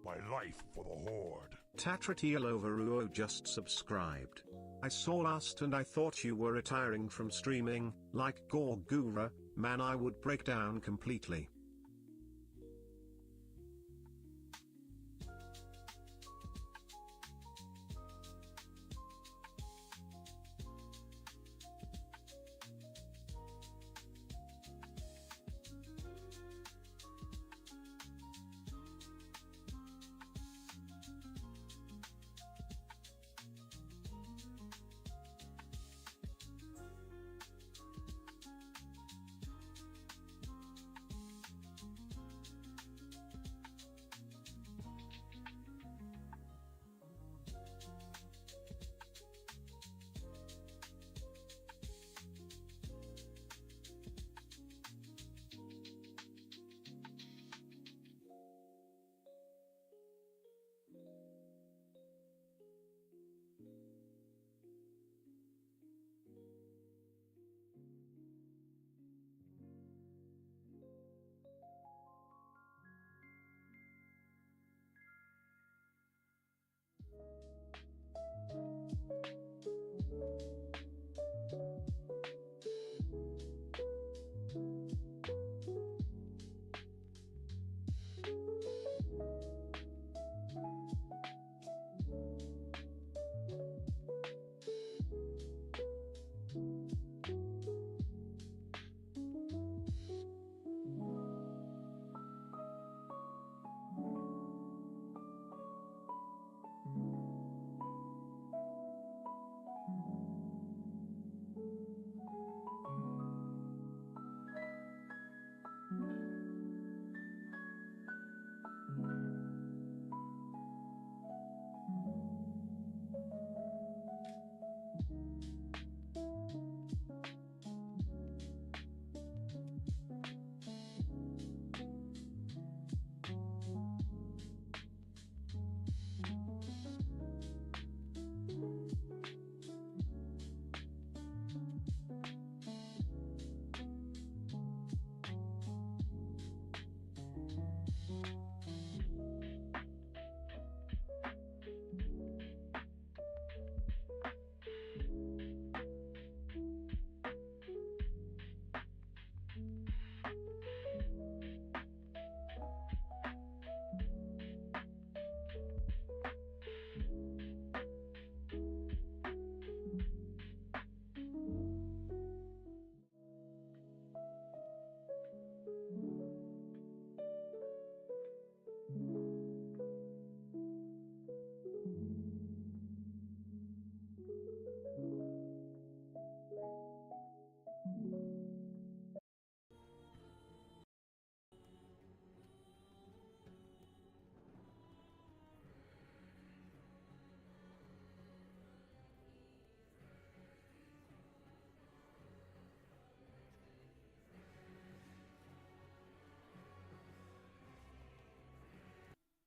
My life for the Horde. Tatratialoveruo just subscribed. I saw last and I thought you were retiring from streaming. Like Gorgura, man, I would break down completely.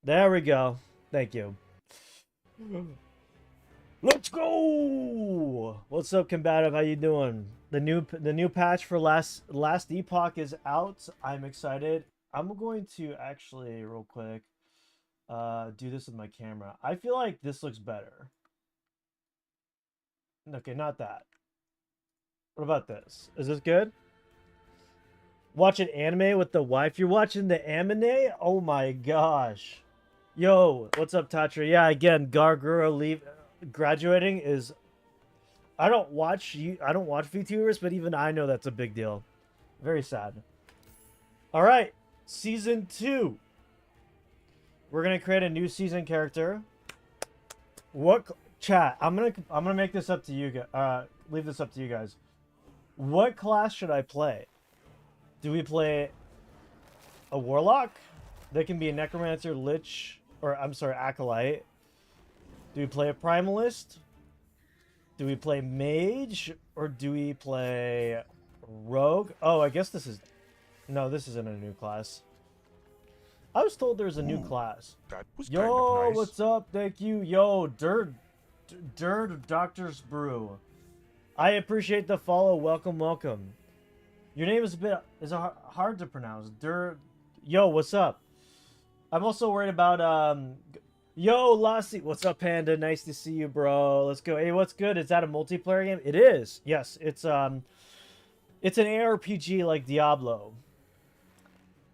There we go. Thank you. Let's go. What's up, combative? How you doing? The new patch for last epoch is out. I'm excited. I'm going to actually real quick do this with my camera. I feel like this looks better. Okay, not that. What about this? Is this good? Watching anime with the wife. You're watching the anime? Oh my gosh. Yo, what's up, Tatra? Yeah, again, Gargura graduating is. I don't watch VTubers, but even I know that's a big deal. Very sad. All right, season 2. We're gonna create a new season character. What chat? I'm gonna make this up to you guys. Leave this up to you guys. What class should I play? Do we play a warlock? They can be a necromancer, lich, or I'm sorry, acolyte. Do we play a primalist? Do we play mage? Or do we play rogue? Oh, I guess this is... No, this isn't a new class. I was told there's a new class. That was Yo, kind of nice. what's up? Thank you. Yo, Dirt Doctor's Brew. I appreciate the follow. Welcome, welcome. Your name is hard to pronounce. Yo, what's up? I'm also worried about yo, Lassie, what's up, Panda? Nice to see you, bro. Let's go. Hey, what's good? Is that a multiplayer game? It is. Yes, it's an ARPG like Diablo.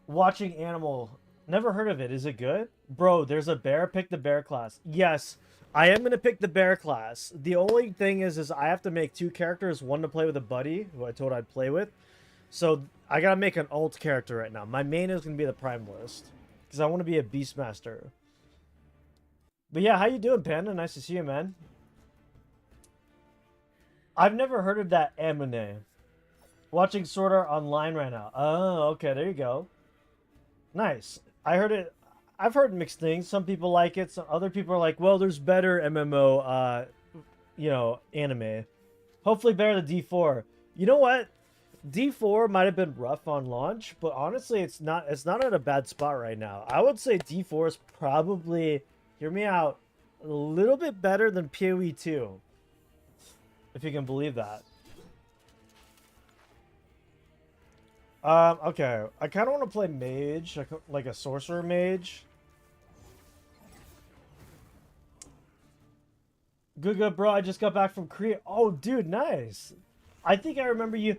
Watching Animal. Never heard of it. Is it good? Bro, there's a bear. Pick the bear class. Yes, I am going to pick the bear class. The only thing is I have to make 2 characters. One to play with a buddy, who I told I'd play with. So I got to make an alt character right now. My main is going to be the Primalist. Because I want to be a Beastmaster. But yeah, how you doing, Panda? Nice to see you, man. I've never heard of that anime. Watching Sword Art Online right now. Oh, okay, there you go. Nice. I heard it. I've heard mixed things. Some people like it. Some other people are like, well, there's better MMO, anime. Hopefully better than D4. You know what? D4 might have been rough on launch, but honestly, it's not at a bad spot right now. I would say D4 is probably, hear me out, a little bit better than PoE 2. If you can believe that. Okay. I kind of want to play mage, like a sorcerer mage. Good, bro. I just got back from Korea. Oh, dude, nice. I think I remember you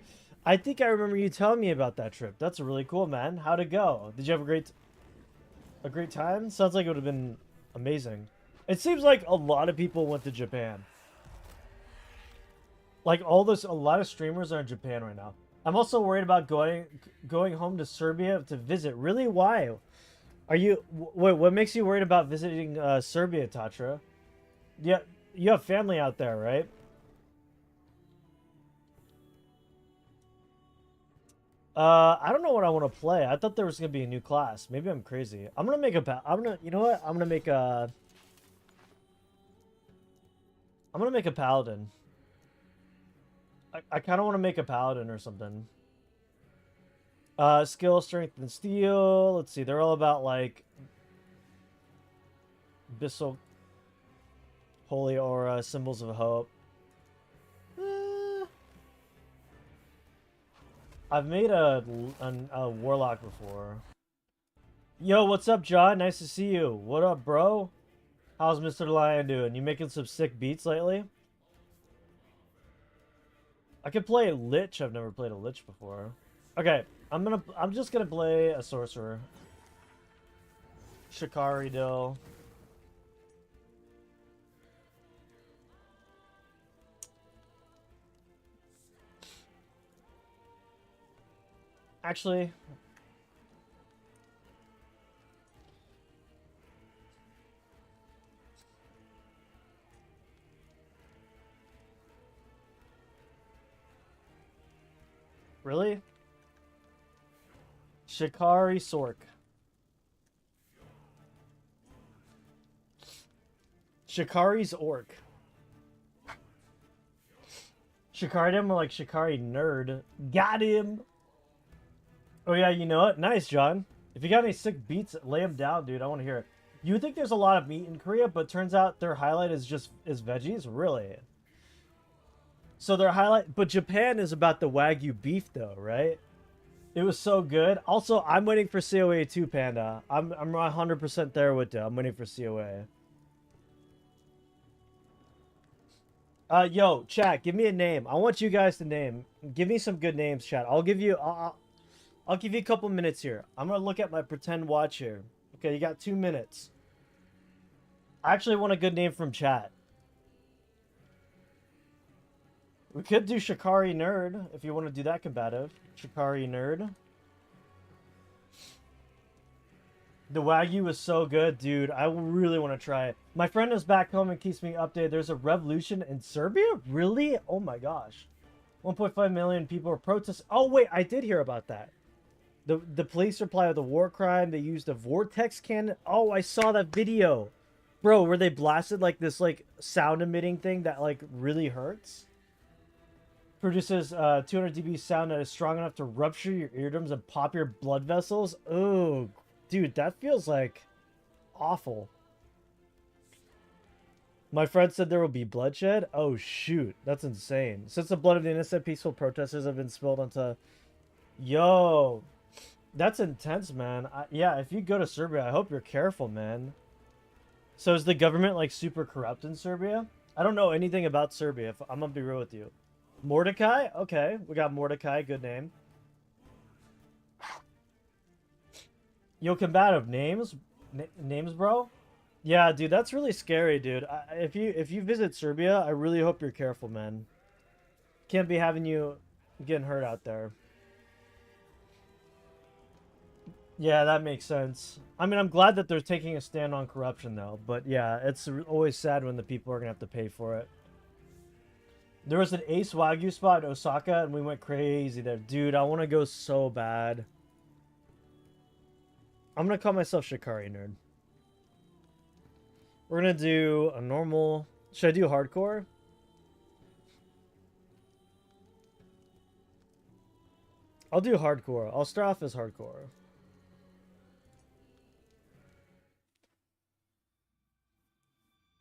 telling me about that trip. That's really cool, man. How'd it go? Did you have a great time? Sounds like it would have been amazing. It seems like a lot of people went to Japan. Like a lot of streamers are in Japan right now. I'm also worried about going home to Serbia to visit. Really? Why? What makes you worried about visiting Serbia, Tatra? Yeah, you have family out there, right? I don't know what I want to play. I thought there was gonna be a new class. Maybe I'm crazy. I'm gonna make you know what? I'm gonna make a paladin. I kind of want to make a paladin or something. Skill, strength, and steel. Let's see. They're all about, like, Abyssal, Holy Aura, Symbols of Hope. I've made a Warlock before. Yo, what's up, John? Nice to see you. What up, bro? How's Mr. Lion doing? You making some sick beats lately? I could play a Lich. I've never played a Lich before. Okay, I'm just gonna play a Sorcerer. Shikari Dill. Actually, really? Shikari Sork. Shikari's Orc. Shikari him like Shikari Nerd. Got him! Oh yeah, you know what? Nice, John. If you got any sick beats, lay them down, dude. I want to hear it. You would think there's a lot of meat in Korea, but turns out their highlight is veggies? Really? So their highlight... But Japan is about the Wagyu beef, though, right? It was so good. Also, I'm waiting for COA 2, Panda. I'm 100% there with you. I'm waiting for COA. Yo, chat, give me a name. I want you guys to name. Give me some good names, chat. I'll give you a couple minutes here. I'm gonna look at my pretend watch here. Okay, you got 2 minutes. I actually want a good name from chat. We could do Shikari Nerd, if you want to do that combative. Shikari Nerd. The Wagyu is so good, dude. I really want to try it. My friend is back home and keeps me updated. There's a revolution in Serbia? Really? Oh my gosh. 1.5 million people are protesting. Oh wait, I did hear about that. The police reply with a war crime. They used a vortex cannon. Oh, I saw that video. Bro, where they blasted like this like sound emitting thing that like really hurts. Produces 200 dB sound that is strong enough to rupture your eardrums and pop your blood vessels. Oh, dude, that feels like awful. My friend said there will be bloodshed. Oh, shoot. That's insane. Since the blood of the innocent peaceful protesters have been spilled onto... Yo. That's intense, man. Yeah, if you go to Serbia, I hope you're careful, man. So is the government like super corrupt in Serbia? I don't know anything about Serbia, if I'm gonna be real with you. Mordecai? Okay, we got Mordecai, good name. Yo, combative names? Names, bro? Yeah, dude, that's really scary, dude. If you visit Serbia, I really hope you're careful, man. Can't be having you getting hurt out there. Yeah, that makes sense. I mean, I'm glad that they're taking a stand on corruption, though. But yeah, it's always sad when the people are going to have to pay for it. There was an Ace Wagyu spot in Osaka, and we went crazy there. Dude, I want to go so bad. I'm going to call myself Shikari Nerd. We're going to do a normal... Should I do hardcore? I'll do hardcore. I'll start off as hardcore.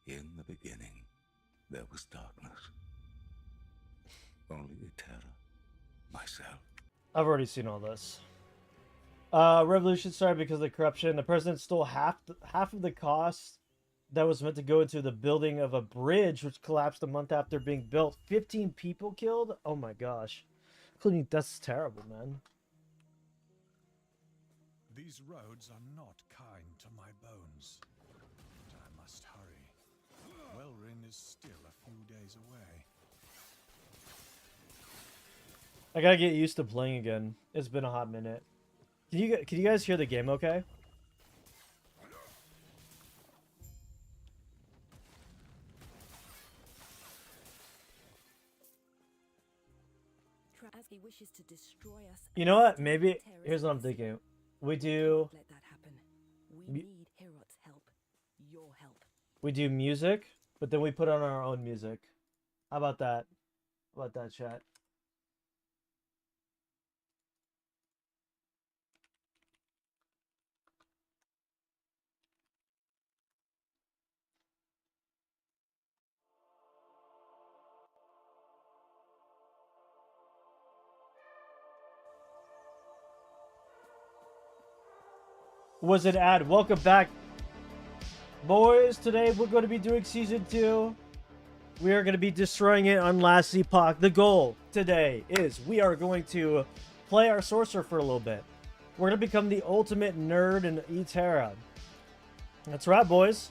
In the beginning, there was darkness. Only the terror, myself. I've already seen all this. Revolution started because of the corruption. The president stole half of the cost that was meant to go into the building of a bridge, which collapsed a month after being built. 15 people killed? Oh my gosh. Including, that's terrible, man. These roads are not kind to my bones. But I must hurry. Wellrin is still a few days away. I gotta get used to playing again. It's been a hot minute. Can you guys hear the game okay? Wishes to destroy us. You know what? Maybe here's what I'm thinking. We do. Let that happen. We need Herot's help. Your help. We do music, but then we put on our own music. How about that? How about that, chat? Was it ad? Welcome back, boys. Today we're going to be doing season 2. We are going to be destroying it on Last Epoch. The goal today is we are going to play our sorcerer for a little bit. We're going to become the ultimate nerd in Eterra. That's right, boys.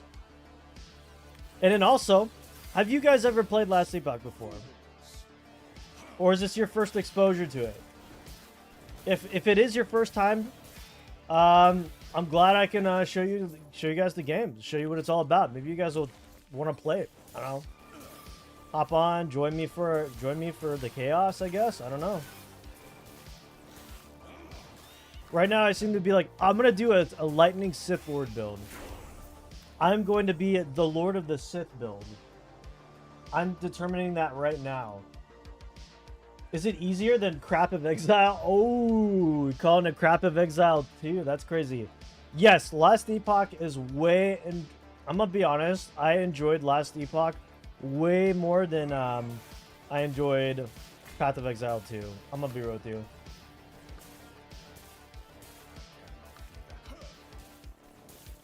And then also, have you guys ever played Last Epoch before? Or is this your first exposure to it? If it is your first time, I'm glad I can show you guys the game, show you what it's all about. Maybe you guys will want to play it. I don't know. Hop on, join me for the chaos, I guess. I don't know. Right now, I seem to be like, I'm gonna do a lightning Sith Lord build. I'm going to be the Lord of the Sith build. I'm determining that right now. Is it easier than Crap of Exile? Oh, calling it Crap of Exile too. That's crazy. Yes, Last Epoch is way... And I'm going to be honest. I enjoyed Last Epoch way more than I enjoyed Path of Exile 2. I'm going to be real with you.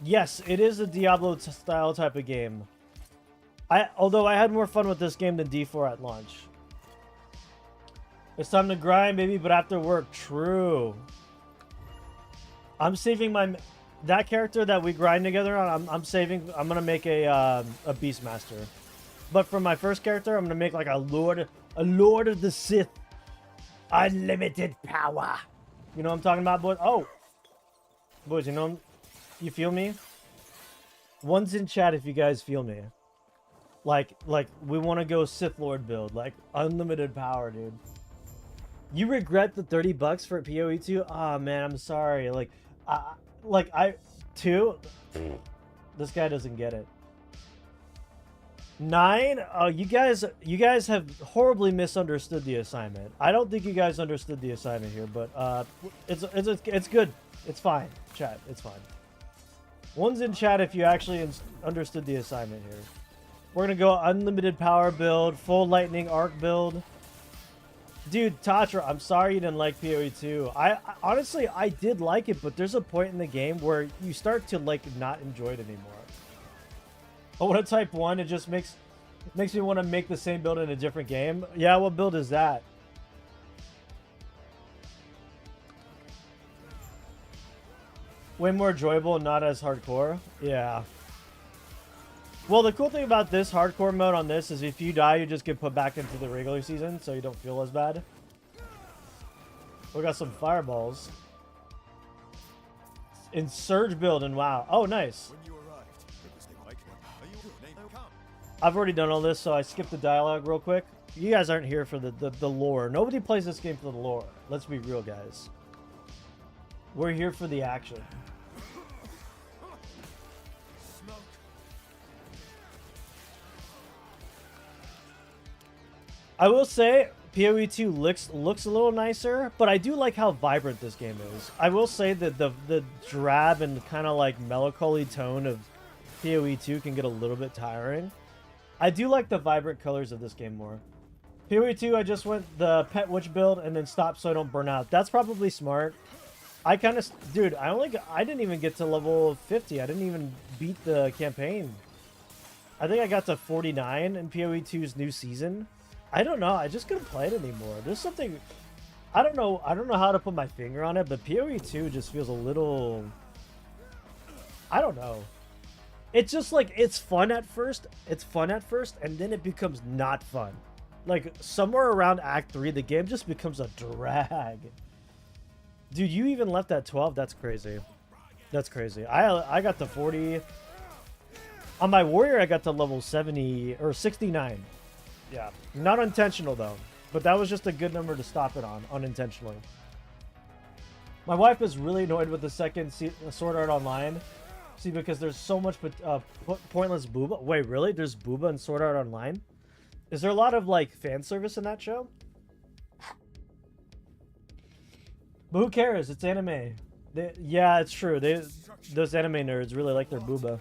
Yes, it is a Diablo-style type of game. Although I had more fun with this game than D4 at launch. It's time to grind, baby, but after work. True. I'm saving that character that we grind together on. I'm gonna make a Beastmaster. But for my first character, I'm gonna make like a Lord of the Sith. Unlimited power. You know what I'm talking about, boys? Oh, boys, you feel me? One's in chat if you guys feel me. Like we want to go Sith Lord build, like unlimited power, dude. You regret the $30 for PoE 2? Ah, man, I'm sorry. This guy doesn't get it. 9? Oh, you guys have horribly misunderstood the assignment. I don't think you guys understood the assignment here, but it's good. It's fine, chat. It's fine. One's in chat if you actually understood the assignment here. We're gonna go unlimited power build, full lightning arc build. Dude, Tatra, I'm sorry you didn't like PoE 2. I honestly, I did like it, but there's a point in the game where you start to like not enjoy it anymore. But when I type 1, it just makes me want to make the same build in a different game. Yeah, what build is that? Way more enjoyable and not as hardcore. Yeah. Well, the cool thing about this hardcore mode on this is if you die, you just get put back into the regular season, so you don't feel as bad. We got some fireballs. In Surge build and WoW. Oh, nice. I've already done all this, so I skipped the dialogue real quick. You guys aren't here for the lore. Nobody plays this game for the lore. Let's be real, guys. We're here for the action. I will say, PoE 2 looks a little nicer, but I do like how vibrant this game is. I will say that the drab and kind of like melancholy tone of PoE 2 can get a little bit tiring. I do like the vibrant colors of this game more. PoE 2, I just went the Pet Witch build and then stopped so I don't burn out. That's probably smart. I kind of, dude, I didn't even get to level 50. I didn't even beat the campaign. I think I got to 49 in PoE 2's new season. I don't know. I just couldn't play it anymore. There's something, I don't know how to put my finger on it, but PoE 2 just feels a little, I don't know. It's just like, it's fun at first, and then it becomes not fun. Like, somewhere around Act 3, the game just becomes a drag. Dude, you even left at 12? That's crazy. That's crazy. I got to 40. On my warrior, I got to level 70, or 69. Yeah. Not intentional, though. But that was just a good number to stop it on, unintentionally. My wife is really annoyed with the second Sword Art Online. See, because there's so much pointless booba. Wait, really? There's booba in Sword Art Online? Is there a lot of, like, fan service in that show? But who cares? It's anime. Yeah, it's true. Those anime nerds really like their booba.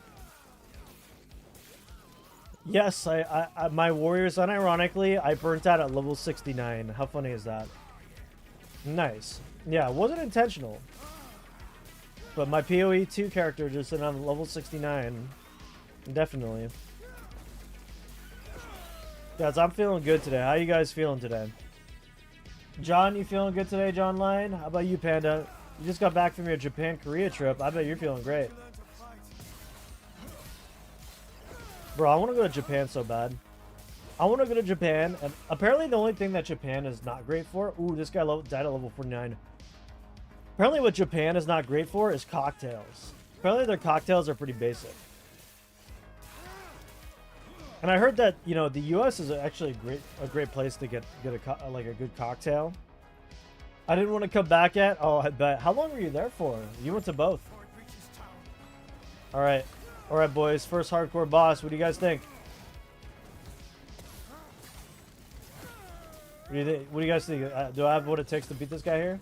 Yes, my warriors, unironically, I burnt out at level 69. How funny is that? Nice. Yeah, it wasn't intentional. But my PoE 2 character just hit on level 69. Definitely. Guys, I'm feeling good today. How you guys feeling today? John, you feeling good today, John Line? How about you, Panda? You just got back from your Japan-Korea trip. I bet you're feeling great. Bro, I want to go to Japan so bad. I want to go to Japan, and apparently the only thing that Japan is not great for... Ooh, this guy died at level 49. Apparently what Japan is not great for is cocktails. Apparently their cocktails are pretty basic. And I heard that, you know, the U.S. is actually a great place to get a good cocktail. I didn't want to come back yet. Oh, I bet. How long were you there for? You went to both. All right. All right, boys. First hardcore boss. What do you guys think? What do you guys think? Do I have what it takes to beat this guy here?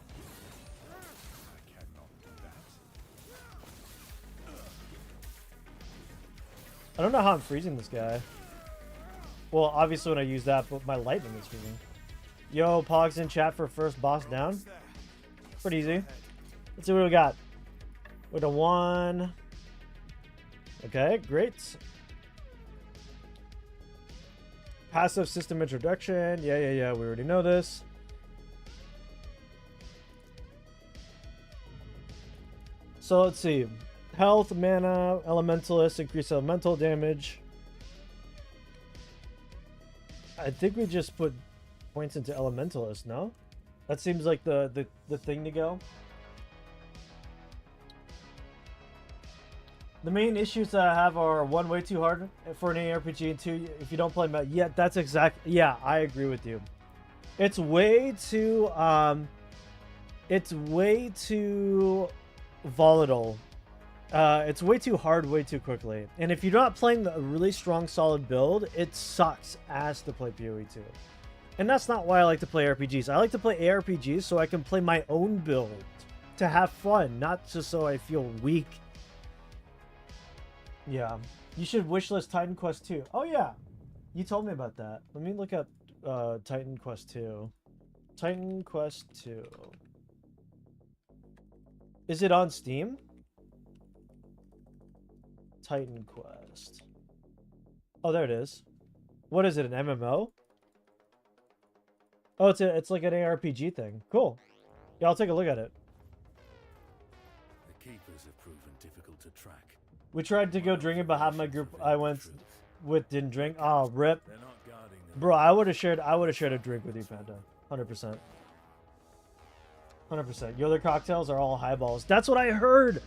I don't know how I'm freezing this guy. Well, obviously when I use that, but my lightning is freezing. Yo, Pogs in chat for first boss down. Pretty easy. Let's see what we got. With a 1. Okay, great. Passive system introduction. Yeah. We already know this. So let's see. Health, mana, elementalist, increase elemental damage. I think we just put points into elementalist, no? That seems like the thing to go. The main issues that I have are 1, way too hard for an ARPG, and 2, if you don't play meta. Yeah, that's exactly. Yeah, I agree with you. It's way too volatile. It's way too hard, way too quickly. And if you're not playing a really strong, solid build, it sucks ass to play PoE 2. And that's not why I like to play RPGs. I like to play ARPGs so I can play my own build to have fun, not just so I feel weak. Yeah. You should wishlist Titan Quest 2. Oh, yeah. You told me about that. Let me look up Titan Quest 2. Titan Quest 2. Is it on Steam? Titan Quest. Oh, there it is. What is it, an MMO? Oh, it's like an ARPG thing. Cool. Yeah, I'll take a look at it. The keepers have proven difficult to track. We tried to go drinking, but half my group I went with didn't drink. Oh, rip. They're not guarding them. Bro, I would have shared a drink with you, Panda. 100%. 100%. Your other cocktails are all highballs. That's what I heard.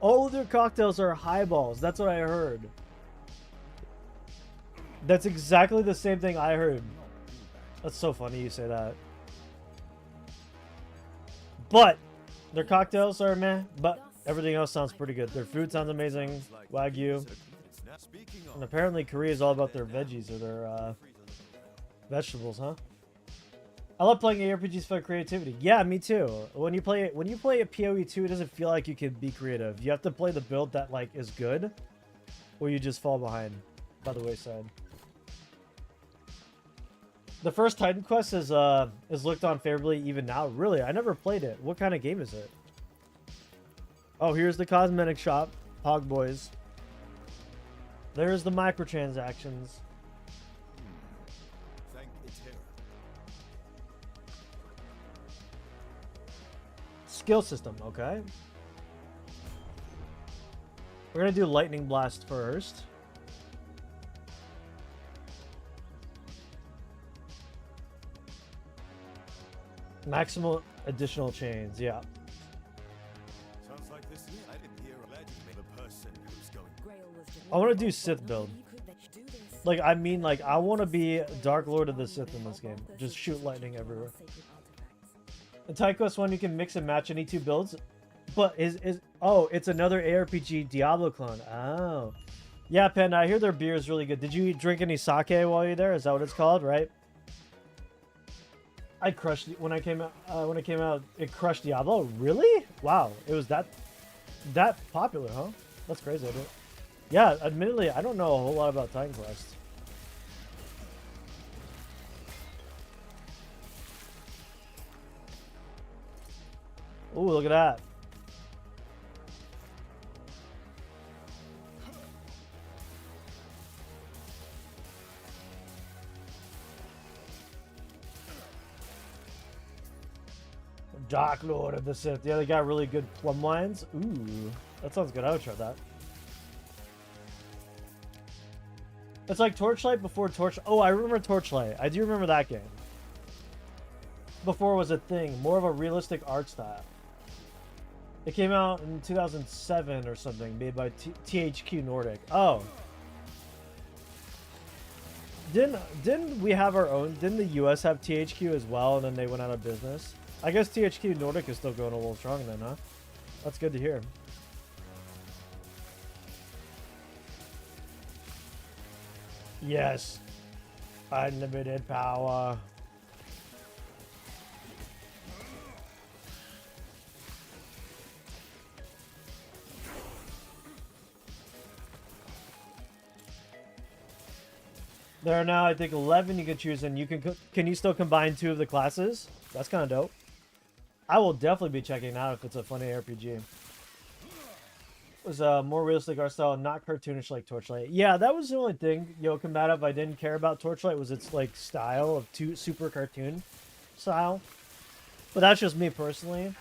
All of their cocktails are highballs. That's what I heard. That's exactly the same thing I heard. That's so funny you say that. But their cocktails are meh, but everything else sounds pretty good. Their food sounds amazing. Wagyu. And apparently Korea is all about their veggies or their vegetables, huh? I love playing ARPGs for creativity. Yeah, me too. When you play a PoE 2, it doesn't feel like you can be creative. You have to play the build that like is good, or you just fall behind by the wayside. The first Titan Quest is looked on favorably even now. Really, I never played it. What kind of game is it? Oh, here's the cosmetic shop, Hog Boys. There's the microtransactions. Skill system, okay. We're gonna do Lightning Blast first. Maximal additional chains, yeah. Sounds like this. I didn't hear the person who's going. I want to do Sith build. Like, I mean, like, I want to be Dark Lord of the Sith in this game. Just shoot lightning everywhere. In Titan Quest 1, you can mix and match any two builds. But oh, it's another ARPG Diablo clone. Oh. Yeah, Panda, I hear their beer is really good. Did you drink any sake while you're there? Is that what it's called, right? I crushed it when I came out. It crushed Diablo. Really? Wow. It was that popular, huh? That's crazy. Yeah, admittedly, I don't know a whole lot about Titan Quest. Ooh, look at that. Dark Lord of the Sith. Yeah, they got really good plumb lines. Ooh, that sounds good. I would try that. It's like Torchlight before Torch. Oh, I remember Torchlight. I do remember that game. Before it was a thing. More of a realistic art style. It came out in 2007 or something, made by THQ Nordic. Oh. Didn't we have our own? Didn't the US have THQ as well, and then they went out of business? I guess THQ Nordic is still going a little strong then, huh? That's good to hear. Yes. Unlimited power. There are now, I think, 11 you can choose, and you can you still combine two of the classes? That's kind of dope. I will definitely be checking out if it's a funny RPG. It was a more realistic art style, not cartoonish like Torchlight. Yeah, that was the only thing, yo, combative I didn't care about Torchlight was its like style of super cartoon style. But that's just me personally.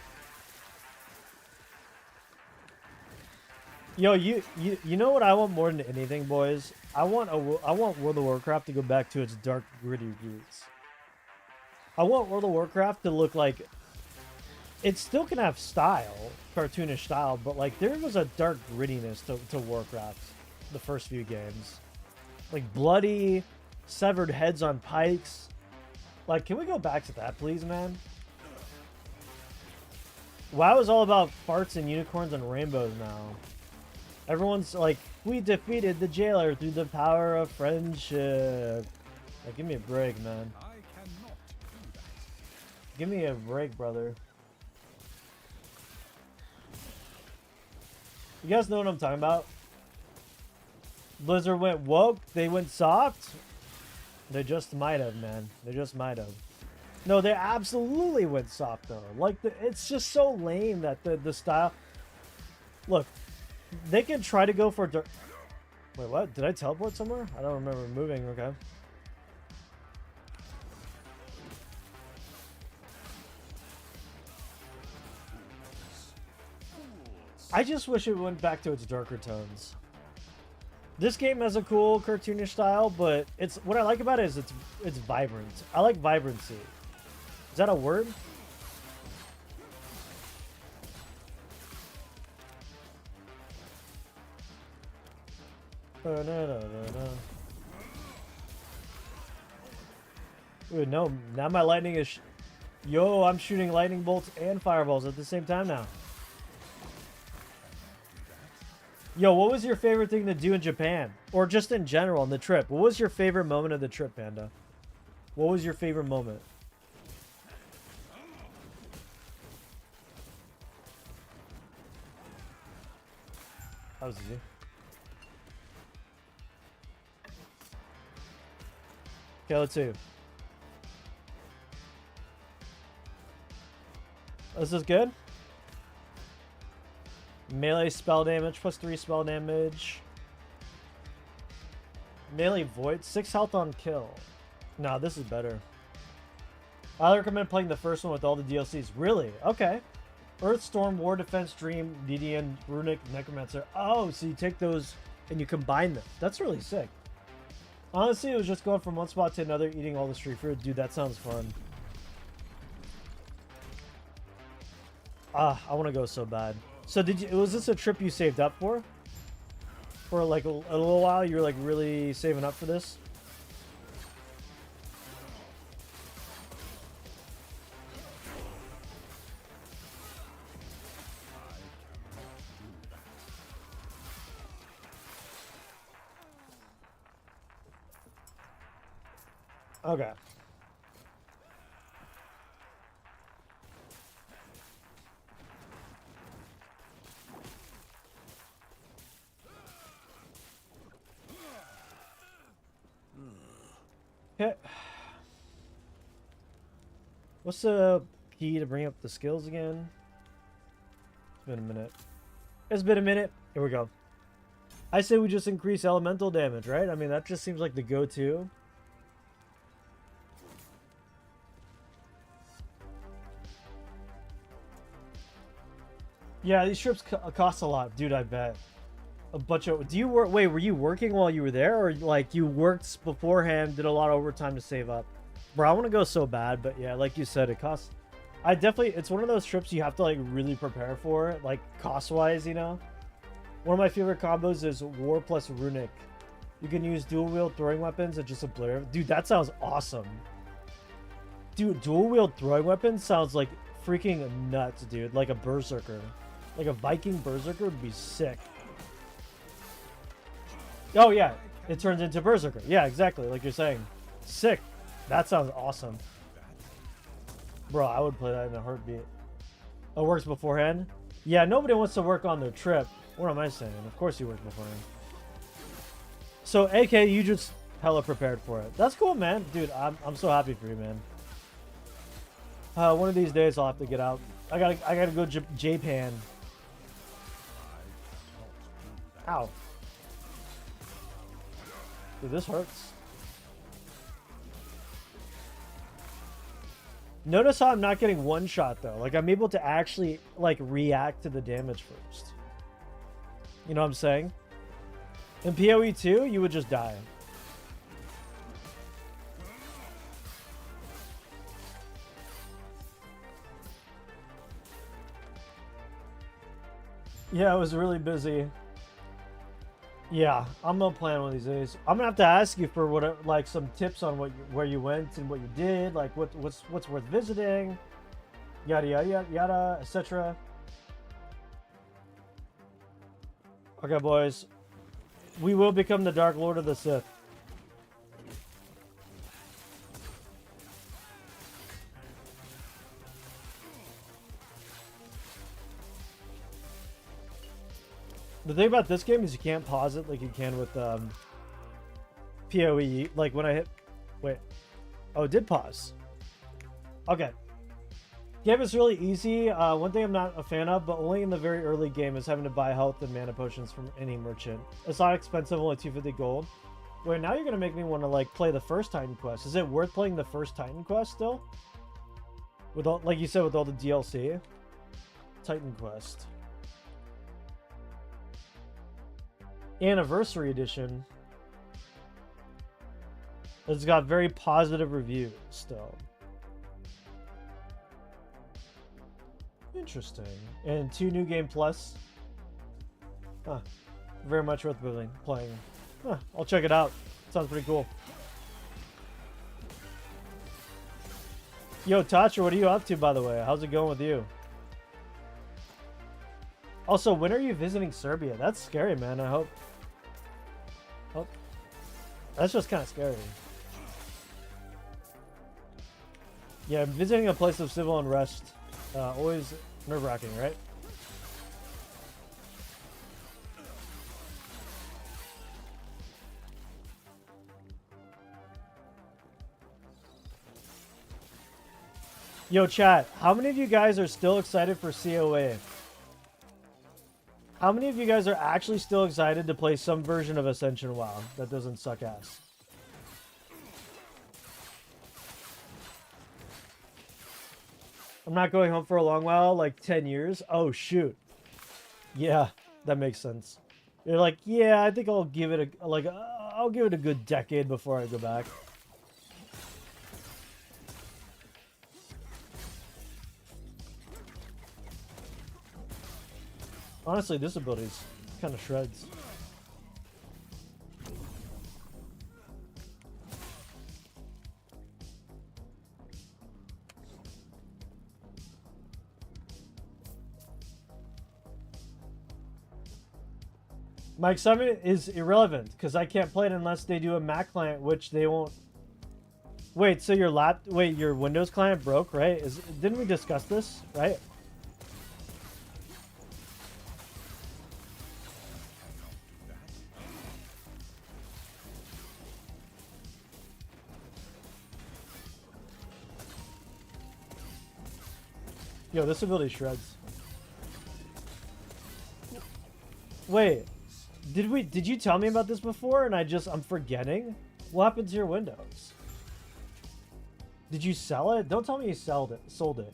Yo, you know what I want more than anything, boys? I want World of Warcraft to go back to its dark, gritty roots. I want World of Warcraft to look like... It still can have style, cartoonish style, but like there was a dark grittiness to Warcraft, the first few games. Like bloody, severed heads on pikes. Like, can we go back to that, please, man? WoW is all about farts and unicorns and rainbows now. Everyone's like, we defeated the jailer through the power of friendship. Like, give me a break, man. I cannot do that. Give me a break, brother. You guys know what I'm talking about? Blizzard went woke, they went soft. They just might have, man. They just might have. No, they absolutely went soft though. Like it's just so lame that the style. Look, they can try to go for. Wait, what? Did I teleport somewhere? I don't remember moving. Okay. I just wish it went back to its darker tones. This game has a cool cartoonish style, but it's what I like about it is it's vibrant. I like vibrancy. Is that a word? Ooh, no, now my lightning is... Yo, I'm shooting lightning bolts and fireballs at the same time now. Yo, what was your favorite thing to do in Japan? Or just in general on the trip? What was your favorite moment of the trip, Panda? What was your favorite moment? That was easy. Okay, let's see. This is good. Melee spell damage, plus 3 spell damage. Melee void, 6 health on kill. Nah, this is better. I recommend playing the first one with all the DLCs. Really? Okay. Earthstorm, War Defense, Dream, DDN, Runic, Necromancer. Oh, so you take those and you combine them. That's really sick. Honestly, it was just going from one spot to another, eating all the street food. Dude, that sounds fun. Ah, I want to go so bad. So was this a trip you saved up for? For like a little while? You were like really saving up for this? Okay. Okay. What's the key to bring up the skills again? It's been a minute. It's been a minute. Here we go. I say we just increase elemental damage, right? I mean, that just seems like the go-to. Yeah, these trips cost a lot, dude. I bet a bunch of. Do you work? Wait, were you working while you were there, or like you worked beforehand, did a lot of overtime to save up? Bro, I want to go so bad, but yeah, like you said, it costs. I definitely. It's one of those trips you have to like really prepare for, like cost-wise, you know. One of my favorite combos is War plus Runic. You can use dual-wield throwing weapons and just obliterate. Dude, that sounds awesome. Dude, dual-wield throwing weapons sounds like freaking nuts, dude. Like a berserker. Like a Viking berserker would be sick. Oh yeah, it turns into berserker. Yeah, exactly, like you're saying. Sick. That sounds awesome. Bro, I would play that in a heartbeat. Oh, works beforehand? Yeah, nobody wants to work on their trip. What am I saying? Of course you work beforehand. So, AK, you just hella prepared for it. That's cool, man. Dude, I'm so happy for you, man. One of these days I'll have to get out. I gotta go Japan. Ow. Dude, this hurts. Notice how I'm not getting one shot though. Like I'm able to actually like react to the damage first. You know what I'm saying? In PoE 2, you would just die. Yeah, I was really busy. Yeah, I'm gonna plan one of these days. I'm gonna have to ask you for what, like, some tips on where you went and what you did, like what's worth visiting, yada yada yada yada, etc. Okay, boys, we will become the Dark Lord of the Sith. The thing about this game is you can't pause it like you can with PoE. Like when I hit... Wait. Oh, it did pause. Okay. Game is really easy. One thing I'm not a fan of, but only in the very early game, is having to buy health and mana potions from any merchant. It's not expensive, only 250 gold. Wait, now you're gonna make me want to like play the first Titan Quest. Is it worth playing the first Titan Quest still? With all, like you said, with all the DLC? Titan Quest. Anniversary Edition. It's got very positive reviews still. Interesting. And 2 new game plus. Huh. Very much worth playing. Huh. I'll check it out. Sounds pretty cool. Yo, Tatcha, what are you up to, by the way? How's it going with you? Also, when are you visiting Serbia? That's scary, man. I hope. Oh. That's just kind of scary. Yeah, visiting a place of civil unrest. Always nerve-wracking, right? Yo, chat, how many of you guys are still excited for COA? How many of you guys are actually still excited to play some version of Ascension WoW that doesn't suck ass? I'm not going home for a long while, like 10 years. Oh, shoot. Yeah, that makes sense. You're like, yeah, I think I'll give it I'll give it a good decade before I go back. Honestly, this ability's kind of shreds. My excitement is irrelevant because I can't play it unless they do a Mac client, which they won't. Wait, so your Windows client broke, right? Didn't we discuss this, right? Yo, this ability shreds. Wait, did you tell me about this before and I'm forgetting? What happened to your Windows? Did you sell it? Don't tell me you sold it.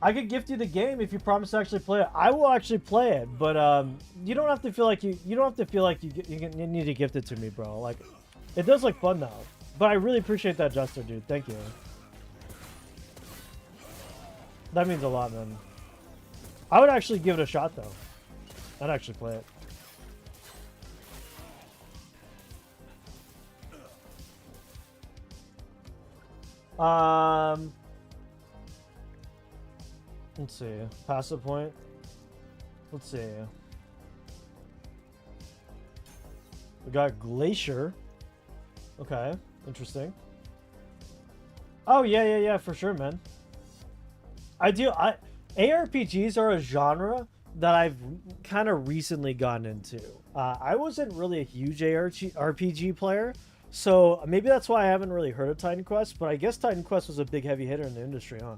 I could gift you the game if you promise to actually play it. I will actually play it, but you don't have to feel like you need to gift it to me, bro. Like, it does look fun though. But I really appreciate that gesture, dude. Thank you. That means a lot, man. I would actually give it a shot, though. I'd actually play it. Let's see. Passive point. Let's see. We got Glacier. Okay. Interesting. Oh, yeah, for sure, man. ARPGs are a genre that I've kind of recently gotten into. I wasn't really a huge RPG player, so maybe that's why I haven't really heard of Titan Quest, but I guess Titan Quest was a big heavy hitter in the industry, huh?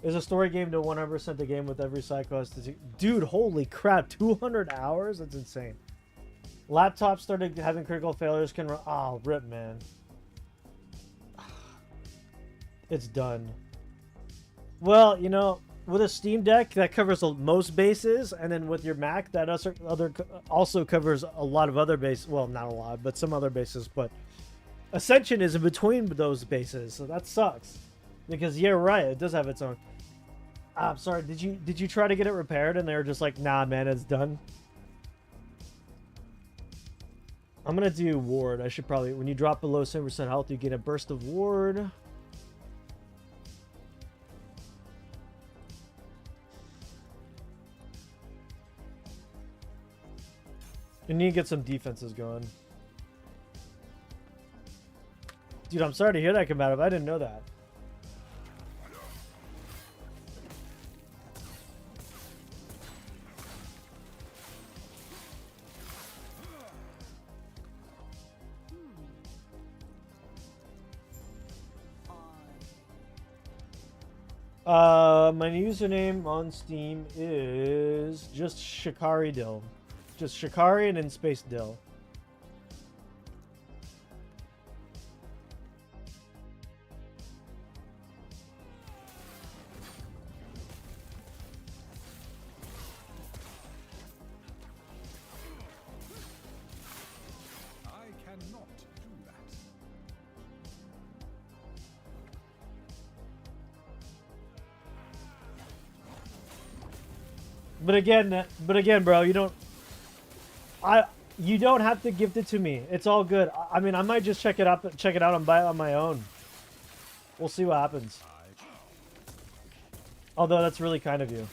Is a story game to 100% the game with every side quest. Dude, holy crap, 200 hours? That's insane. Laptop started having critical failures. Can run. Oh, rip, man. It's done. Well, you know, with a Steam Deck, that covers most bases, and then with your Mac, that also covers a lot of other bases. Well, not a lot, but some other bases. But Ascension is in between those bases, so that sucks. Because yeah, right, it does have its own. I'm sorry. Did you try to get it repaired, and they were just like, nah, man, it's done. I'm gonna do ward. I should probably, when you drop below 7% health, you get a burst of ward. You need to get some defenses going. Dude, I'm sorry to hear that, combative. I didn't know that. My username on Steam is just Shikari Dill. Just Shikari and in space Dill. I cannot do that. But again, bro, you don't. You don't have to gift it to me. It's all good. I mean, I might just check it out and buy it on my own. We'll see what happens. Although that's really kind of you.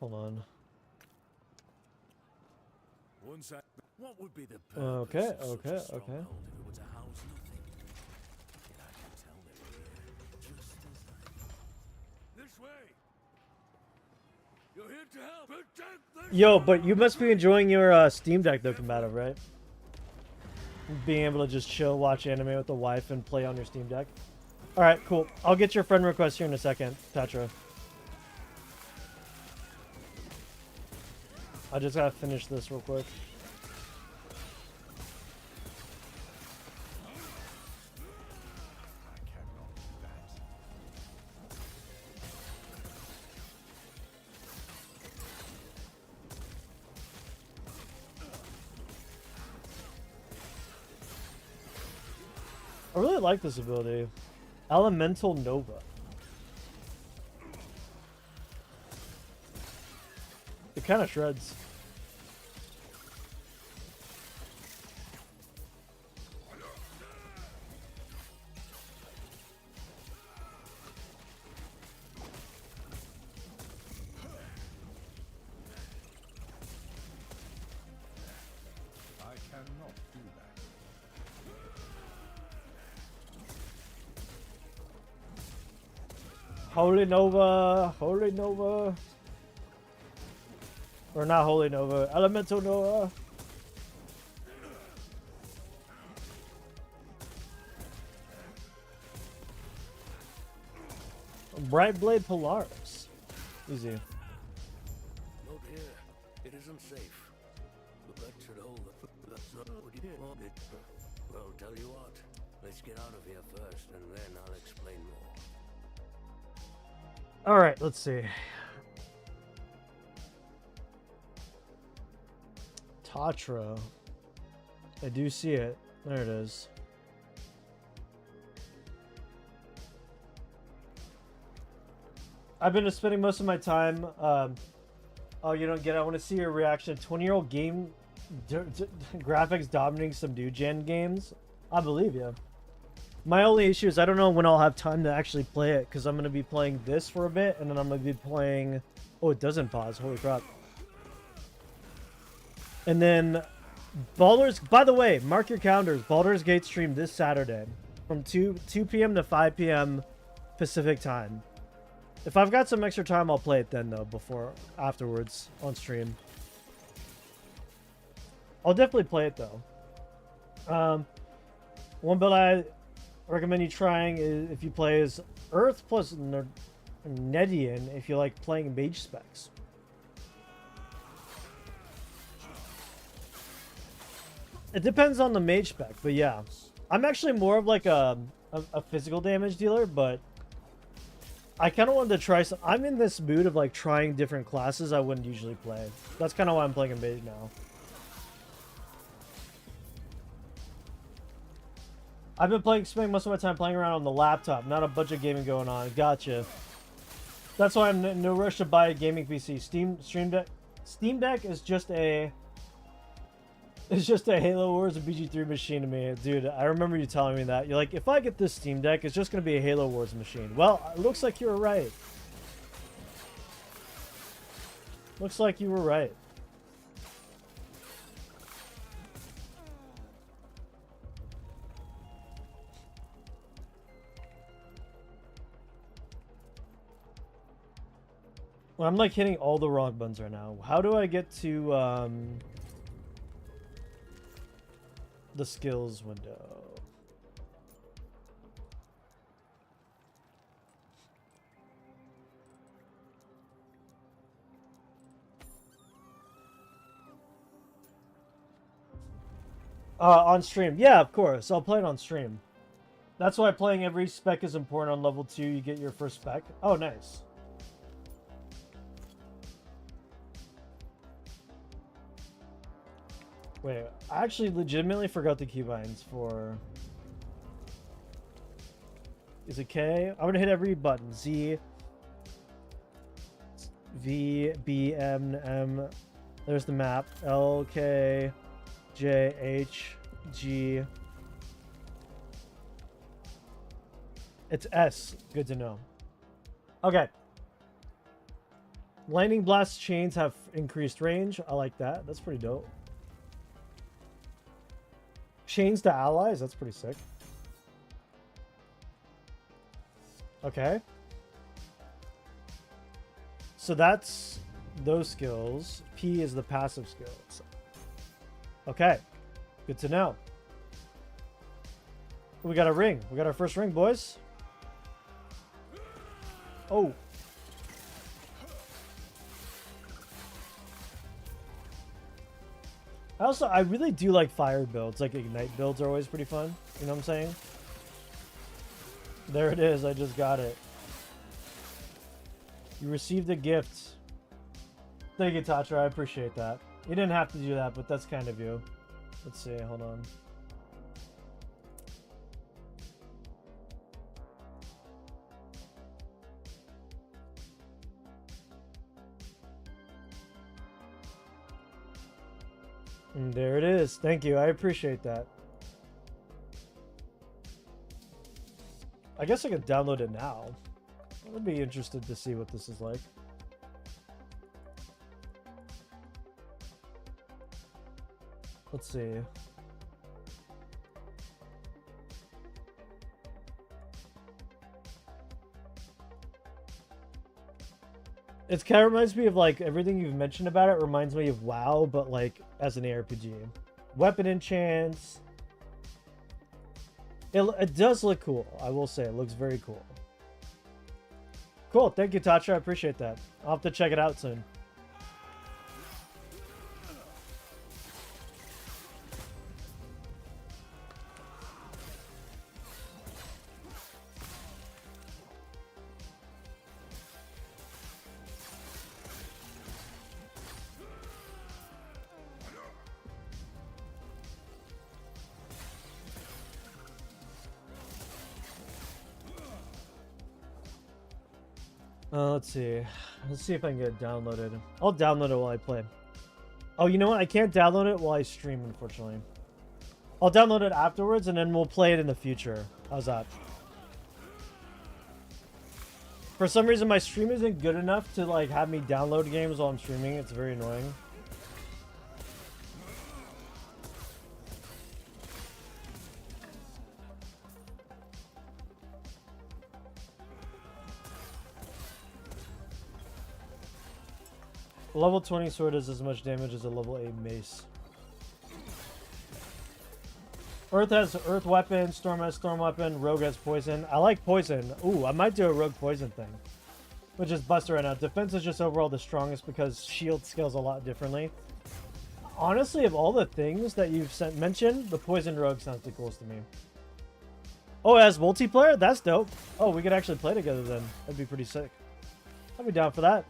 Hold on. What would be the Okay, purpose of such okay, a stronghold okay. if it were to house nothing? Yet I can tell they're here, just as I... This way! You're here to help! Protect the... Yo, but you must be enjoying your Steam Deck though, Combative, right? Being able to just chill, watch anime with the wife, and play on your Steam Deck. Alright, cool. I'll get your friend request here in a second, Petra. I just gotta finish this real quick. I cannot do that. I really like this ability. Elemental Nova. It kind of shreds. I cannot do that. Holy Nova. Holy Nova. Or not Holy Nova. Elemental Nova. Bright Blade Polaris. Easy. Not here. It isn't safe. The bed should hold the... That's not what you want it. Well, tell you what. Let's get out of here first, and then I'll explain more. Alright, let's see. Tatra. I do see it. There it is. I've been spending most of my time. Oh, you don't get it. I want to see your reaction. 20-year-old game graphics dominating some new gen games. I believe you. My only issue is I don't know when I'll have time to actually play it because I'm going to be playing this for a bit and then I'm going to be playing... Oh, it doesn't pause. Holy crap. And then Baldur's... By the way, mark your calendars. Baldur's Gate stream this Saturday from 2 p.m. to 5 p.m. Pacific time. If I've got some extra time, I'll play it then, though, afterwards on stream. I'll definitely play it, though. One build I recommend you trying is, if you play, is Earth plus Nedian if you like playing mage specs. It depends on the mage spec, but yeah. I'm actually more of like a physical damage dealer, but I kind of wanted to try some... I'm in this mood of like trying different classes I wouldn't usually play. That's kind of why I'm playing a mage now. I've been spending most of my time playing around on the laptop, not a bunch of gaming going on. Gotcha. That's why I'm in no rush to buy a gaming PC. Steam Deck is just a... It's just a Halo Wars and BG3 machine to me. Dude, I remember you telling me that. You're like, if I get this Steam Deck, it's just going to be a Halo Wars machine. Well, it looks like you were right. Looks like you were right. Well, I'm like hitting all the wrong buttons right now. How do I get to, the skills window. On stream. Yeah, of course. I'll play it on stream. That's why playing every spec is important. On level 2, you get your first spec. Oh, nice. Wait, I actually legitimately forgot the keybinds for... Is it K? I'm gonna hit every button. Z, V, B, M. There's the map. L, K, J, H, G. It's S. Good to know. Okay. Lightning blast chains have increased range. I like that. That's pretty dope. Chains to allies. That's pretty sick. Okay. So that's those skills. P is the passive skills. Okay. Good to know. We got a ring. We got our first ring, boys. Oh. I really do like fire builds. Like ignite builds are always pretty fun. You know what I'm saying? There it is. I just got it. You received a gift. Thank you, Tatra. I appreciate that. You didn't have to do that, but that's kind of you. Let's see. Hold on. And there it is. Thank you. I appreciate that. I guess I could download it now. I'd be interested to see what this is like. Let's see. It kind of reminds me of like everything you've mentioned about it reminds me of WoW, but like as an ARPG. Weapon enchants. It does look cool. I will say it looks very cool. Cool. Thank you, Tasha. I appreciate that. I'll have to check it out soon. Let's see. Let's see if I can get it downloaded. I'll download it while I play. Oh, you know what? I can't download it while I stream, unfortunately. I'll download it afterwards, and then we'll play it in the future. How's that? For some reason, my stream isn't good enough to like have me download games while I'm streaming. It's very annoying. Level 20 sword does as much damage as a level 8 mace. Earth has earth weapon, storm has storm weapon, rogue has poison. I like poison. Ooh, I might do a rogue poison thing. Which is Buster right now. Defense is just overall the strongest because shield scales a lot differently. Honestly, of all the things that you've mentioned, the poison rogue sounds the coolest to me. Oh, it has multiplayer? That's dope. Oh, we could actually play together then. That'd be pretty sick. I'd be down for that.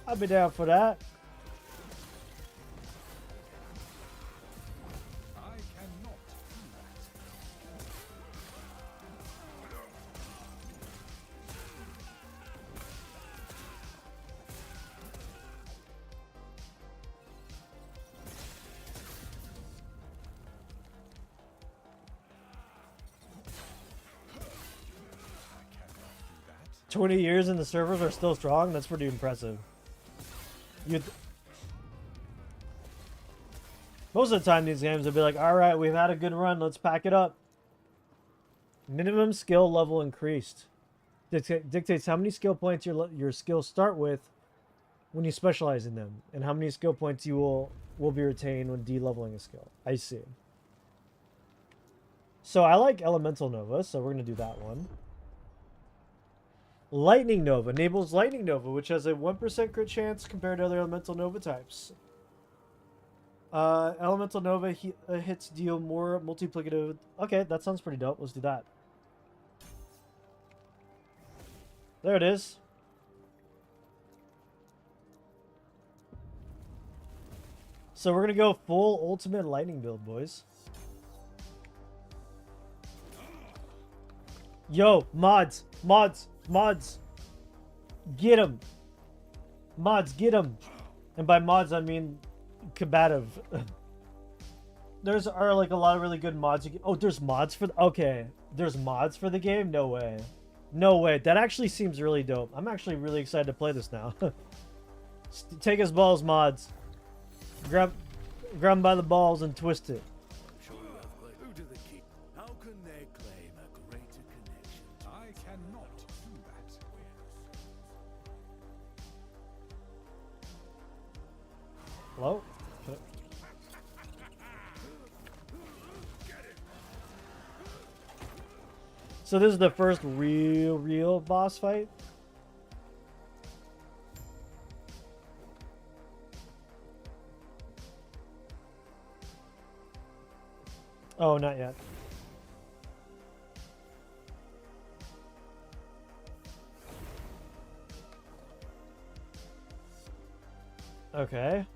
I'll be down for that. I cannot do that. 20 years and the servers are still strong? That's pretty impressive. Most of the time these games will be like, alright, we've had a good run, let's pack it up. Minimum skill level increased. Dictates how many skill points your skills start with when you specialize in them, and how many skill points you will will be retained when de-leveling a skill. I see. So I like Elemental Nova, so we're going to do that one. Lightning Nova enables Lightning Nova, which has a 1% crit chance compared to other Elemental Nova types. Elemental Nova hits deal more multiplicative. Okay, that sounds pretty dope. Let's do that. There it is. So we're going to go full ultimate lightning build, boys. Yo, mods. Get him. Mods, get him. And by mods, I mean combative. There's like a lot of really good mods. Oh, there's mods for okay. There's mods for the game? No way. No way. That actually seems really dope. I'm actually really excited to play this now. Take his balls, mods. Grab him by the balls and twist it. How can they claim a greater connection? I cannot do that. Hello? So this is the first real boss fight? Oh, not yet. Okay.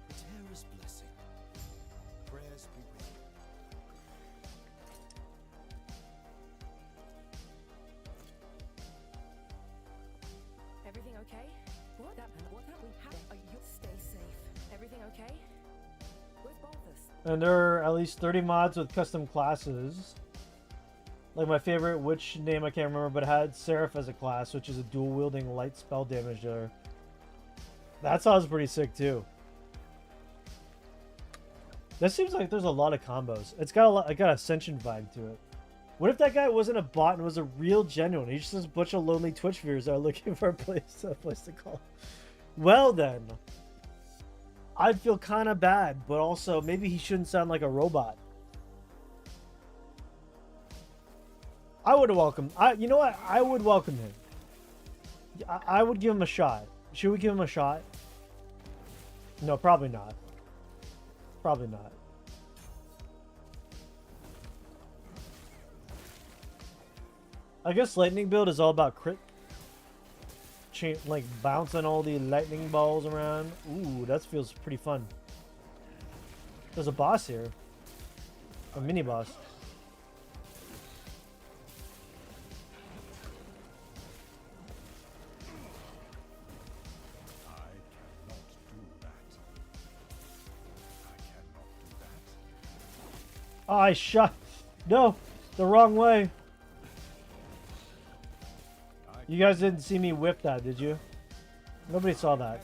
Terra's blessing. Prayers be with you. Everything okay? What we have? You stay safe. Everything okay? Where's Balthus? And there are at least 30 mods with custom classes. Like my favorite, which name I can't remember, but it had Seraph as a class, which is a dual-wielding light spell damage dealer. That sounds pretty sick too. That seems like there's a lot of combos. It's got a lot, it got Ascension vibe to it. What if that guy wasn't a bot and was a real genuine? He's just a bunch of lonely Twitch viewers that are looking for a place to call. Well then, I'd feel kind of bad, but also maybe he shouldn't sound like a robot. I would welcome. You know what? I would welcome him. I would give him a shot. Should we give him a shot? No, probably not. Probably not. I guess lightning build is all about crit. Like bouncing all the lightning balls around. Ooh, that feels pretty fun. There's a boss here. A mini boss. Oh, I shot. No, the wrong way. You guys didn't see me whip that, did you? Nobody saw that.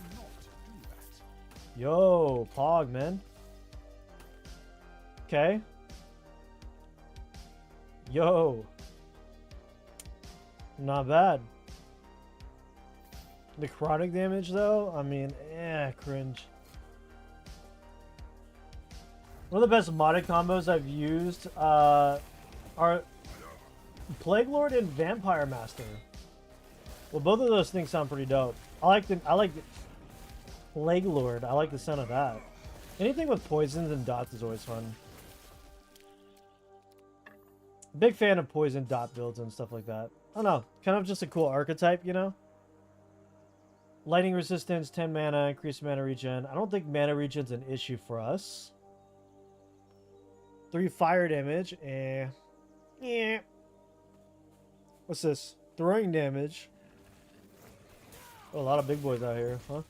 Yo, Pog, man. Okay. Yo. Not bad. Necrotic damage, though? I mean, cringe. One of the best modded combos I've used are Plague Lord and Vampire Master. Well, both of those things sound pretty dope. I like Plague Lord. I like the sound of that. Anything with poisons and dots is always fun. Big fan of poison dot builds and stuff like that. I don't know. Kind of just a cool archetype, you know? Lightning resistance, 10 mana, increased mana regen. I don't think mana regen's an issue for us. 3 fire damage. Yeah. What's this? Throwing damage. Oh, a lot of big boys out here, huh?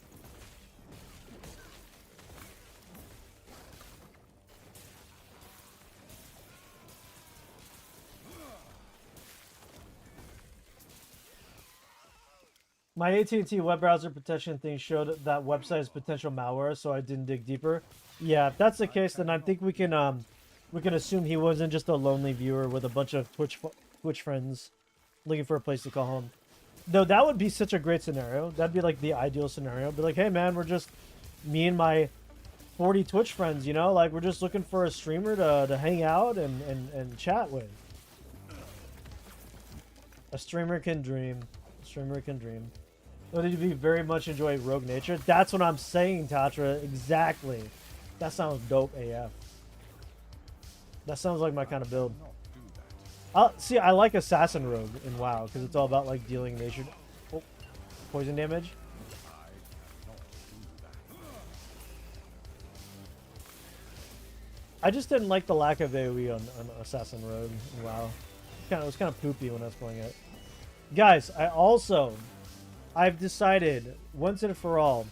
My AT&T web browser protection thing showed that website is potential malware, so I didn't dig deeper. Yeah, if that's the case, then I think we can assume he wasn't just a lonely viewer with a bunch of Twitch friends looking for a place to call home. Though that would be such a great scenario. That'd be like the ideal scenario. Be like, hey man, we're just me and my 40 Twitch friends, you know? Like, we're just looking for a streamer to hang out and chat with. A streamer can dream. A streamer can dream. Would you be very much enjoy Rogue Nature? That's what I'm saying, Tatra. Exactly. That sounds dope AF. That sounds like my kind of build. See, I like Assassin Rogue in WoW because it's all about like dealing nature poison damage. I just didn't like the lack of AoE on Assassin Rogue in WoW. It was kind of poopy when I was playing it. Guys, I've decided once and for all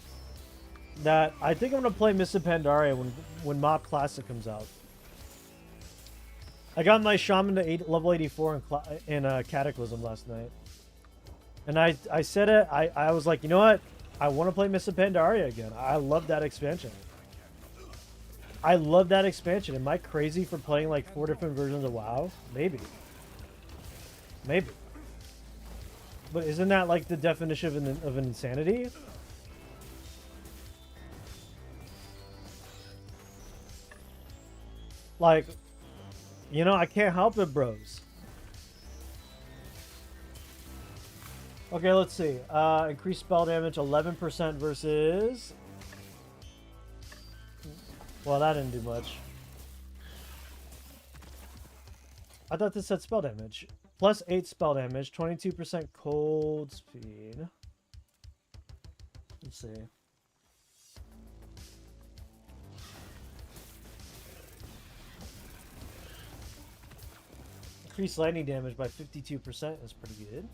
that I think I'm gonna play Miss Pandaria when Mop Classic comes out. I got my Shaman to level 84 in Cataclysm last night. And I said it, I was like, you know what? I want to play Miss Pandaria again. I love that expansion. I love that expansion. Am I crazy for playing like 4 different versions of WoW? Maybe. Maybe. But isn't that like the definition of an insanity? Like, you know, I can't help it, bros. Okay, let's see. Increased spell damage 11% versus... Well, that didn't do much. I thought this said spell damage. Plus 8 spell damage, 22% cold speed. Let's see. Increased lightning damage by 52% is pretty good.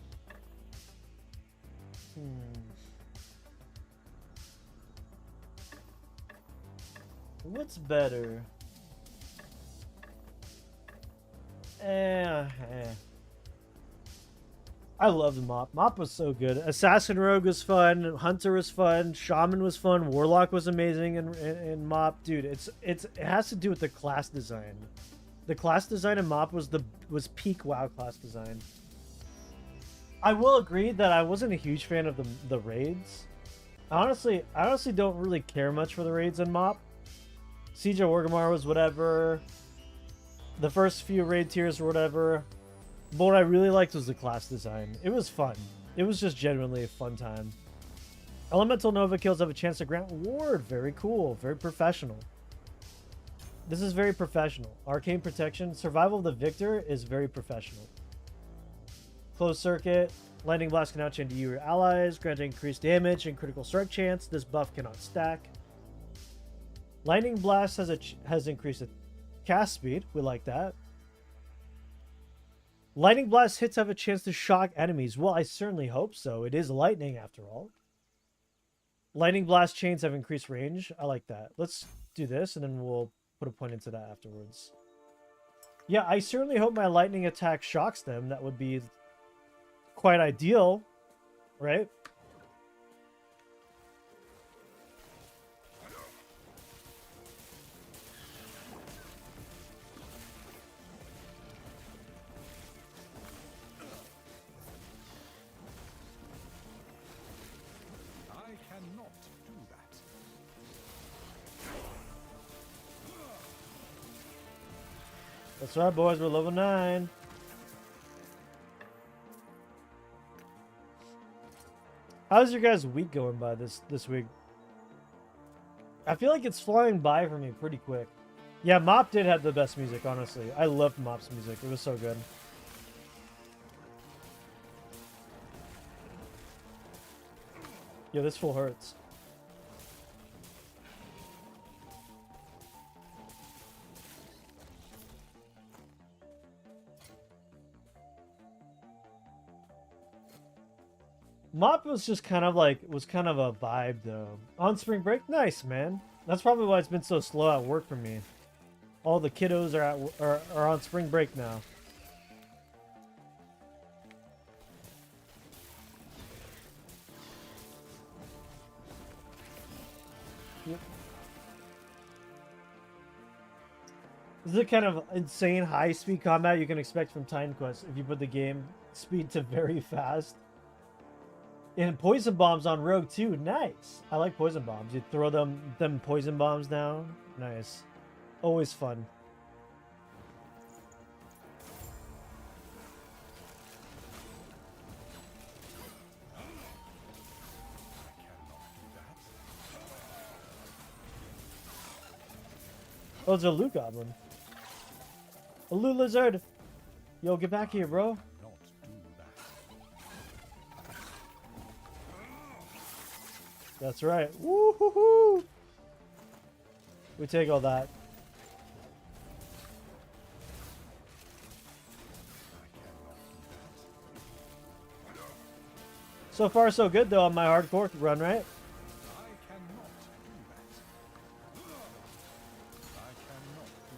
What's better? I loved Mop. Mop was so good. Assassin Rogue was fun. Hunter was fun. Shaman was fun. Warlock was amazing. And Mop, dude, it has to do with the class design. The class design in Mop was peak WoW class design. I will agree that I wasn't a huge fan of the raids. I honestly don't really care much for the raids in Mop. Siege of Orgrimmar was whatever. The first few raid tiers were whatever. But what I really liked was the class design. It was fun. It was just genuinely a fun time. Elemental Nova kills have a chance to grant reward. Very cool. Very professional. This is very professional. Arcane Protection. Survival of the Victor is very professional. Closed Circuit. Lightning Blast can outchain to you or your allies, granting increased damage and critical strike chance. This buff cannot stack. Lightning Blast has increased cast speed. We like that. Lightning Blast hits have a chance to shock enemies. Well, I certainly hope so. It is lightning after all. Lightning Blast chains have increased range. I like that. Let's do this and then we'll put a point into that afterwards. Yeah, I certainly hope my lightning attack shocks them. That would be quite ideal, right? That's right, boys. We're level 9. How's your guys' week going by this week? I feel like it's flying by for me pretty quick. Yeah, Mop did have the best music, honestly. I loved Mop's music. It was so good. Yo, this full hurts. Mop was just kind of like, was kind of a vibe though. On spring break? Nice, man. That's probably why it's been so slow at work for me. All the kiddos are on spring break now. Yep. This is the kind of insane high-speed combat you can expect from Titan Quest if you put the game speed to very fast. And poison bombs on Rogue too. Nice. I like poison bombs. You throw them poison bombs down. Nice. Always fun. Oh, it's a loot goblin. A loot lizard. Yo, get back here, bro. Not do that. That's right. Woo-hoo-hoo. We take all that. So far, so good, though, on my hardcore run, right? I cannot do that. I cannot do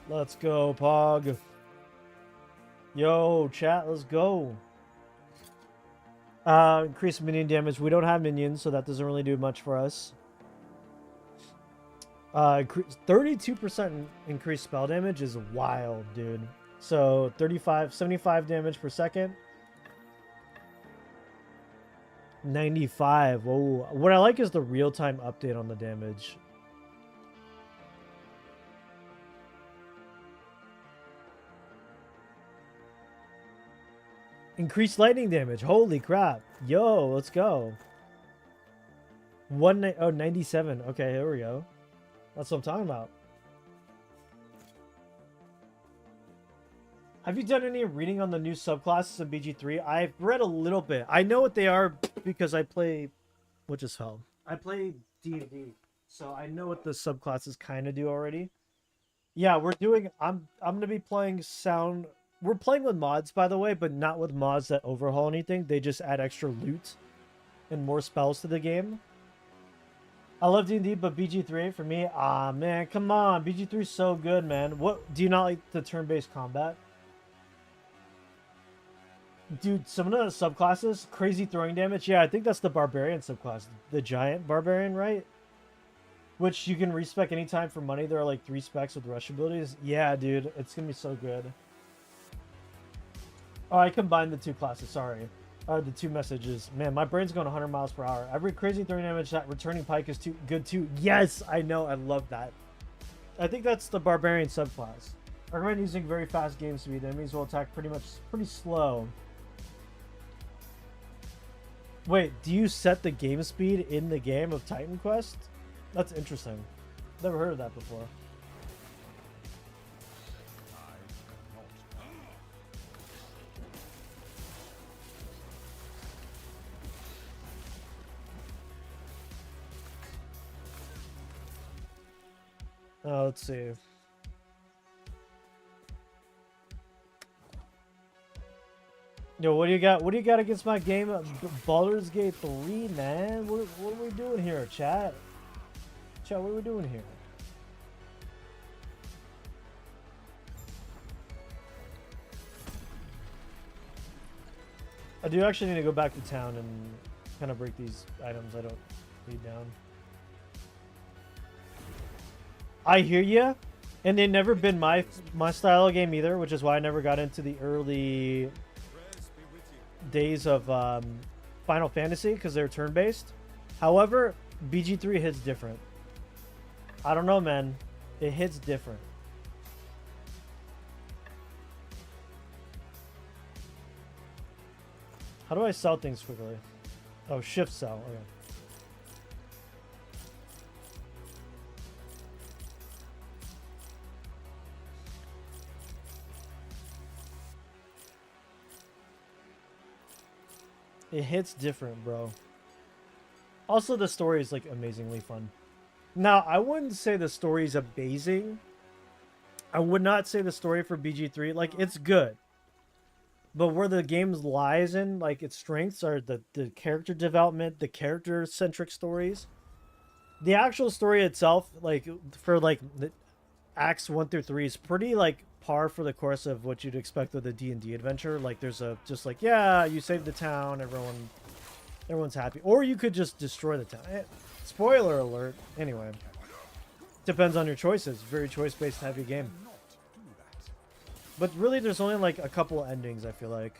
that. Let's go, Pog. Yo, chat, let's go. Increase minion damage. We don't have minions, so that doesn't really do much for us. 32% increased spell damage is wild, dude. So 75 damage per second. 95. Whoa. What I like is the real-time update on the damage. Increased lightning damage. Holy crap. Yo, let's go. 97. Okay, here we go. That's what I'm talking about. Have you done any reading on the new subclasses of BG3? I've read a little bit. I know what they are because I play... What just fell? I play D&D. So I know what the subclasses kind of do already. Yeah, we're doing... I'm going to be playing sound... We're playing with mods, by the way, but not with mods that overhaul anything. They just add extra loot and more spells to the game. I love D&D, but BG3 for me, man, come on. BG3 is so good, man. What do you not like the turn-based combat? Dude, some of the subclasses, crazy throwing damage. Yeah, I think that's the barbarian subclass. The giant barbarian, right? Which you can respec anytime for money. There are like 3 specs with rush abilities. Yeah, dude, it's going to be so good. Oh, I combined the 2 classes, sorry. The 2 messages. Man, my brain's going 100 miles per hour. Every crazy throwing damage, that returning pike is too good too. Yes, I know. I love that. I think that's the barbarian subclass. I recommend using very fast game speed. Enemies will attack pretty slow. Wait, do you set the game speed in the game of Titan Quest? That's interesting. Never heard of that before. Let's see. Yo, what do you got? What do you got against my game of Baldur's Gate 3, man? What are we doing here, chat? Chat, what are we doing here? I do actually need to go back to town and kind of break these items I don't need down. I hear ya, and they've never been my style of game either, which is why I never got into the early days of Final Fantasy because they're turn-based. However, BG3 hits different. I don't know, man. It hits different. How do I sell things quickly? Oh, shift sell. Okay. It hits different, bro. Also, the story is, like, amazingly fun. Now, I wouldn't say the story is amazing. I would not say the story for BG3, like, it's good. But where the game lies in, like, its strengths are the character development, the character-centric stories. The actual story itself, like, for, like, the acts 1 through 3 is pretty, like, par for the course of what you'd expect with a D&D adventure. Like, there's a, just like, yeah, you saved the town, everyone's happy. Or you could just destroy the town. Spoiler alert. Anyway. Depends on your choices. Very choice-based heavy game. But really, there's only like a couple endings, I feel like.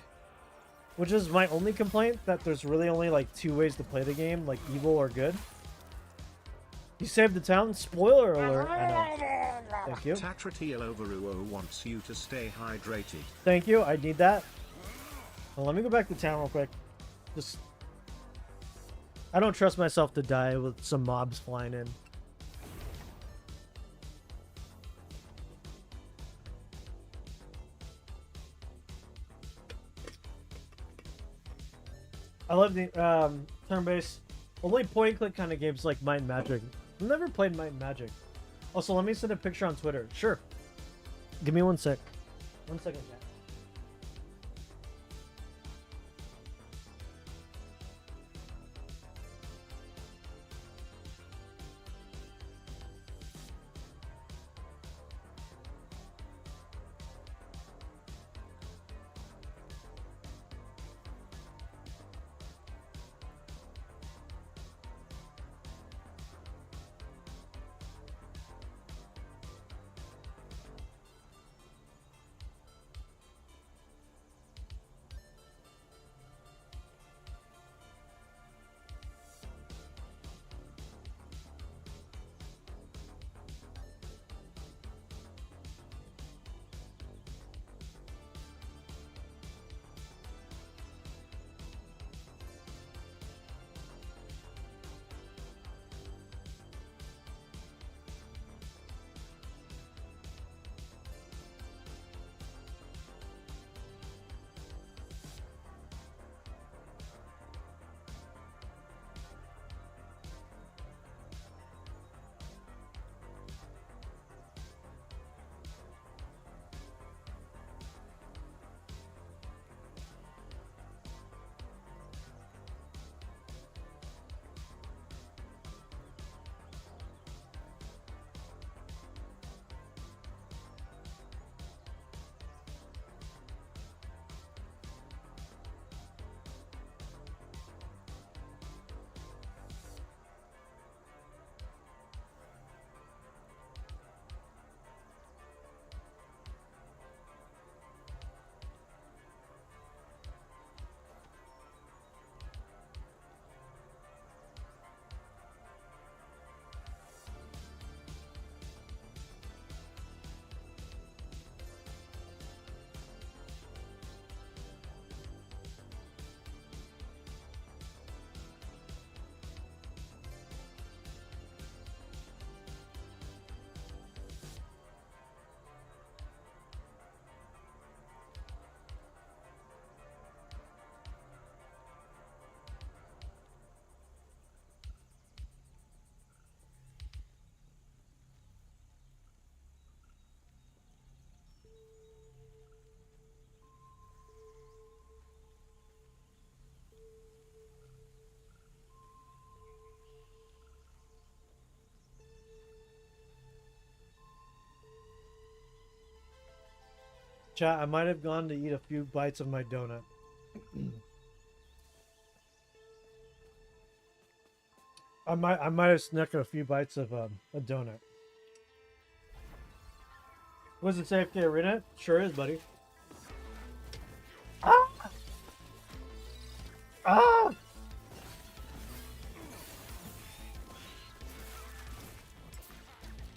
Which is my only complaint, that there's really only like 2 ways to play the game, like evil or good. You saved the town? Spoiler alert. I know. Thank you. Tatratiel Overuo wants you to stay hydrated. Thank you, I need that. Well, let me go back to town real quick. Just... I don't trust myself to die with some mobs flying in. I love the turn-based, only point-and-click kind of games like Might and Magic. I've never played Might and Magic. Also, let me send a picture on Twitter. Sure. Give me 1 sec. 1 second, chat. Chat, I might have gone to eat a few bites of my donut. I might have snuck a few bites of a donut. Was it safe to arena? Sure is, buddy. Ah! Ah!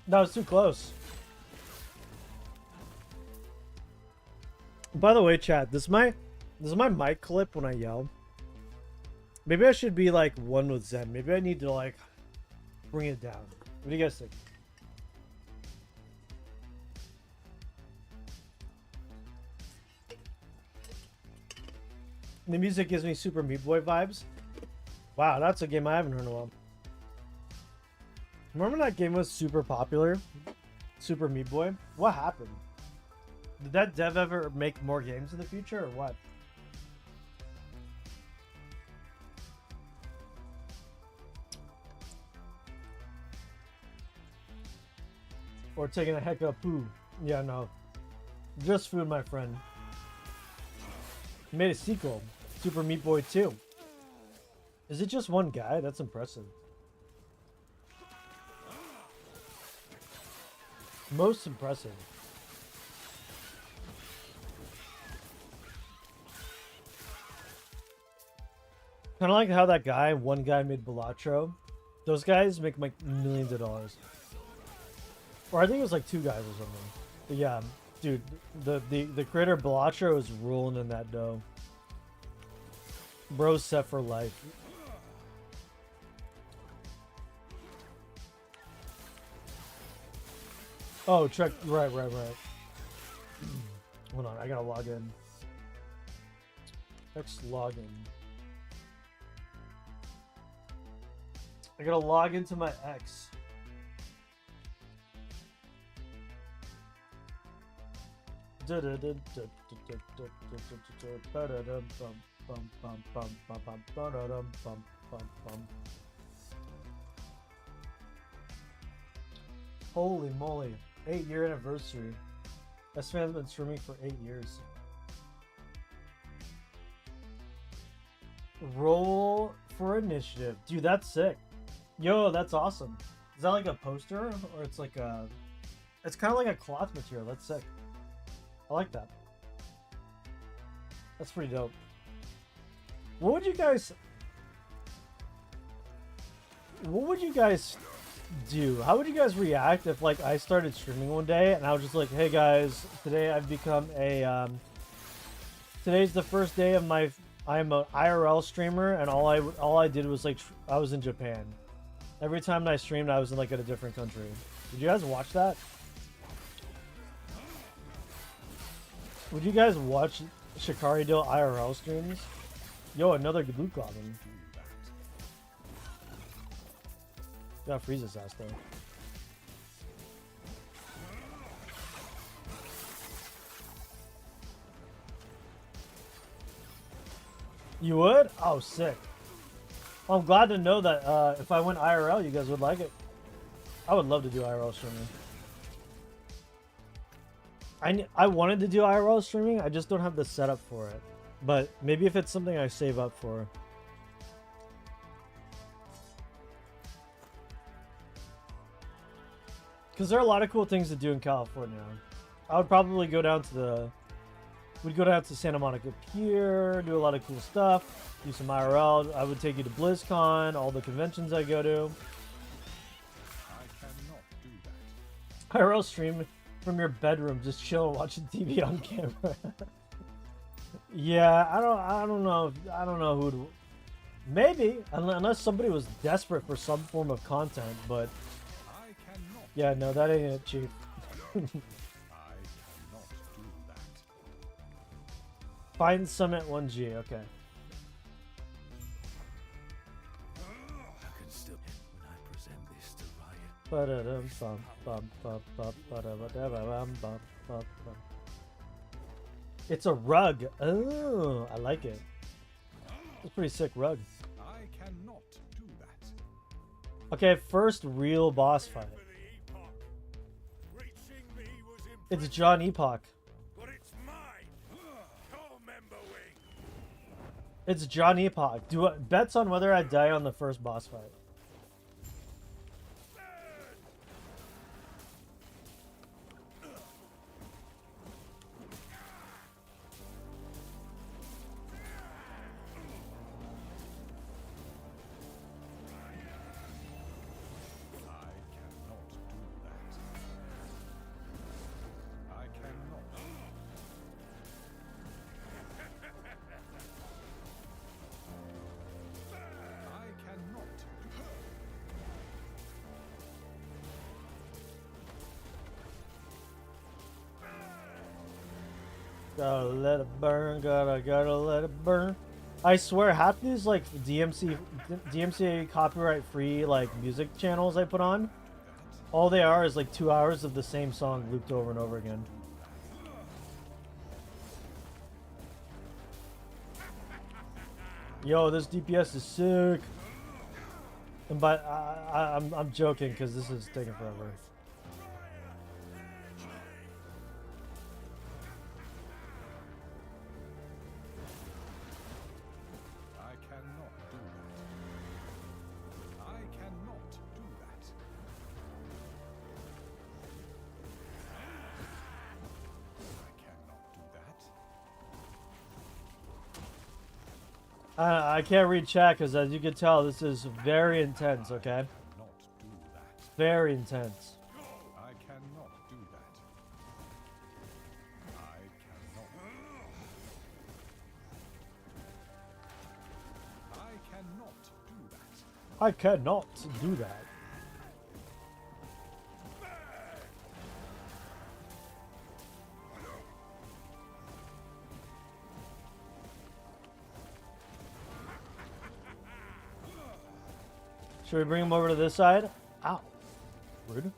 That was too close. By the way, chat, this is my mic clip when I yell. Maybe I should be like one with Zen. Maybe I need to like bring it down. What do you guys think? The music gives me Super Meat Boy vibes. Wow, that's a game I haven't heard in a while. Remember that game was super popular? Super Meat Boy? What happened? Did that dev ever make more games in the future or what? Or taking a heck of a poo. Yeah, no. Just food, my friend. He made a sequel. Super Meat Boy 2. Is it just one guy? That's impressive. Most impressive. Kind of like how that guy, one guy made Balatro. Those guys make like millions of dollars. Or I think it was like two guys or something. But yeah, dude, the creator Balatro is rolling in that dough. Bro's set for life. Oh, check. Right. Hold on, I gotta log in. Let's log in. I gotta log into my X. Holy moly. 8-year anniversary. This man's been streaming for 8 years. Roll for initiative. Dude, that's sick. Yo, that's awesome. Is that like a poster? Or it's like a... It's kind of like a cloth material. That's sick. I like that. That's pretty dope. What would you guys do? How would you guys react if like I started streaming one day and I was just like, hey guys, today I've become a today's the first day of my I'm an IRL streamer, and all I did was like I was in Japan. Every time I streamed I was in like in a different country. Did you guys watch that? Would you guys watch Shikari Dill IRL streams? Yo, another Loot Goblin. Gotta freeze his ass though. You would? Oh, sick. Well, I'm glad to know that if I went IRL, you guys would like it. I would love to do IRL streaming. I wanted to do IRL streaming, I just don't have the setup for it. But maybe if it's something I save up for. Because there are a lot of cool things to do in California. I would probably go down to the... We'd go down to Santa Monica Pier, do a lot of cool stuff, do some IRL. I would take you to BlizzCon, all the conventions I go to. I cannot do that. IRL stream from your bedroom, just chill watching TV on camera. Yeah, I don't know who'd... Maybe, unless somebody was desperate for some form of content, but... I cannot. Yeah, no, that ain't it, Chief. I cannot do that. Find Summit 1G, okay. I can still, when I present this to Riot, It's a rug. Oh, I like it. It's a pretty sick rug. I cannot do that. Okay, first real boss fight. It's John Epoch. But it's mine. Remember wing. It's John Epoch. Bets on whether I die on the first boss fight. I cannot. Gotta let it burn, gotta let it burn. I swear, half these like DMCA copyright free like music channels I put on, all they are is like 2 hours of the same song looped over and over again. Yo, this DPS is sick. And but I'm joking because this is taking forever. I cannot do that. I cannot do that. I cannot do that. I can't read chat because, as you can tell, this is very intense. Okay, Not do that. very intense. I cannot do that. I cannot. I cannot do that. I cannot do that. Should we bring him over to this side? Ow. Rude.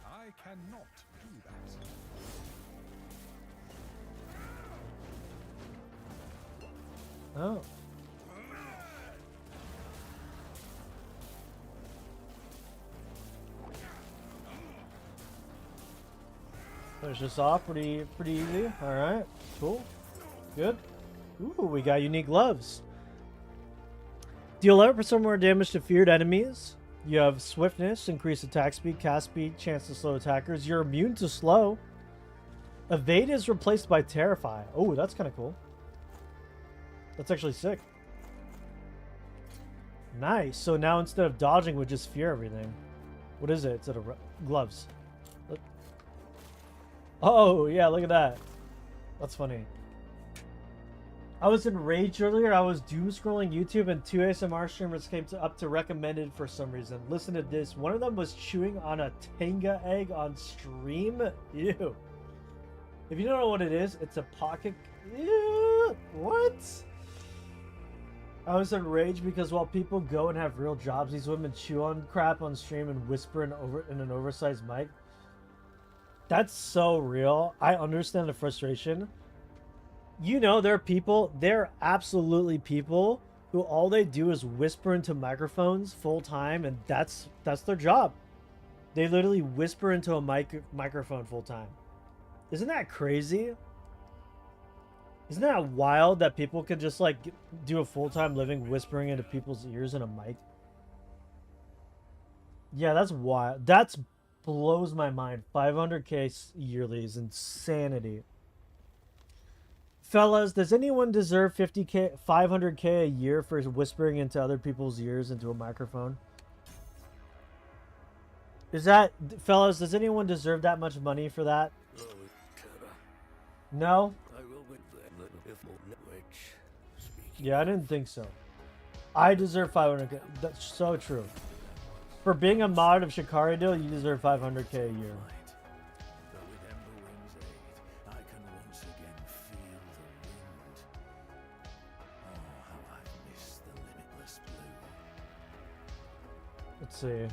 I cannot do that. Oh. Finish this off pretty easy. All right, cool, good. Ooh, we got unique gloves. Deal 11% more damage to feared enemies. You have swiftness, increased attack speed, cast speed, chance to slow attackers. You're immune to slow. Evade is replaced by Terrify. Oh, that's kind of cool. That's actually sick. Nice. So now instead of dodging, we just fear everything. What is it? It's gloves. Look. Oh, yeah, look at that. That's funny. I was in rage earlier. I was doom scrolling YouTube and 2 ASMR streamers came up to recommended for some reason. Listen to this. One of them was chewing on a Tenga egg on stream. Ew. If you don't know what it is, it's a pocket. Ew. What? I was in rage because while people go and have real jobs, these women chew on crap on stream and whisper in an oversized mic. That's so real. I understand the frustration. You know, there are absolutely people who all they do is whisper into microphones full time, and that's their job. They literally whisper into a microphone full time. Isn't that crazy? Isn't that wild that people could just like do a full-time living whispering into people's ears in a mic? Yeah, that's wild. That blows my mind. 500k yearly is insanity. Fellas, does anyone deserve 500k a year for whispering into other people's ears into a microphone? Fellas, does anyone deserve that much money for that? No? Yeah, I didn't think so. I deserve 500k. That's so true. For being a mod of Shikari Deal, you deserve 500k a year. Let's see.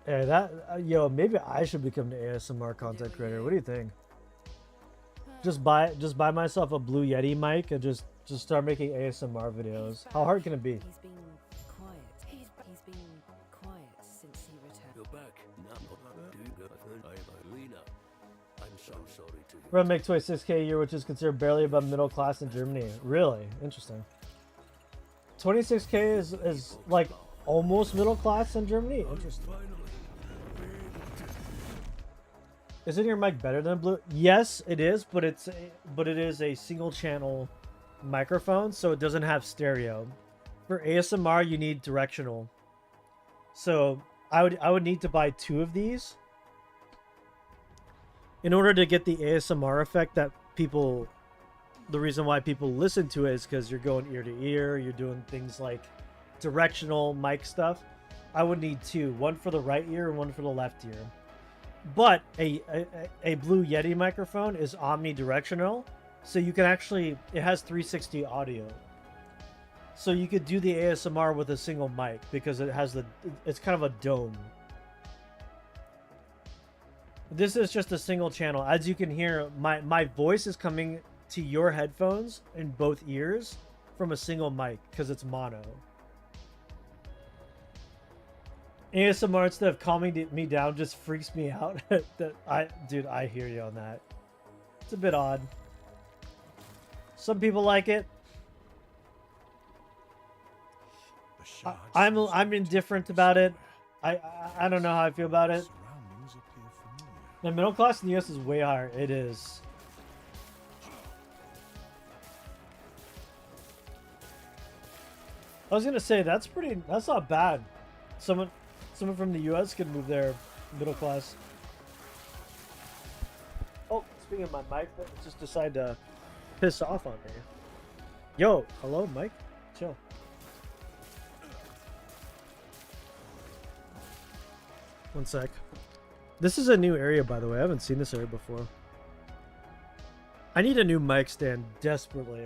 Hey, yo, maybe I should become an ASMR content creator. What do you think? Just buy myself a Blue Yeti mic and just start making ASMR videos. How hard can it be? He's been quiet. He's been quiet since he returned. You're back. I'm so sorry to you. Run make 26k a year, which is considered barely above middle class in Germany. Really? Interesting. 26k is like almost middle class in Germany? Interesting. Isn't your mic better than Blue? Yes, it is, but it is a single channel microphone, so it doesn't have stereo. For ASMR, you need directional. So I would need to buy 2 of these in order to get the ASMR effect that people. The reason why people listen to it is because you're going ear to ear. You're doing things like directional mic stuff. I would need 2, one for the right ear and one for the left ear. But a Blue Yeti microphone is omnidirectional, so you can actually, it has 360 audio. So you could do the ASMR with a single mic because it's kind of a dome. This is just a single channel. As you can hear, my voice is coming to your headphones in both ears from a single mic because it's mono. ASMR instead of calming me down just freaks me out. Dude, I hear you on that. It's a bit odd. Some people like it. The shard I'm seems to be indifferent taken about it. somewhere. I don't know how I feel about it. Surroundings appear familiar. The middle class in the US is way higher. It is. I was gonna say that's not bad. Someone from the US could move there, middle class. Oh, speaking of my mic, that just decided to piss off on me. Yo, hello, Mike. Chill. One sec. This is a new area, by the way. I haven't seen this area before. I need a new mic stand desperately.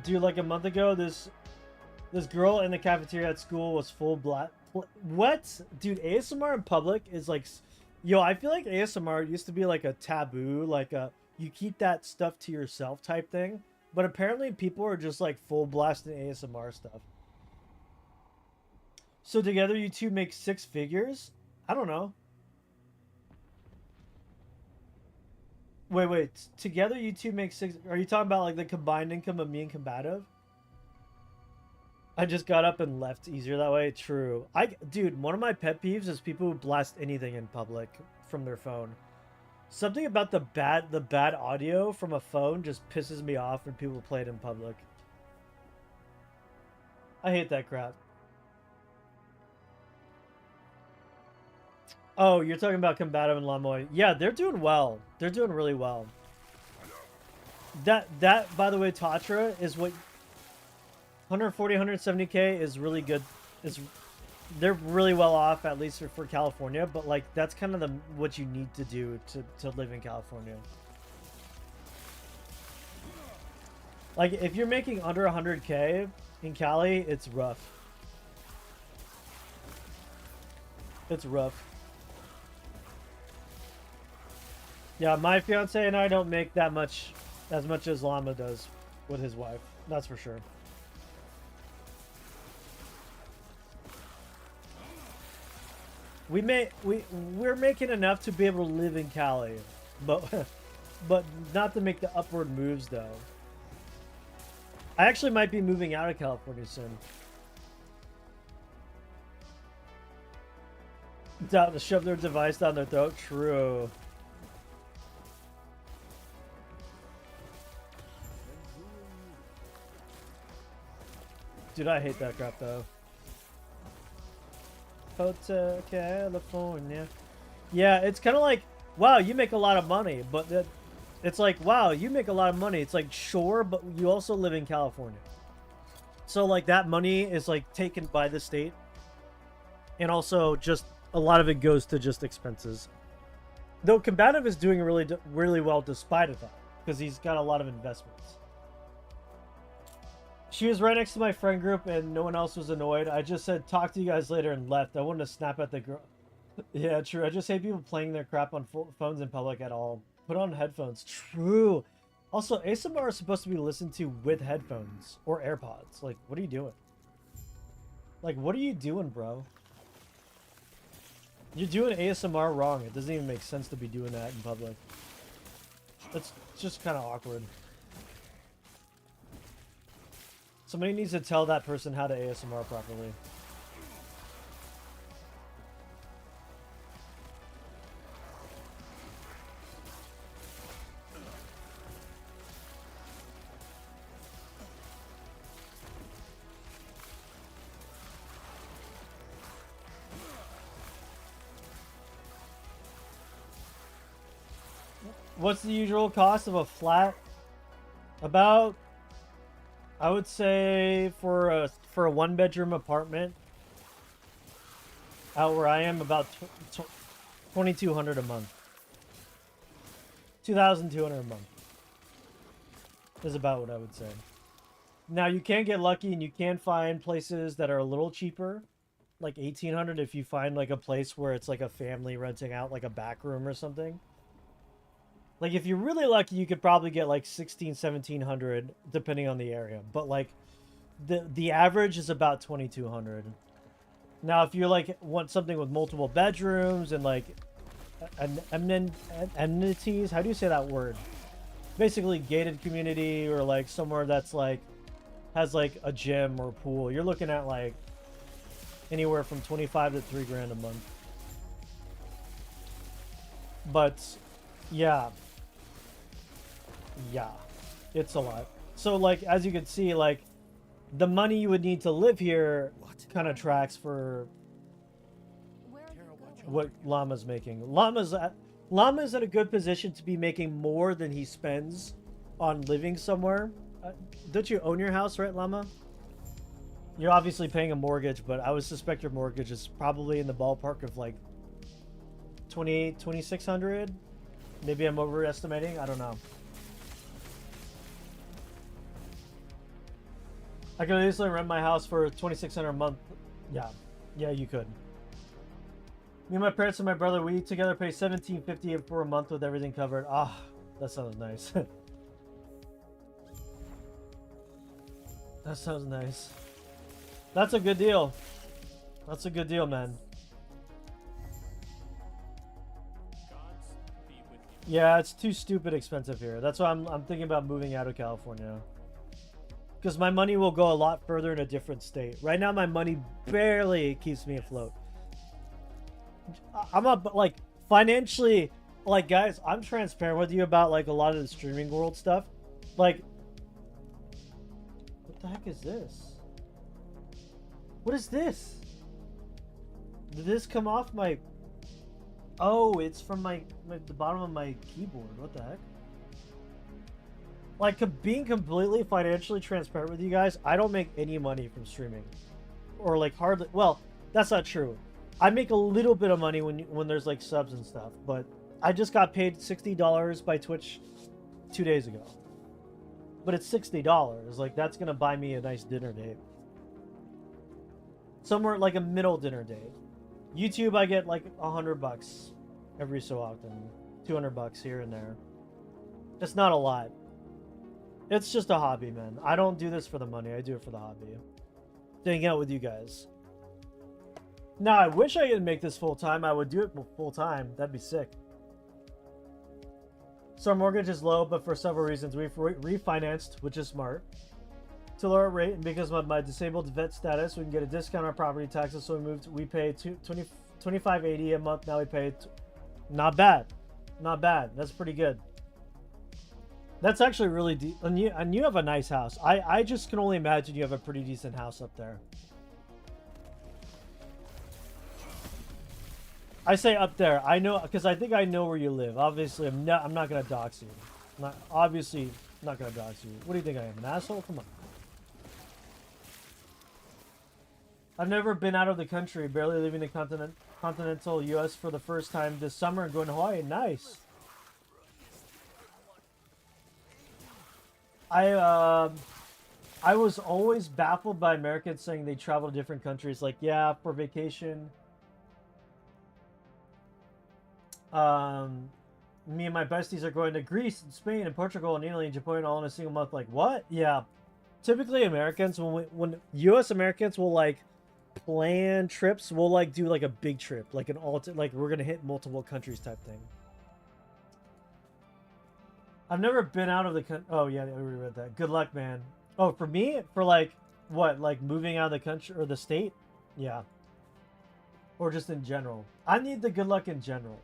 Dude, like a month ago, this girl in the cafeteria at school was full black. What? Dude, ASMR in public is like... Yo, I feel like ASMR used to be like a taboo, like a you keep that stuff to yourself type thing. But apparently people are just like full blasting ASMR stuff. So together you two make 6 figures? I don't know. Wait. Together you two make 6... Are you talking about like the combined income of me and Combative? I just got up and left. Easier that way. True. Dude, one of my pet peeves is people who blast anything in public from their phone. Something about the bad audio from a phone just pisses me off when people play it in public. I hate that crap. Oh, you're talking about Combative and Lamoy. Yeah, they're doing well. They're doing really well. That by the way, Tatra is what 140, 170k is really good. They're really well off, at least for California, but like that's kind of what you need to do to live in California. Like if you're making under 100k in Cali, it's rough. It's rough. Yeah, my fiance and I don't make that much, as much as Llama does with his wife. That's for sure. We're making enough to be able to live in Cali, but not to make the upward moves though. I actually might be moving out of California soon. Down to shove their device down their throat. True. Dude, I hate that crap though. Hotel California. Yeah, it's kind of like, wow, you make a lot of money, but it's like, wow, you make a lot of money. It's like, sure, but you also live in California. So like that money is like taken by the state. And also just a lot of it goes to just expenses. Though Combative is doing really well despite of that, because he's got a lot of investments. She was right next to my friend group and no one else was annoyed. I just said, talk to you guys later and left. I wanted to snap at the girl. Yeah, true. I just hate people playing their crap on phones in public at all. Put on headphones. True. Also, ASMR is supposed to be listened to with headphones or AirPods. Like, what are you doing? Like, what are you doing, bro? You're doing ASMR wrong. It doesn't even make sense to be doing that in public. It's just kind of awkward. Somebody needs to tell that person how to ASMR properly. What's the usual cost of a flat? About, I would say for a 1-bedroom apartment out where I am, about $2,200 a month. $2,200 a month is about what I would say. Now you can get lucky and you can find places that are a little cheaper, like $1,800 if you find like a place where it's like a family renting out like a back room or something. Like, if you're really lucky, you could probably get, like, $1,600, $1,700, depending on the area. But, like, the average is about $2,200. Now, if you like want something with multiple bedrooms and like amenities, how do you say that word? Basically gated community, or like somewhere that's like has like a gym or a pool, you're looking at like anywhere from 25 to 3 grand a month. But yeah, it's a lot. So like, as you can see, like the money you would need to live here kind of tracks for what Llama's making. Llama's in a good position to be making more than he spends on living somewhere. Don't you own your house, right, Llama? You're obviously paying a mortgage, but I would suspect your mortgage is probably in the ballpark of like 2,600. Maybe I'm overestimating. I don't know. I could easily rent my house for 2,600 a month. Yeah, you could. Me and my parents and my brother, we together pay $1,750 for a month with everything covered. Ah, that sounds nice. That sounds nice. That's a good deal. That's a good deal, man. Yeah, it's too stupid expensive here. That's why I'm thinking about moving out of California. Because my money will go a lot further in a different state. Right now, my money barely keeps me afloat. I'm not, like, financially, like, guys, I'm transparent with you about, like, a lot of the streaming world stuff. Like, what the heck is this? What is this? Did this come off my... Oh, it's from the bottom of my keyboard. What the heck? Like, being completely financially transparent with you guys, I don't make any money from streaming. Or, like, hardly... Well, that's not true. I make a little bit of money when there's, like, subs and stuff. But I just got paid $60 by Twitch 2 days ago. But it's $60. Like, that's going to buy me a nice dinner date. Somewhere, like, a middle dinner date. YouTube, I get, like, $100 every so often. $200 here and there. It's not a lot. It's just a hobby, man. I don't do this for the money. I do it for the hobby. To hang out with you guys. Now, I wish I could make this full-time. I would do it full-time. That'd be sick. So our mortgage is low, but for several reasons. We've refinanced, which is smart. To lower rate, and because of my disabled vet status, we can get a discount on property taxes. So we pay $25.80 a month. Now we pay... Not bad. Not bad. That's pretty good. That's actually really deep. And you have a nice house. I just can only imagine you have a pretty decent house up there. I say up there. I know, because I think I know where you live. Obviously, I'm not gonna dox you. Obviously not gonna dox you. What do you think I am, an asshole? Come on. I've never been out of the country, barely leaving the continental U.S. for the first time this summer and going to Hawaii. Nice. I was always baffled by Americans saying they travel to different countries. Like, yeah, for vacation. Me and my besties are going to Greece and Spain and Portugal and Italy and Japan all in a single month. Like, what? Yeah. Typically Americans, when U.S. Americans will, like, plan trips, we'll, like, do, like, a big trip. Like, like, we're gonna hit multiple countries type thing. I've never been out of the country. Oh, yeah, I already read that. Good luck, man. Oh, for me? For, like, what? Like, moving out of the country or the state? Yeah. Or just in general. I need the good luck in general.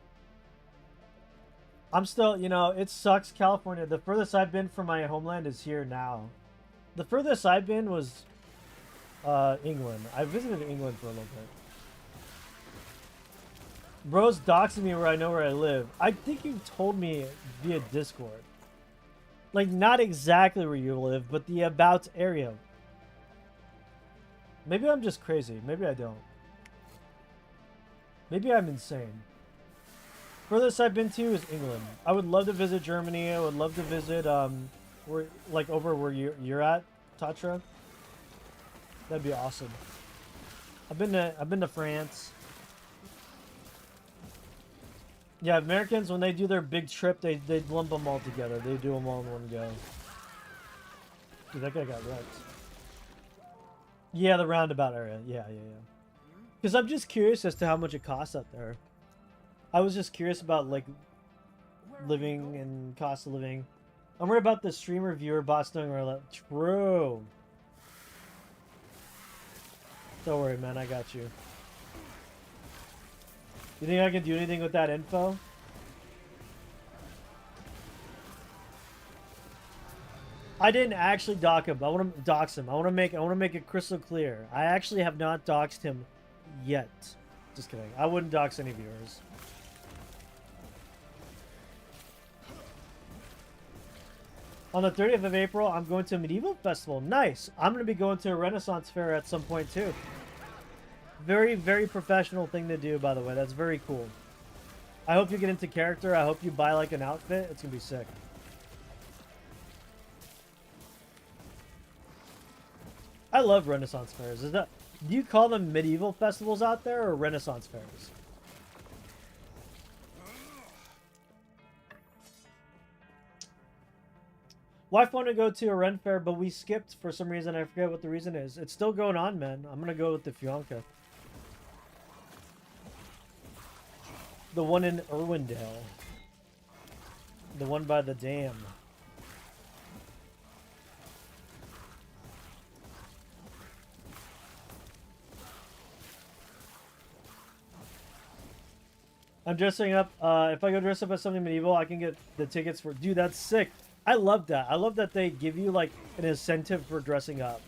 I'm still, you know, it sucks, California. The furthest I've been from my homeland is here now. The furthest I've been was England. I visited England for a little bit. Bro's doxing me where I know where I live. I think you told me via Discord. Like, not exactly where you live, but the about area. Maybe I'm just crazy. Maybe I don't. Maybe I'm insane. Furthest I've been to is England. I would love to visit Germany. I would love to visit, where, like, over where you're at, Tatra. That'd be awesome. I've been to France. Yeah, Americans, when they do their big trip, they lump them all together. They do them all in one go. Dude, that guy got wrecked. Yeah, the roundabout area. Yeah. Because I'm just curious as to how much it costs out there. I was just curious about like living and cost of living. I'm worried about the streamer viewer bots doing roulette. True. Don't worry, man. I got you. You think I can do anything with that info? I didn't actually dox him. I want to dox him. I want to make it crystal clear. I actually have not doxed him yet. Just kidding. I wouldn't dox any viewers. On the 30th of April, I'm going to a medieval festival. Nice. I'm going to be going to a Renaissance fair at some point too. Very, very professional thing to do, by the way. That's very cool. I hope you get into character. I hope you buy like an outfit. It's going to be sick. I love Renaissance fairs. Do you call them medieval festivals out there or Renaissance fairs? Wife wanted to go to a Ren fair, but we skipped for some reason. I forget what the reason is. It's still going on, man. I'm gonna go with the Fionka. The one in Irwindale. The one by the dam. I'm dressing up. If I go dress up as something medieval, I can get the tickets for... Dude, that's sick. I love that. I love that they give you, like, an incentive for dressing up.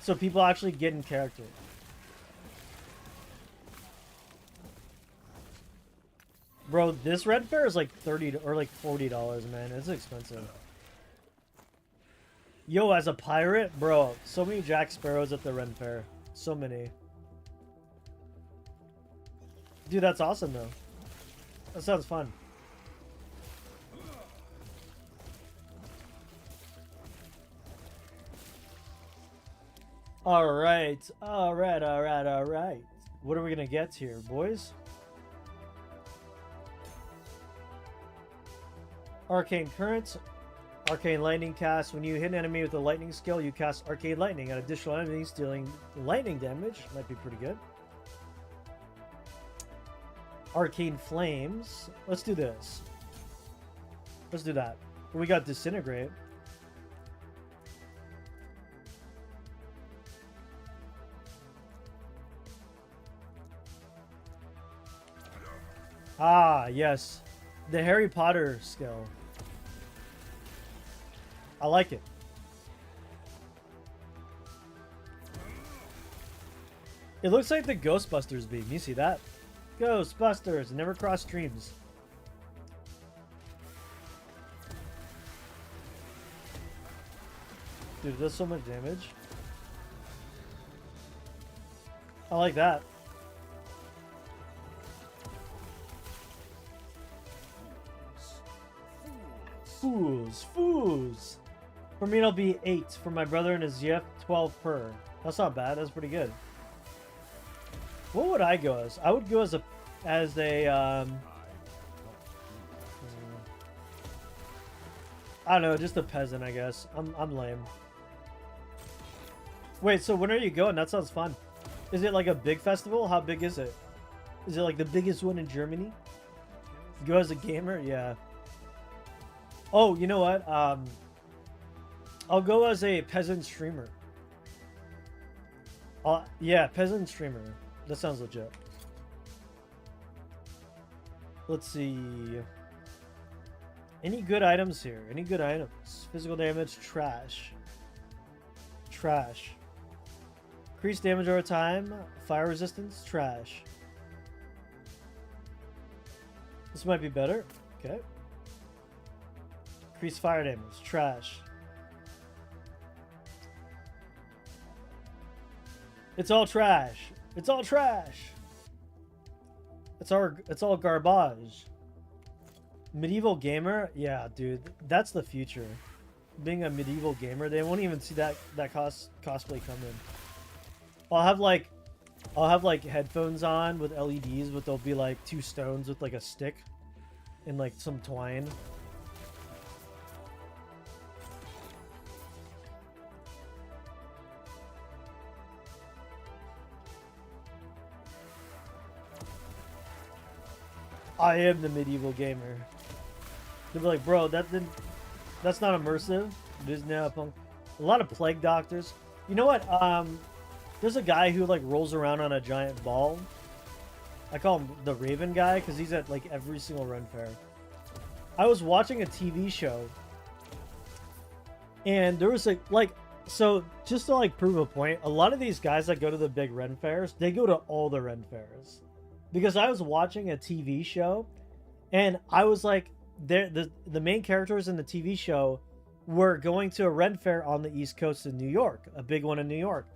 So people actually get in character. Bro, this Red Fair is like $30 or like $40, man. It's expensive. Yo, as a pirate, bro, so many Jack Sparrows at the Ren Fair. So many. Dude, that's awesome, though. That sounds fun. Alright. Alright. What are we gonna get here, boys? Arcane Current. Arcane Lightning cast. When you hit an enemy with a lightning skill, you cast Arcane Lightning. An additional enemy dealing lightning damage. Might be pretty good. Arcane Flames. Let's do this. Let's do that. We got Disintegrate. Ah, yes. The Harry Potter skill. I like it. It looks like the Ghostbusters beam. You see that? Ghostbusters. Never cross streams. Dude, it does so much damage. I like that. Fools. For me, it'll be 8. For my brother and his YF, 12 per. That's not bad. That's pretty good. What would I go as? I would go as a I don't know, just a peasant, I guess. I'm lame. Wait, so when are you going? That sounds fun. Is it like a big festival? How big is it? Is it like the biggest one in Germany? Go as a gamer? Yeah. Oh, you know what? I'll go as a peasant streamer. Yeah, peasant streamer. That sounds legit. Let's see. Any good items here? Any good items? Physical damage, trash. Trash. Increased damage over time. Fire resistance, trash. This might be better. Okay. Increased fire damage, trash. It's all trash. It's all trash. It's all garbage. Medieval gamer? Yeah, dude. That's the future. Being a medieval gamer, they won't even see that cosplay come in. I'll have like headphones on with LEDs, but they'll be like 2 stones with like a stick and like some twine. I am the medieval gamer. They'll be like, bro, that's not immersive. It is now punk. A lot of plague doctors. You know what? There's a guy who like rolls around on a giant ball. I call him the Raven guy because he's at like every single Ren Fair. I was watching a TV show, and there was so just to like prove a point, a lot of these guys that go to the big Ren Fairs, they go to all the Ren Fairs. Because I was watching a TV show, and I was like, the main characters in the TV show were going to a Ren Fair on the East Coast in New York, a big one in New York.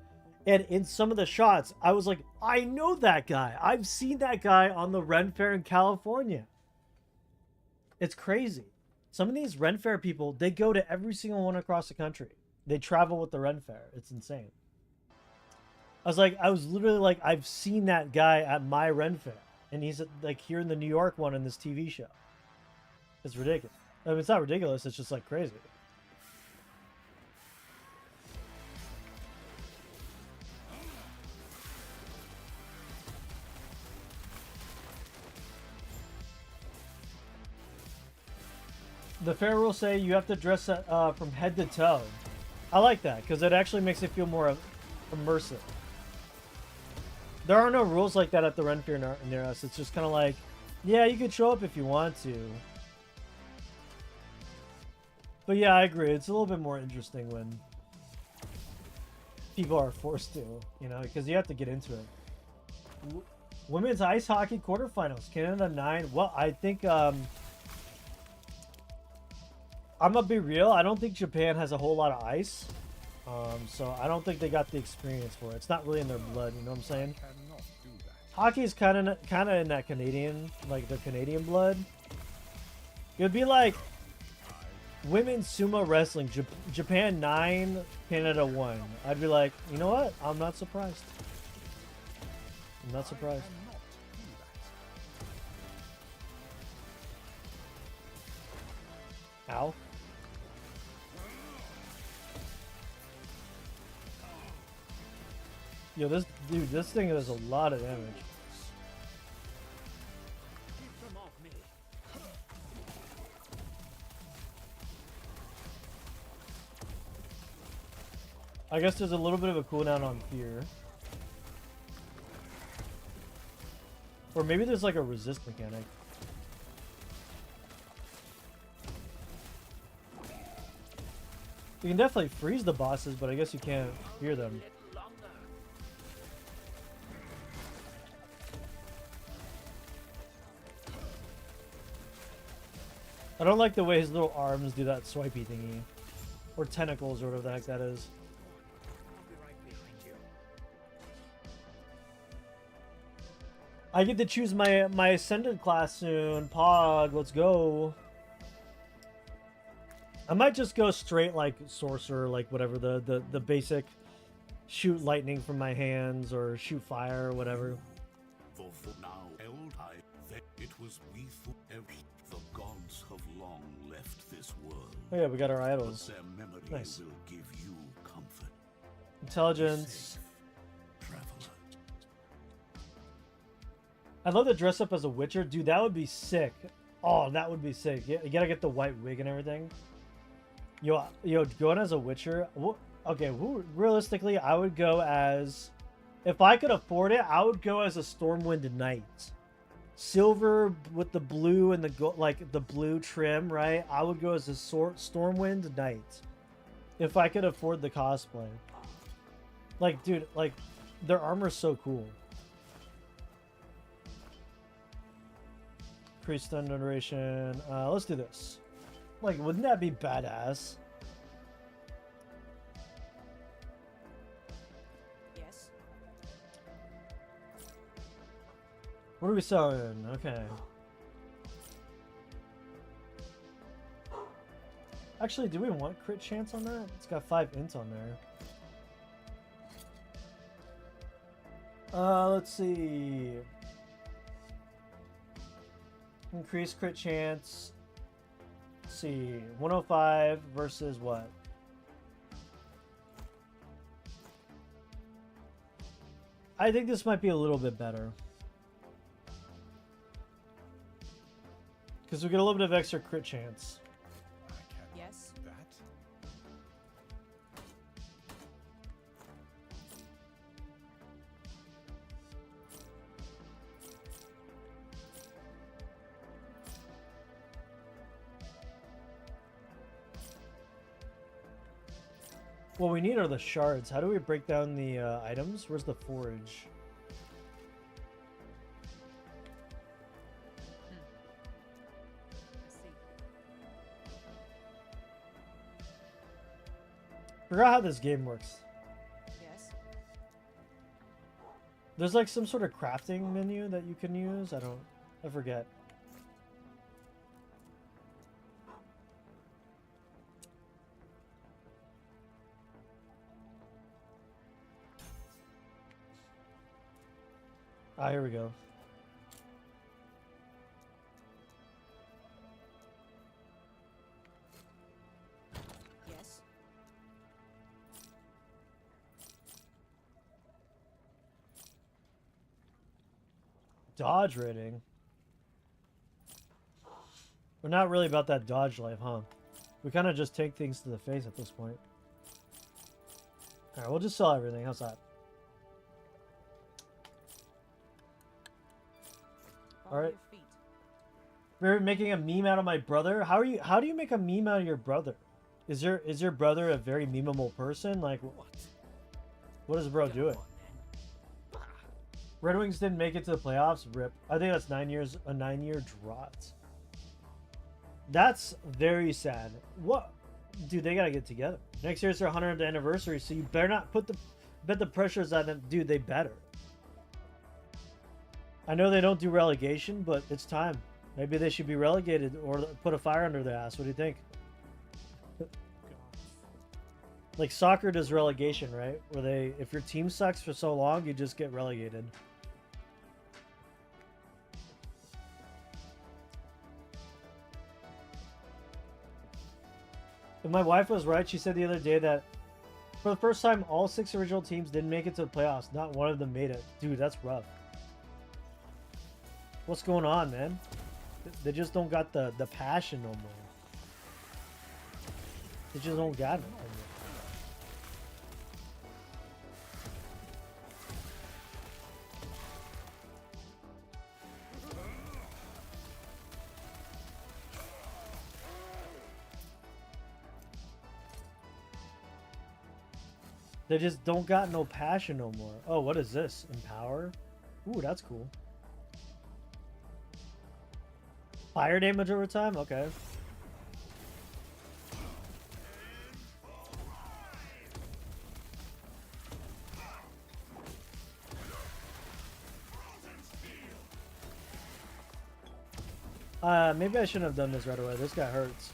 And in some of the shots, I was like, I know that guy. I've seen that guy on the Ren Fair in California. It's crazy. Some of these Ren Fair people, they go to every single one across the country. They travel with the Ren Fair. It's insane. I was literally like, I've seen that guy at my Ren Fair. And he's like here in the New York one in this TV show. It's ridiculous. I mean, it's not ridiculous. It's just like crazy. The fair rules say you have to dress from head to toe. I like that because it actually makes it feel more immersive. There are no rules like that at the Ren Fair near us. It's just kind of like, yeah, you could show up if you want to. But yeah, I agree. It's a little bit more interesting when people are forced to, you know, because you have to get into it. Women's ice hockey quarterfinals, Canada 9. Well, I think I'm gonna be real. I don't think Japan has a whole lot of ice. So I don't think they got the experience for it. It's not really in their blood, you know what I'm saying? Hockey is kind of in that Canadian, like the Canadian blood. It would be like women's sumo wrestling, Japan 9, Canada 1. I'd be like, you know what? I'm not surprised. I'm not surprised. Ow. Yo, this thing does a lot of damage. I guess there's a little bit of a cooldown on fear. Or maybe there's like a resist mechanic. You can definitely freeze the bosses, but I guess you can't fear them. I don't like the way his little arms do that swipey thingy. Or tentacles or whatever the heck that is. I get to choose my Ascended class soon. Pog, let's go. I might just go straight like Sorcerer, like whatever, the basic shoot lightning from my hands or shoot fire or whatever. For now, it was we the gods have long left this world. Oh yeah, we got our idols. Their memory Nice. will give you comfort. Intelligence. Traveler. I'd love to dress up as a Witcher. Dude, that would be sick. Oh, that would be sick. You gotta get the white wig and everything. Yo, going as a Witcher. Okay, realistically, I would go as... If I could afford it, I would go as a Stormwind Knight. Silver with the blue and the like the blue trim, right? I would go as a Stormwind Knight. If I could afford the cosplay. Like, dude, like, their armor's so cool. Increase stun duration. Let's do this. Like, wouldn't that be badass? Yes. What are we selling? Okay. Actually, do we want crit chance on that? It's got 5 int on there. Let's see. Increase crit chance. Let's see. 105 versus what? I think this might be a little bit better. Because we get a little bit of extra crit chance. I cannot Yes? do that. What we need are the shards. How do we break down the items? Where's the forge? I see. Forgot how this game works. Yes? There's like some sort of crafting menu that you can use. I forget. Ah, here we go. Yes? Dodge rating. We're not really about that dodge life, huh? We kind of just take things to the face at this point. Alright, we'll just sell everything. How's that? Follow Alright. your feet. We're making a meme out of my brother. How do you make a meme out of your brother? Is your brother a very memeable person? Like, what is bro doing? Red Wings didn't make it to the playoffs. Rip. I think that's a 9-year drought. That's very sad. What, dude? They gotta get together. Next year's their 100th anniversary, so you better not bet the pressures on them. Dude, they better. I know they don't do relegation, but it's time. Maybe they should be relegated or put a fire under their ass. What do you think? Like soccer does relegation, right? Where if your team sucks for so long, you just get relegated. If my wife was right, she said the other day that for the first time, all 6 original teams didn't make it to the playoffs. Not one of them made it. Dude, that's rough. What's going on, man? They just don't got the passion no more. They just don't got it no more. They just don't got no passion no more. Oh, what is this? Empower? Ooh, that's cool. Fire damage over time? Okay. Maybe I shouldn't have done this right away. This guy hurts.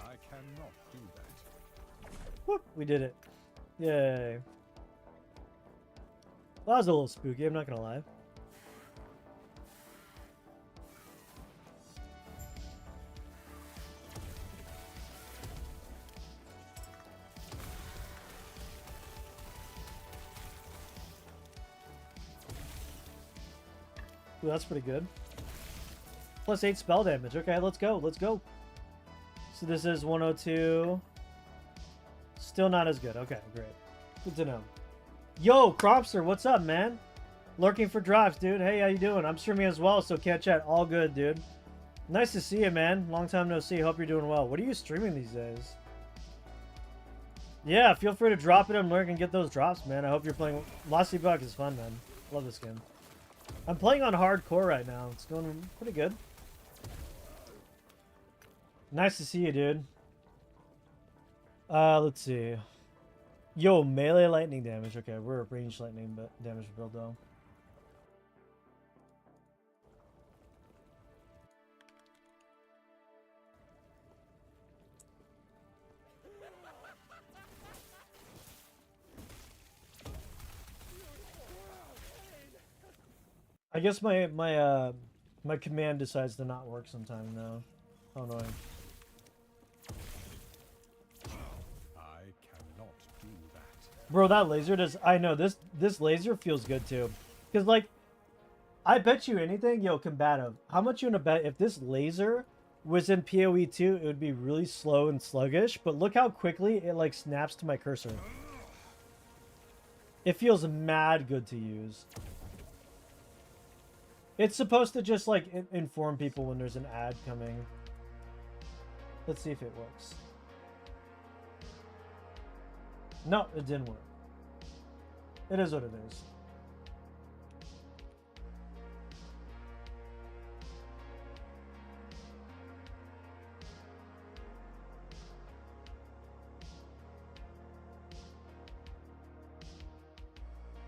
I cannot do that. Whoop, we did it. Yay. Well, that was a little spooky, I'm not gonna lie. Ooh, that's pretty good. Plus 8 spell damage. Okay, let's go. Let's go. So this is 102. Still not as good. Okay, great. Good to know. Yo, Cropster, what's up, man? Lurking for drops, dude. Hey, how you doing? I'm streaming as well, so can't chat. All good, dude. Nice to see you, man. Long time no see. Hope you're doing well. What are you streaming these days? Yeah, feel free to drop it and lurk and get those drops, man. I hope you're playing. Lost Epoch is fun, man. Love this game. I'm playing on hardcore right now. It's going pretty good. Nice to see you, dude. Let's see. Yo, melee lightning damage. Okay, we're a ranged lightning damage build though. I guess my command decides to not work sometime now. How annoying. I cannot do that. Bro, that laser does. I know this laser feels good too, because like, I bet you anything, yo, combative. How much you wanna bet if this laser was in PoE 2, it would be really slow and sluggish. But look how quickly it like snaps to my cursor. It feels mad good to use. It's supposed to just like inform people when there's an ad coming. Let's see if it works. No, it didn't work. It is what it is.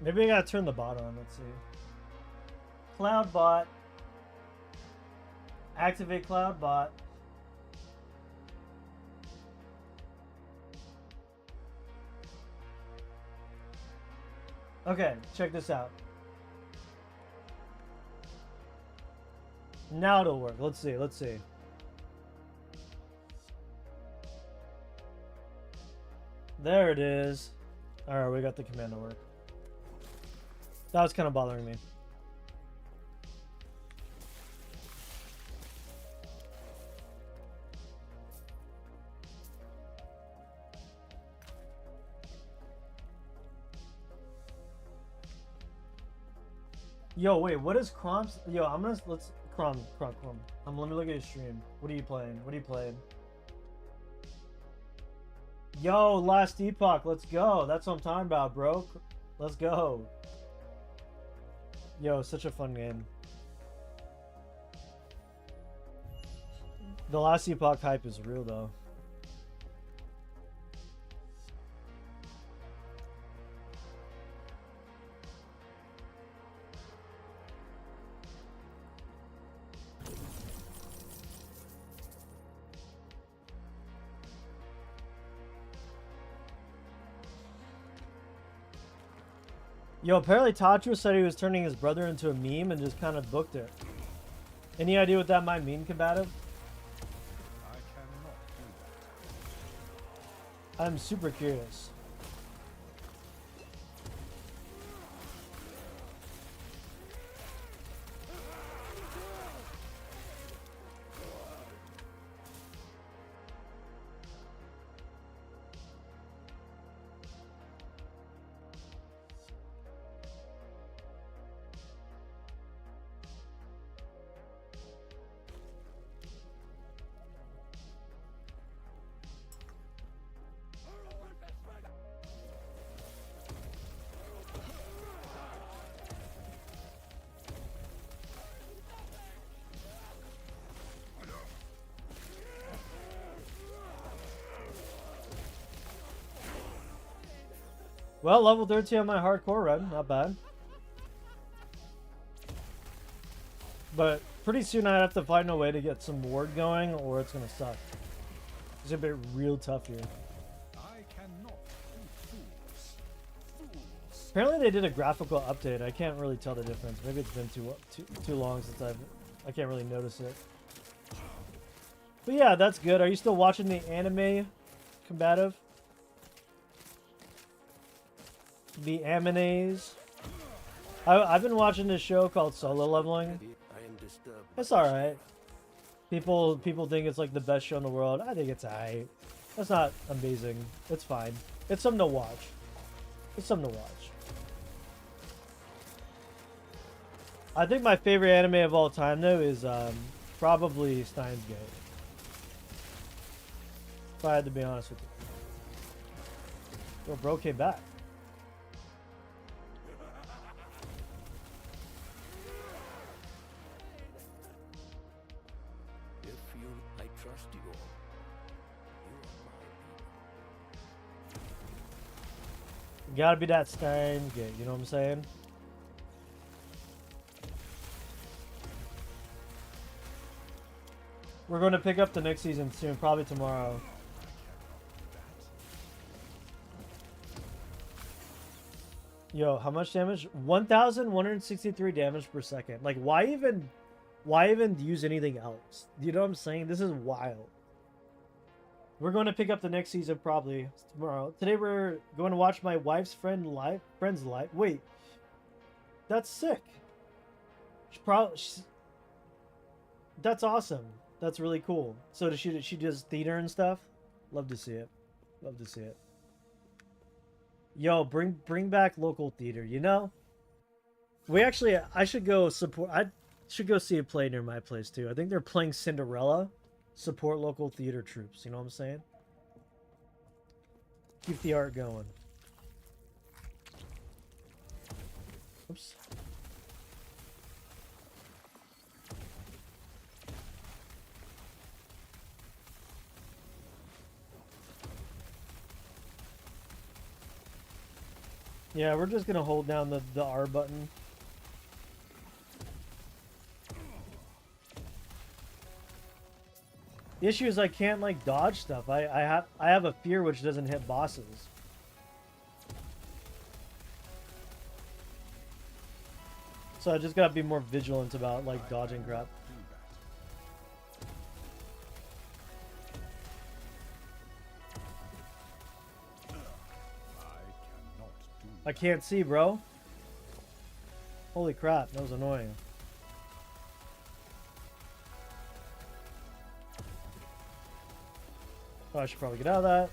Maybe I gotta turn the bot on. Let's see. Cloud bot. Activate cloud bot. Okay, check this out. Now it'll work. Let's see. Let's see. There it is. Alright, we got the command to work. That was kind of bothering me. Yo, wait, what is Crom's? Yo, let's Crom. Let me look at his stream. What are you playing? What are you playing? Yo, last Epoch, let's go. That's what I'm talking about, bro. Let's go. Yo, such a fun game. The last Epoch hype is real, though. Yo, apparently Tatru said he was turning his brother into a meme and just kind of booked it. Any idea what that might mean, combative? I cannot do that. I'm super curious. Well, level 13 on my hardcore run, not bad. But pretty soon I have to find a way to get some ward going, or it's gonna suck. It's gonna be real tough here. I cannot do fools. Fools. Apparently they did a graphical update. I can't really tell the difference. Maybe it's been too long since I can't really notice it. But yeah, that's good. Are you still watching the anime, combative? The Amines. I've been watching this show called Solo Leveling. I am disturbed. It's alright. People think it's like the best show in the world. I think it's alright. That's not amazing. It's fine. It's something to watch. It's something to watch. I think my favorite anime of all time though is probably Steins Gate. If I had to be honest with you. Yo, bro came back. Gotta be that Steins Gate, you know what I'm saying? We're going to pick up the next season soon, probably tomorrow. Yo, how much damage? 1,163 damage per second. Like, why even use anything else? You know what I'm saying? This is wild. We're going to pick up the next season probably tomorrow. Today we're going to watch my wife's friend's live. Wait, that's sick. That's awesome. That's really cool. So does she does theater and stuff? Love to see it. Love to see it. Yo, bring back local theater, you know? I should go support. I should go see a play near my place too. I think they're playing Cinderella. Support local theater troops, you know what I'm saying? Keep the art going. Oops. Yeah, we're just gonna hold down the R button. The issue is I can't like dodge stuff. I have a fear which doesn't hit bosses. So I just gotta be more vigilant about like dodging crap. I can't see, bro. Holy crap, that was annoying. Oh, I should probably get out of that.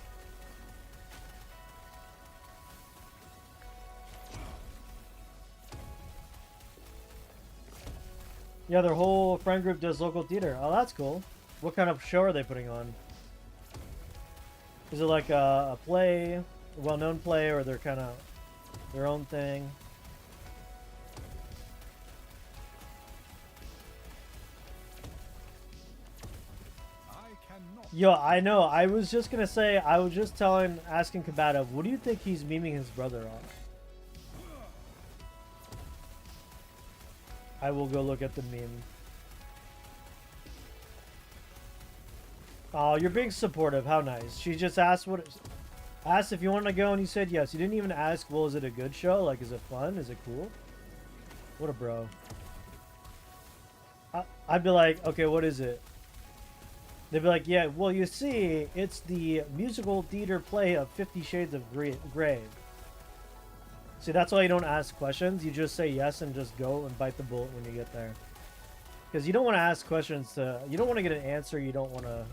Yeah, their whole friend group does local theater. Oh, that's cool. What kind of show are they putting on? Is it like a play, a well-known play, or they're kind of their own thing? Yo, I know. I was just gonna say, I was just asking Kabata, what do you think he's memeing his brother on? I will go look at the meme. Oh, you're being supportive. How nice. She just asked asked if you want to go and you said yes. You didn't even ask, well, is it a good show? Like, is it fun? Is it cool? What a bro. I'd be like, okay, what is it? They'd be like, yeah, well, you see, it's the musical theater play of 50 Shades of Grey. See, that's why you don't ask questions. You just say yes and just go and bite the bullet when you get there. Because you don't want to ask questions to... You don't want to get an answer you don't want to...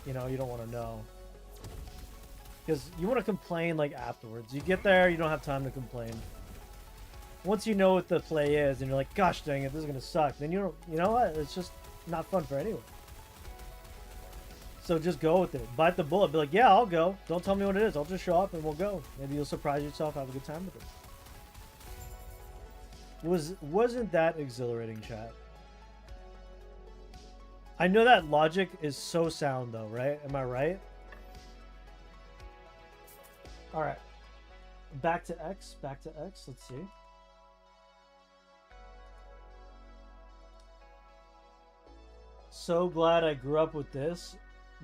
You know, you don't want to know. Because you want to complain, like, afterwards. You get there, you don't have time to complain. Once you know what the play is, and you're like, gosh dang it, this is going to suck. Then you don't... You know what? It's just not fun for anyone. So just go with it. Bite the bullet. Be like, yeah, I'll go. Don't tell me what it is. I'll just show up and we'll go. Maybe you'll surprise yourself. Have a good time with it. Wasn't that exhilarating, chat? I know that logic is so sound, though, right? Am I right? All right. Back to X. Back to X. Let's see. So glad I grew up with this.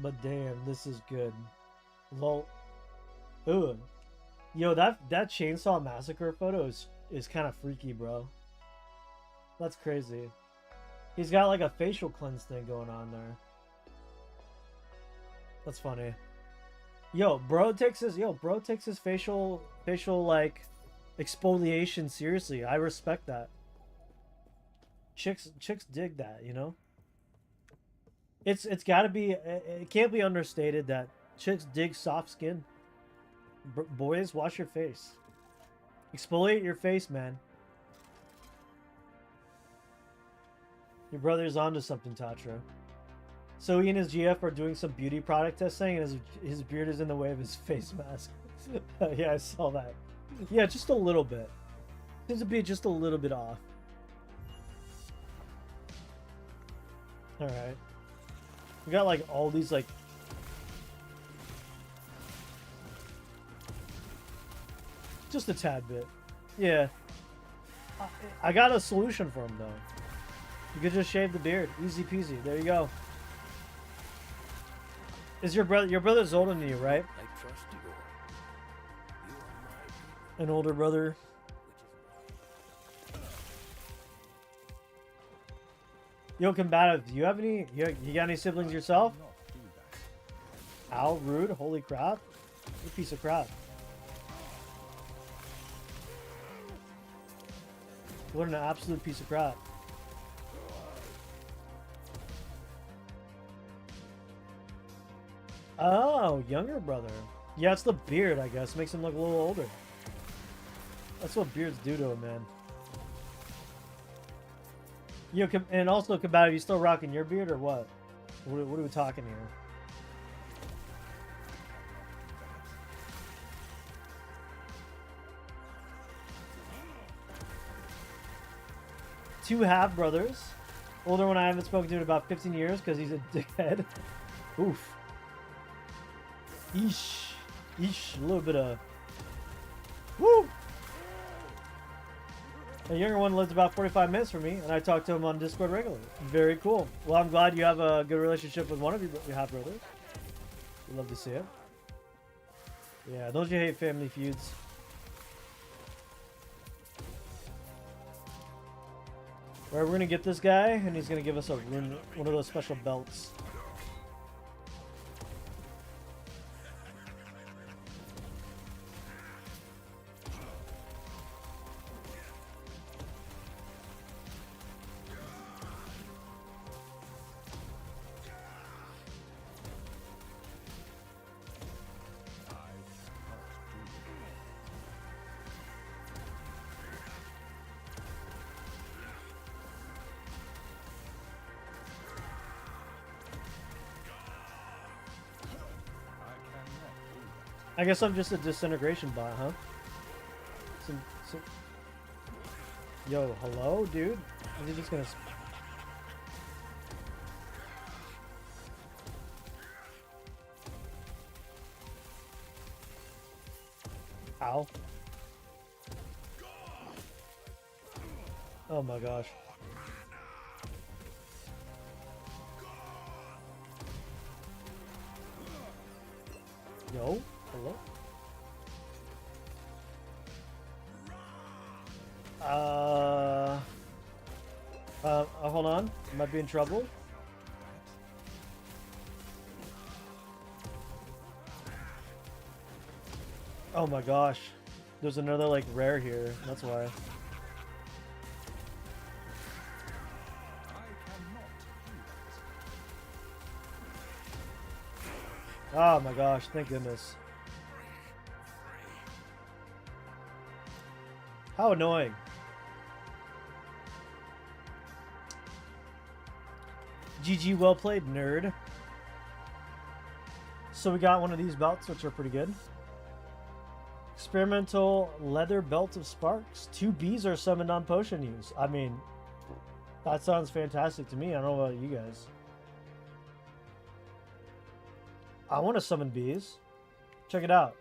But damn, this is good. Lol. Ugh. Yo, that Chainsaw Massacre photo is kind of freaky, bro. That's crazy. He's got like a facial cleanse thing going on there. That's funny. Yo, bro takes his facial like exfoliation seriously. I respect that. Chicks dig that, you know? It's got to be, it can't be understated that chicks dig soft skin. Boys, wash your face. Exfoliate your face, man. Your brother's onto something, Tatra. So he and his GF are doing some beauty product testing, and his beard is in the way of his face mask. Yeah, I saw that. Yeah, just a little bit. Seems to be just a little bit off. Alright. We got like all these like just a tad bit. Yeah. I got a solution for him though. You could just shave the beard. Easy peasy. There you go. Is your brother's older than you, right? I trust you. You are my An older brother. Yo, combative, do you have any? You got any siblings yourself? Ow, rude. Holy crap. You piece of crap. What an absolute piece of crap. Oh, younger brother. Yeah, it's the beard, I guess. Makes him look a little older. That's what beards do to him, man. You and also, combative, you still rocking your beard or what? What are we talking here? Two half brothers. Older one I haven't spoken to in about 15 years because he's a dickhead. Oof. Eesh. Eesh. A little bit of... Woo! The younger one lives about 45 minutes from me, and I talk to him on Discord regularly. Very cool. Well, I'm glad you have a good relationship with one of your half brothers. We'd love to see it. Yeah, don't you hate family feuds? Alright, we're gonna get this guy, and he's gonna give us one of those special belts. I guess I'm just a disintegration bot, huh? Yo, hello, dude? Is he just gonna... Ow. Oh my gosh. Yo, hello? Hold on. I might be in trouble. Oh my gosh. There's another, like, rare here. That's why. Oh my gosh. Thank goodness. How annoying. GG, well played, nerd. So we got one of these belts, which are pretty good. Experimental leather belt of sparks. 2 bees are summoned on potion use. I mean, that sounds fantastic to me. I don't know about you guys. I want to summon bees. Check it out.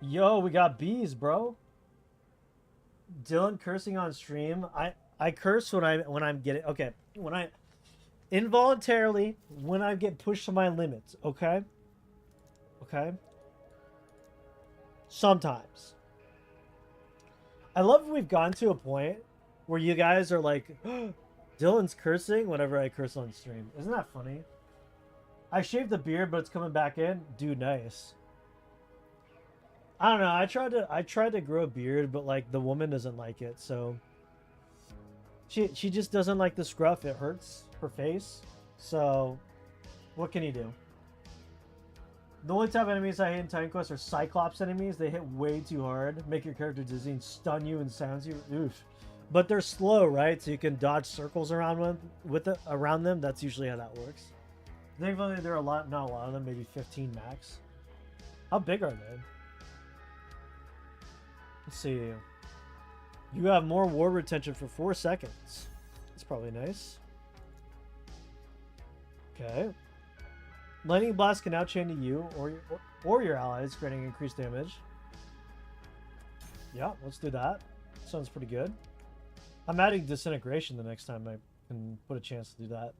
Yo, we got bees, bro. Dylan cursing on stream. I curse when I'm getting when I involuntarily when I get pushed to my limits, okay? Okay? Sometimes. I love we've gotten to a point where you guys are like, Dylan's cursing whenever I curse on stream. Isn't that funny? I shaved the beard, but it's coming back in. Dude, nice. I don't know. I tried to grow a beard, but like the woman doesn't like it, so she just doesn't like the scruff. It hurts her face. So what can you do? The only type of enemies I hate in Titan Quest are Cyclops enemies. They hit way too hard, make your character dizzy, and stun you and silence you. Oof. But they're slow, right? So you can dodge circles around around them. That's usually how that works. Thankfully, there are not a lot of them. Maybe 15 max. How big are they? Let's see. You have more war retention for 4 seconds. That's probably nice. Okay. Lightning Blast can now chain to you or your allies, creating increased damage. Yeah, let's do that. Sounds pretty good. I'm adding Disintegration the next time I can put a chance to do that.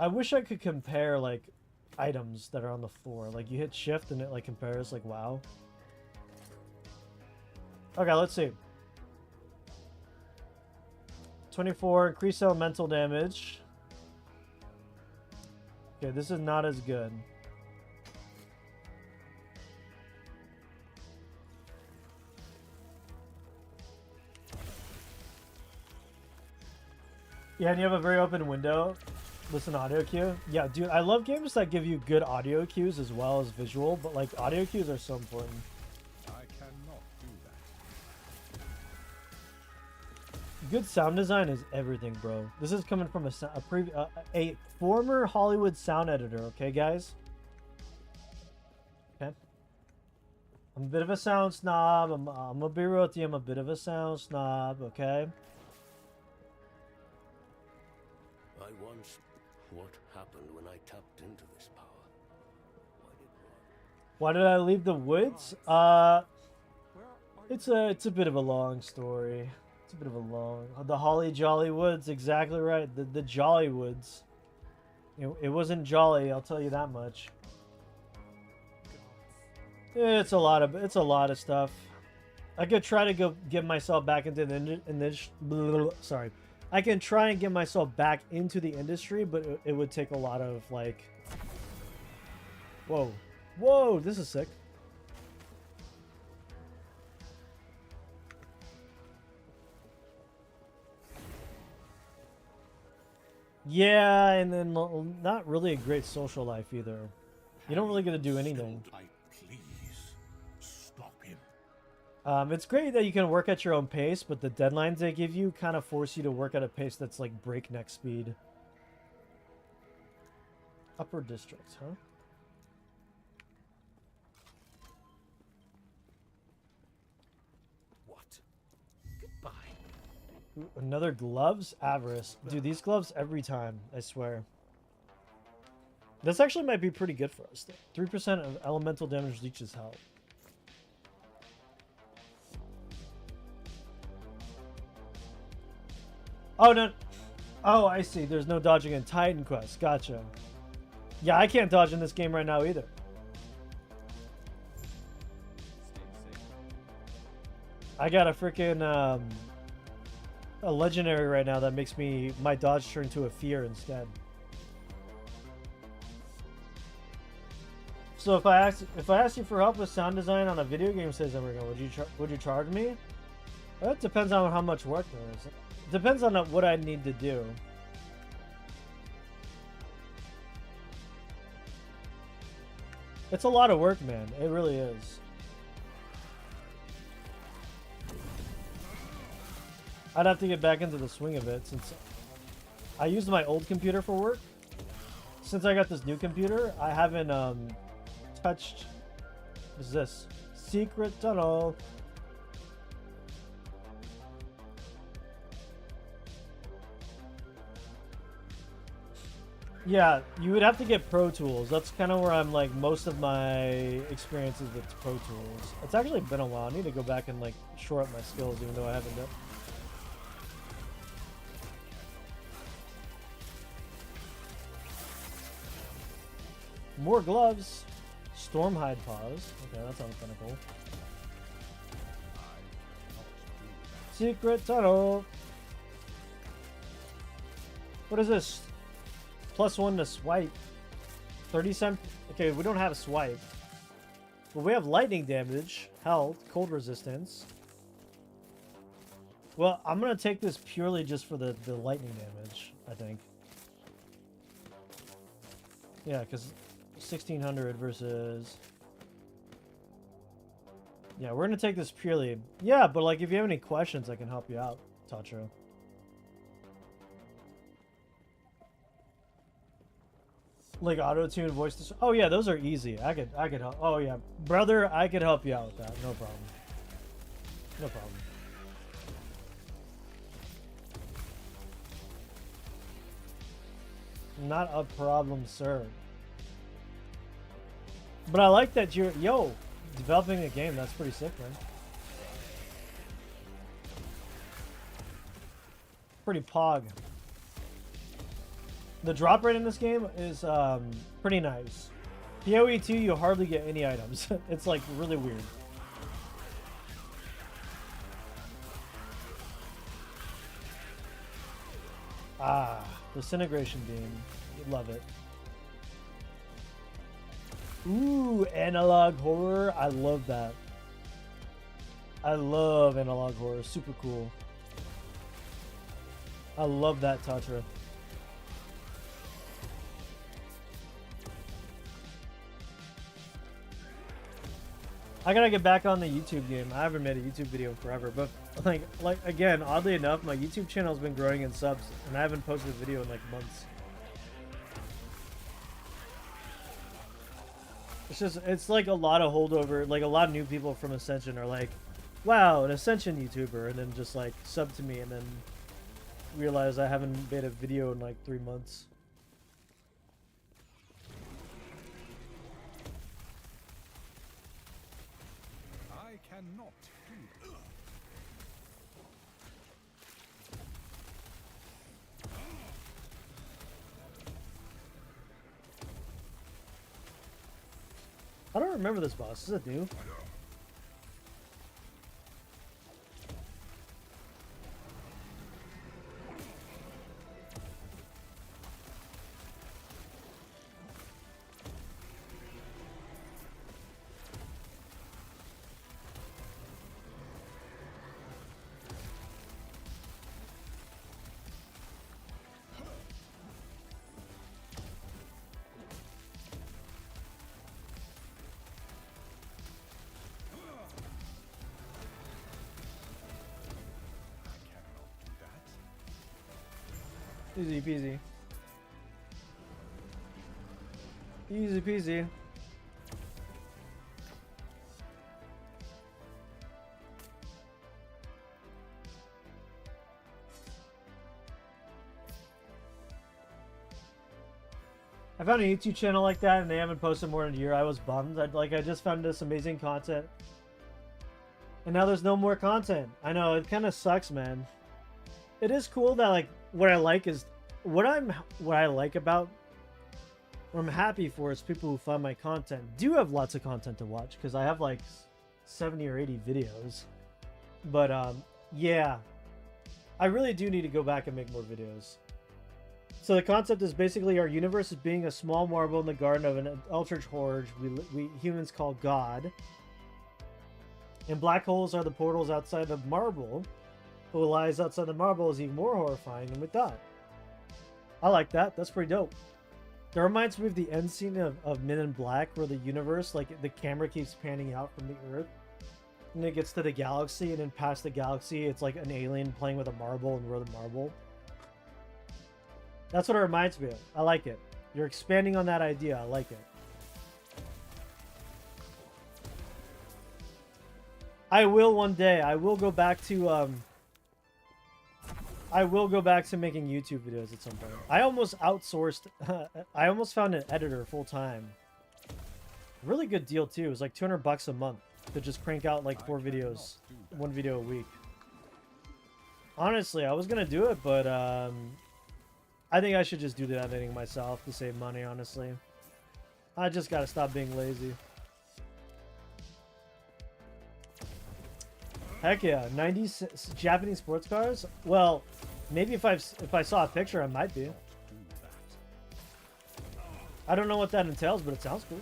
I wish I could compare like items that are on the floor. Like you hit shift and it like compares like wow. Okay, let's see. 24 increased elemental damage. Okay, this is not as good. Yeah, and you have a very open window. Listen to audio cue. Yeah, dude, I love games that give you good audio cues as well as visual, but like audio cues are so important. I cannot do that. Good sound design is everything, bro. This is coming from a former Hollywood sound editor, okay, guys? Okay. I'm a bit of a sound snob. I'm gonna be real with you. I'm a bit of a sound snob, okay? What happened when I tapped into this power? Why did I leave the woods? It's a bit of a long story. It's a bit of a long... The Holly Jolly Woods, exactly right. The Jolly Woods. It wasn't jolly, I'll tell you that much. It's a lot of stuff. I could try to go get myself back into sorry. I can try and get myself back into the industry, but it would take a lot of like... Whoa. Whoa, this is sick. Yeah, and then not really a great social life either. You don't really get to do anything. Please stop him. It's great that you can work at your own pace, but the deadlines they give you kind of force you to work at a pace that's like breakneck speed. Upper districts, huh? What? Goodbye. Ooh, another gloves? Avarice. Dude, these gloves every time, I swear. This actually might be pretty good for us, though. 3% of elemental damage leeches health. Oh, no. Oh, I see. There's no dodging in Titan Quest. Gotcha. Yeah, I can't dodge in this game right now either. I got a freaking a legendary right now that makes my dodge turn to a fear instead. So if I ask you for help with sound design on a video game, says would you charge me? Well, it depends on how much work there is. It depends on what I need to do. It's a lot of work, man. It really is. I'd have to get back into the swing of it since I used my old computer for work. Since I got this new computer, I haven't touched... What is this? Secret tunnel. Yeah, you would have to get Pro Tools. That's kind of where I'm like most of my experiences with Pro Tools. It's actually been a while. I need to go back and like shore up my skills, even though I haven't done. More gloves. Stormhide paws. Okay, that sounds kind of cool. Secret tunnel. What is this? +1 to swipe. 30 Okay, we don't have a swipe. But we have lightning damage, health, cold resistance. Well, I'm going to take this purely just for the lightning damage, I think. Yeah, because 1600 versus... Yeah, we're going to take this purely. Yeah, but like if you have any questions, I can help you out, Tatro. Like auto-tune voice. Oh yeah, those are easy. I could help. Oh yeah, brother, I could help you out with that. No problem. No problem. Not a problem, sir. But I like that you're developing a game. That's pretty sick, man. Pretty pog. The drop rate in this game is pretty nice. PoE 2, you hardly get any items. It's like really weird. Ah, disintegration beam. Love it. Ooh, analog horror. I love that. I love analog horror. Super cool. I love that, Tatra. I gotta get back on the YouTube game. I haven't made a YouTube video in forever, but like again, oddly enough, my YouTube channel has been growing in subs, and I haven't posted a video in like months. It's like a lot of holdover, like a lot of new people from Ascension are like, wow, an Ascension YouTuber, and then just like sub to me, and then realize I haven't made a video in like 3 months. I cannot do that. I don't remember this boss. Is it new? Easy peasy. Easy peasy. I found a YouTube channel like that and they haven't posted more than a year. I was bummed. I just found this amazing content. And now there's no more content. I know, it kind of sucks, man. It is cool that like what I like is what I like about what I'm happy for is people who find my content do have lots of content to watch because I have like 70 or 80 videos. But yeah, I really do need to go back and make more videos. So the concept is basically our universe is being a small marble in the garden of an eldritch horde we humans call God. And black holes are the portals outside the marble. What lies outside the marble is even more horrifying than we thought. I like that. That's pretty dope. That reminds me of the end scene of Men in Black, where the universe, like the camera keeps panning out from the Earth, and it gets to the galaxy, and then past the galaxy, it's like an alien playing with a marble, and we're the marble. That's what it reminds me of. I like it. You're expanding on that idea. I like it. I will one day. I will go back to making YouTube videos at some point. I almost outsourced. I almost found an editor full time. Really good deal too. It was like $200 a month to just crank out like 4 videos, 1 video a week. Honestly, I was gonna do it, but I think I should just do the editing myself to save money. Honestly, I just gotta stop being lazy. Heck yeah, 90s Japanese sports cars? Well, maybe if I saw a picture, I might be. I don't know what that entails, but it sounds cool.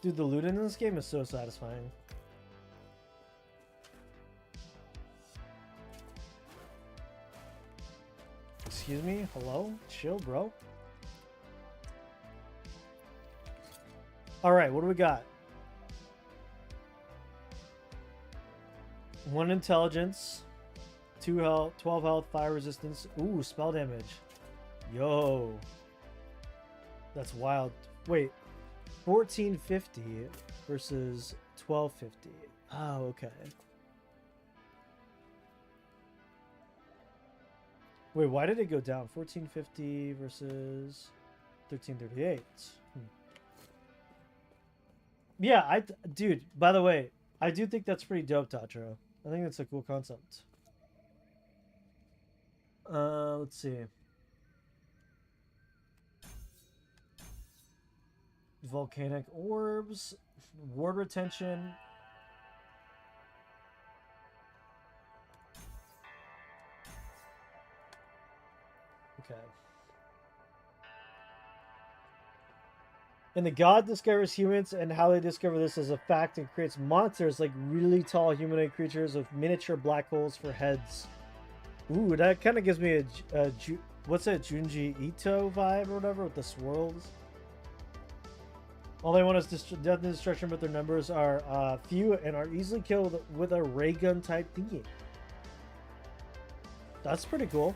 Dude, the loot in this game is so satisfying. Excuse me? Hello? Chill, bro. Alright, what do we got? 1 intelligence, 2 health, 12 health, fire resistance. Ooh, spell damage. Yo. That's wild. Wait. 1450 versus 1250. Oh, okay. Wait, why did it go down? 1450 versus 1338. Yeah, dude, by the way, I do think that's pretty dope, Tatro. I think it's a cool concept. Let's see. Volcanic orbs, ward retention. Okay. And the god discovers humans and how they discover this as a fact and creates monsters like really tall humanoid creatures with miniature black holes for heads. Ooh, that kind of gives me what's that, Junji Ito vibe or whatever with the swirls. All they want is death and destruction, but their numbers are few and are easily killed with a ray gun type thingy. That's pretty cool.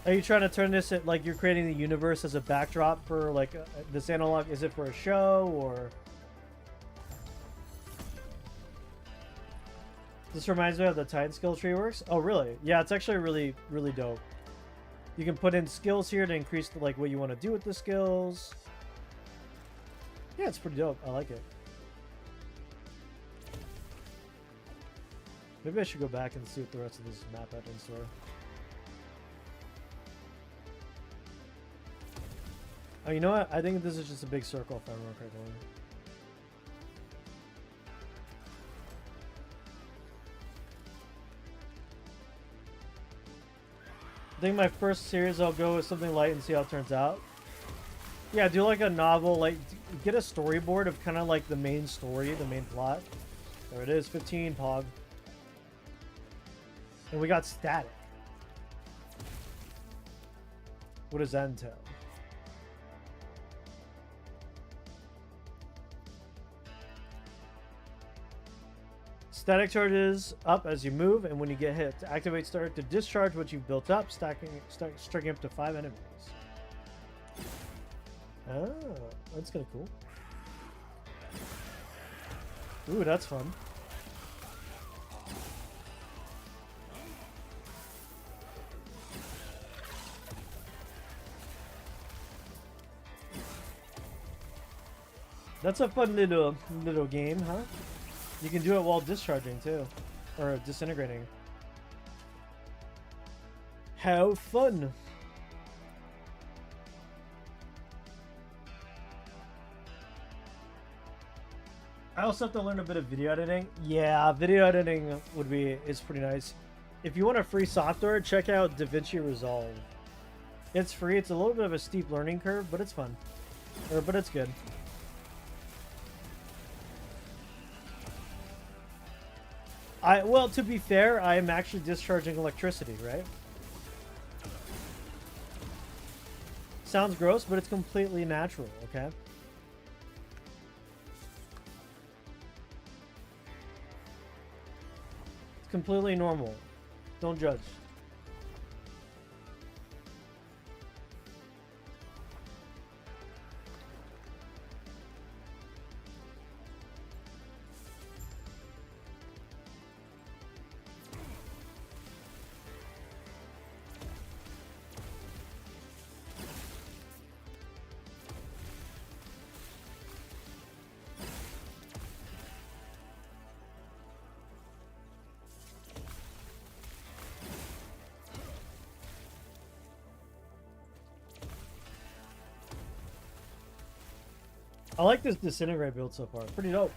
Are you trying to turn this at, like, you're creating the universe as a backdrop for, like, this analog? Is it for a show, or? This reminds me of the Titan skill tree works. Oh, really? Yeah, it's actually really, really dope. You can put in skills here to increase, like, what you want to do with the skills. Yeah, it's pretty dope. I like it. Maybe I should go back and see what the rest of this map had in store. Oh, you know what? I think this is just a big circle if I remember correctly. I think my first series I'll go with something light and see how it turns out. Yeah, do like a novel, like get a storyboard of kind of like the main story, the main plot. There it is, 15 Pog. And we got static. What does that entail? Static charges up as you move, and when you get hit, to activate, start to discharge what you've built up, striking up to 5 enemies. Oh, that's kind of cool. Ooh, that's fun. That's a fun little game, huh? You can do it while discharging too, or disintegrating. How fun! I also have to learn a bit of video editing. Yeah, video editing is pretty nice. If you want a free software, check out DaVinci Resolve. It's free. It's a little bit of a steep learning curve, but it's fun. But it's good. Well, to be fair, I am actually discharging electricity, right? Sounds gross, but it's completely natural, okay? It's completely normal. Don't judge. I like this disintegrate build so far. Pretty dope.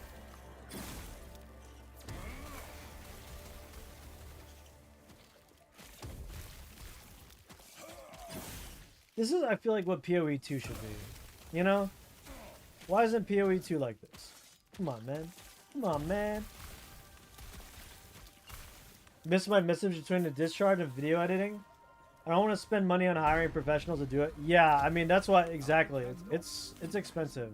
This is, I feel like, what PoE 2 should be. You know? Why isn't PoE 2 like this? Come on, man. Come on, man. Missed my message between the discharge and video editing? I don't want to spend money on hiring professionals to do it. Yeah, I mean, that's why, exactly. It's expensive.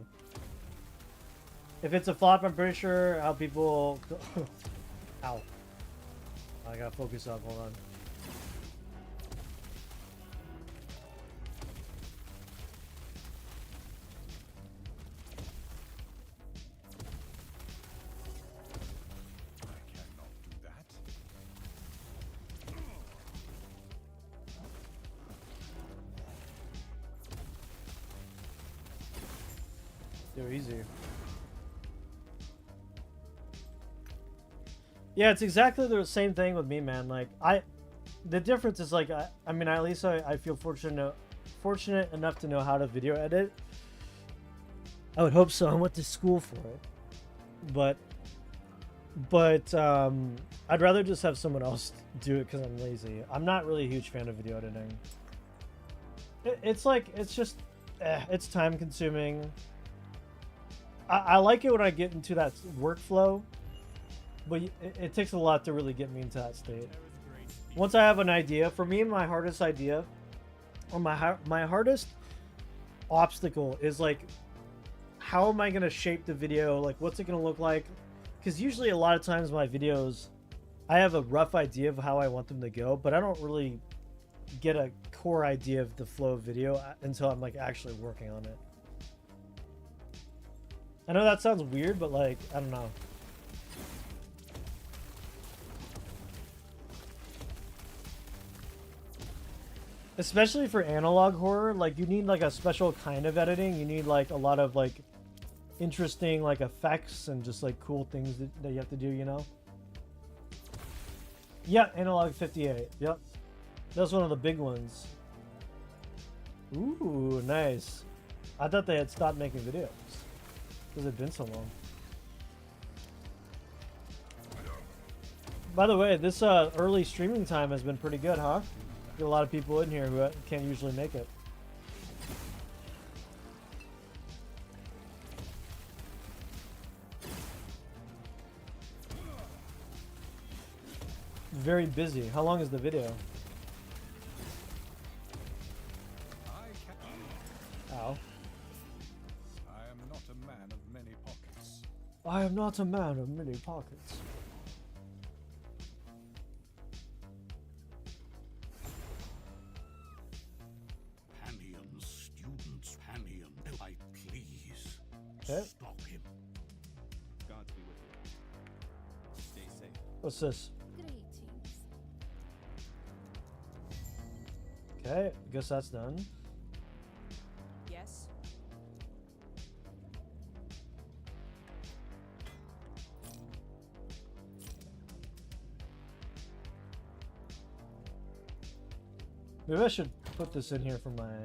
If it's a flop, I'm pretty sure how people... Ow. I gotta focus up, hold on. I cannot do that. They're easy. Yeah, it's exactly the same thing with me, man. Like the difference is like I mean, at least I feel fortunate enough to know how to video edit. I would hope so. I went to school for it, but I'd rather just have someone else do it because I'm lazy. I'm not really a huge fan of video editing. It's like it's just it's time consuming. I like it when I get into that workflow, but it takes a lot to really get me into that state. Once I have an idea, for me, my hardest idea, or my hardest obstacle is like, how am I going to shape the video? Like, what's it going to look like? Because usually a lot of times my videos, I have a rough idea of how I want them to go, but I don't really get a core idea of the flow of video until I'm like actually working on it. I know that sounds weird, but like, I don't know. Especially for analog horror, like you need like a special kind of editing. You need like a lot of like interesting like effects and just like cool things that you have to do, you know? Yeah, analog 58. Yep. That's one of the big ones. Ooh, nice. I thought they had stopped making videos. Because it's been so long. By the way, this early streaming time has been pretty good, huh? Get a lot of people in here who can't usually make it. Very busy. How long is the video? Ow. I am not a man of many pockets. I am not a man of many pockets. Panion, students, Panion, I please. Okay. Stop him. God be with you. Stay safe. What's this? Greetings. Okay, I guess that's done. Yes. Maybe I should put this in here for my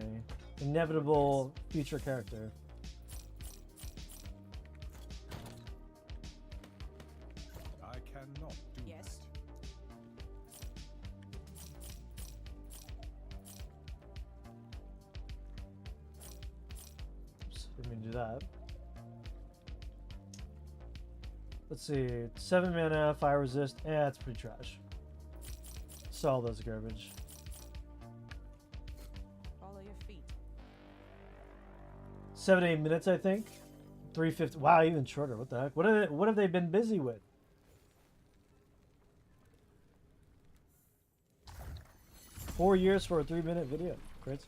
inevitable future character. I cannot do Yes. Oops, didn't mean to do that. Let's see, 7 mana, fire resist. It's pretty trash. Saw those garbage. Follow your feet. 7 to 8 minutes, I think. 350. Wow, even shorter. What the heck? What have they been busy with? Four years for a 3-minute video. Great.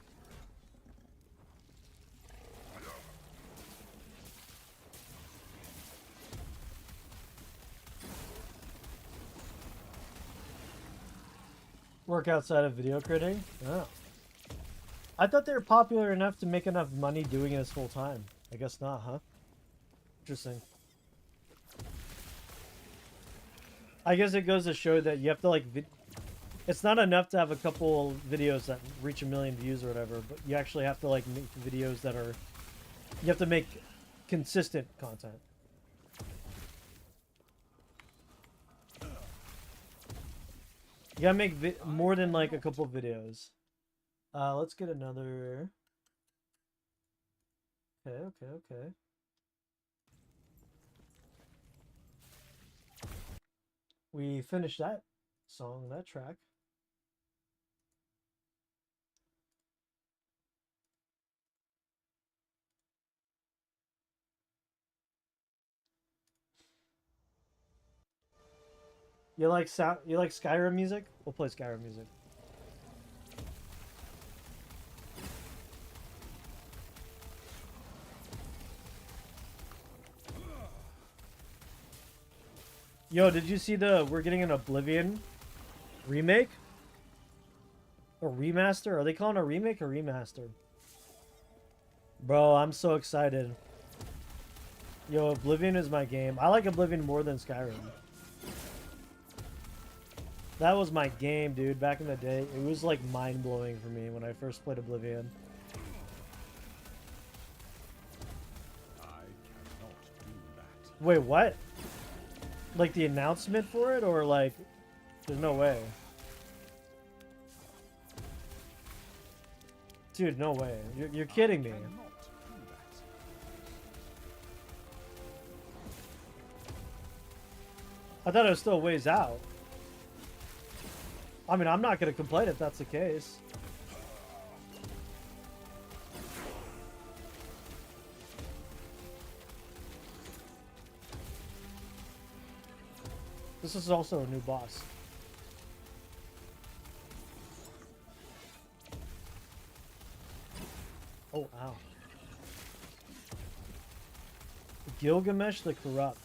Work outside of video creating? Oh. I thought they were popular enough to make enough money doing this full time. I guess not, huh? Interesting. I guess it goes to show that you have to like it's not enough to have a couple videos that reach 1 million views or whatever, but you actually have to like make videos that are you have to make consistent content. You gotta make more than like a couple videos. Let's get another. Okay. We finished that song, that track. You like Skyrim music? We'll play Skyrim music. Yo, did you see we're getting an Oblivion remake? Or remaster? Are they calling it a remake or remaster? Bro, I'm so excited. Yo, Oblivion is my game. I like Oblivion more than Skyrim. That was my game, dude. Back in the day, it was like mind-blowing for me when I first played Oblivion. I cannot do that. Wait, what? Like the announcement for it, or like, there's no way. Dude, no way. You're kidding me. I cannot do that. I thought it was still a ways out. I mean, I'm not going to complain if that's the case. This is also a new boss. Oh, ow. Gilgamesh the Corrupt.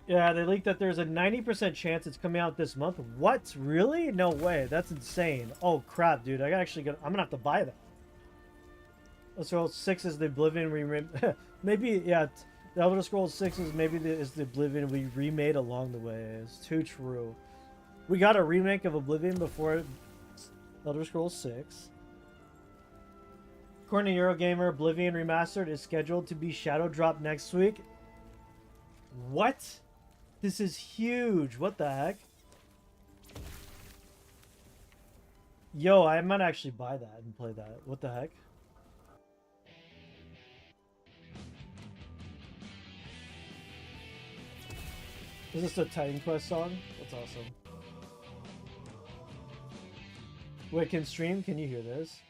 Yeah, they leaked that there's a 90% chance it's coming out this month. What? Really? No way. That's insane. Oh, crap, dude. I'm gonna have to buy that. So 6 is the Oblivion remake. Maybe, yeah. The Elder Scrolls 6 is maybe is the Oblivion we remade along the way. It's too true. We got a remake of Oblivion before Elder Scrolls 6. According to Eurogamer, Oblivion Remastered is scheduled to be shadow dropped next week. What? This is huge. What the heck? Yo, I might actually buy that and play that. What the heck? Is this a Titan Quest song? That's awesome. Wait, can stream? Can you hear this?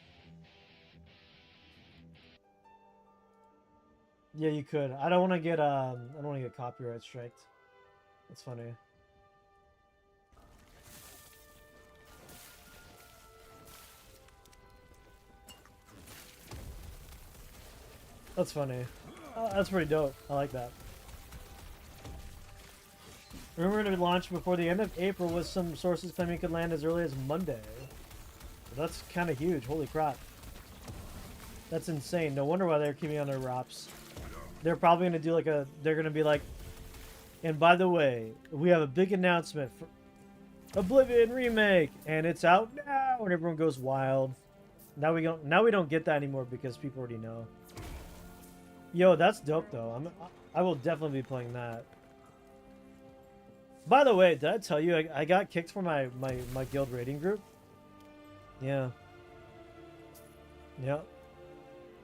Yeah, you could. I don't want to get copyright striked. That's funny. That's funny. That's pretty dope. I like that. Rumored to launch before the end of April, with some sources claiming it could land as early as Monday. Well, that's kind of huge. Holy crap. That's insane. No wonder why they're keeping on their wraps. They're probably going to do like they're going to be like, and by the way, we have a big announcement for Oblivion Remake, and it's out now, and everyone goes wild. Now we don't get that anymore because people already know. Yo, that's dope though. I will definitely be playing that. By the way, did I tell you I got kicked from my guild rating group? Yeah. Yep.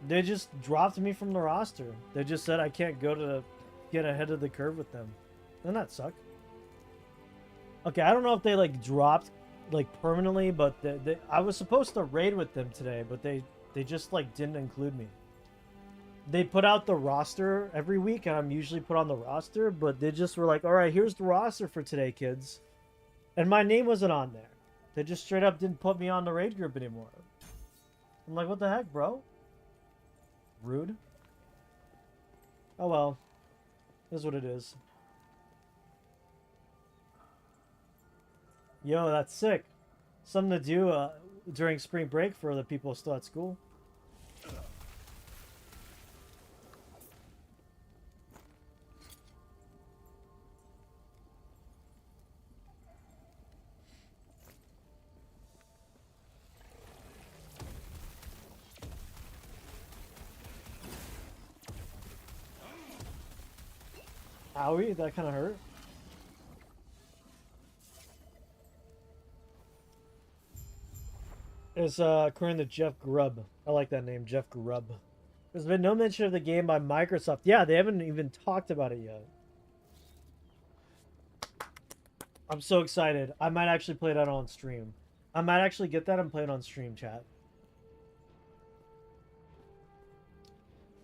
They just dropped me from the roster. They just said I can't get ahead of the curve with them. Doesn't that suck? Okay, I don't know if they like dropped like permanently, but I was supposed to raid with them today, but they just like didn't include me. They put out the roster every week, and I'm usually put on the roster, but they just were like, all right, here's the roster for today, kids. And my name wasn't on there. They just straight up didn't put me on the raid group anymore. I'm like, what the heck, bro? Rude. Oh well. Is what it is. Yo, that's sick. Something to do during spring break for the people still at school. Owie, that kind of hurt. It's according to Jeff Grubb. I like that name, Jeff Grubb. There's been no mention of the game by Microsoft. Yeah, they haven't even talked about it yet. I'm so excited. I might actually play that on stream. I might actually get that and play it on stream, chat.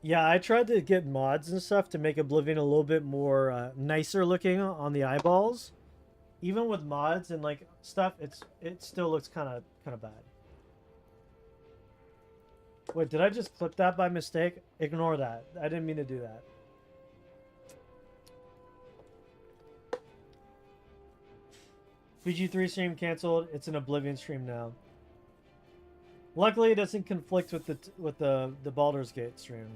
Yeah, I tried to get mods and stuff to make Oblivion a little bit more nicer looking on the eyeballs. even with mods and like stuff, it still looks kind of bad. Wait, did I just clip that by mistake? Ignore that. I didn't mean to do that. VG3 stream canceled. It's an Oblivion stream now. Luckily, it doesn't conflict with the Baldur's Gate stream.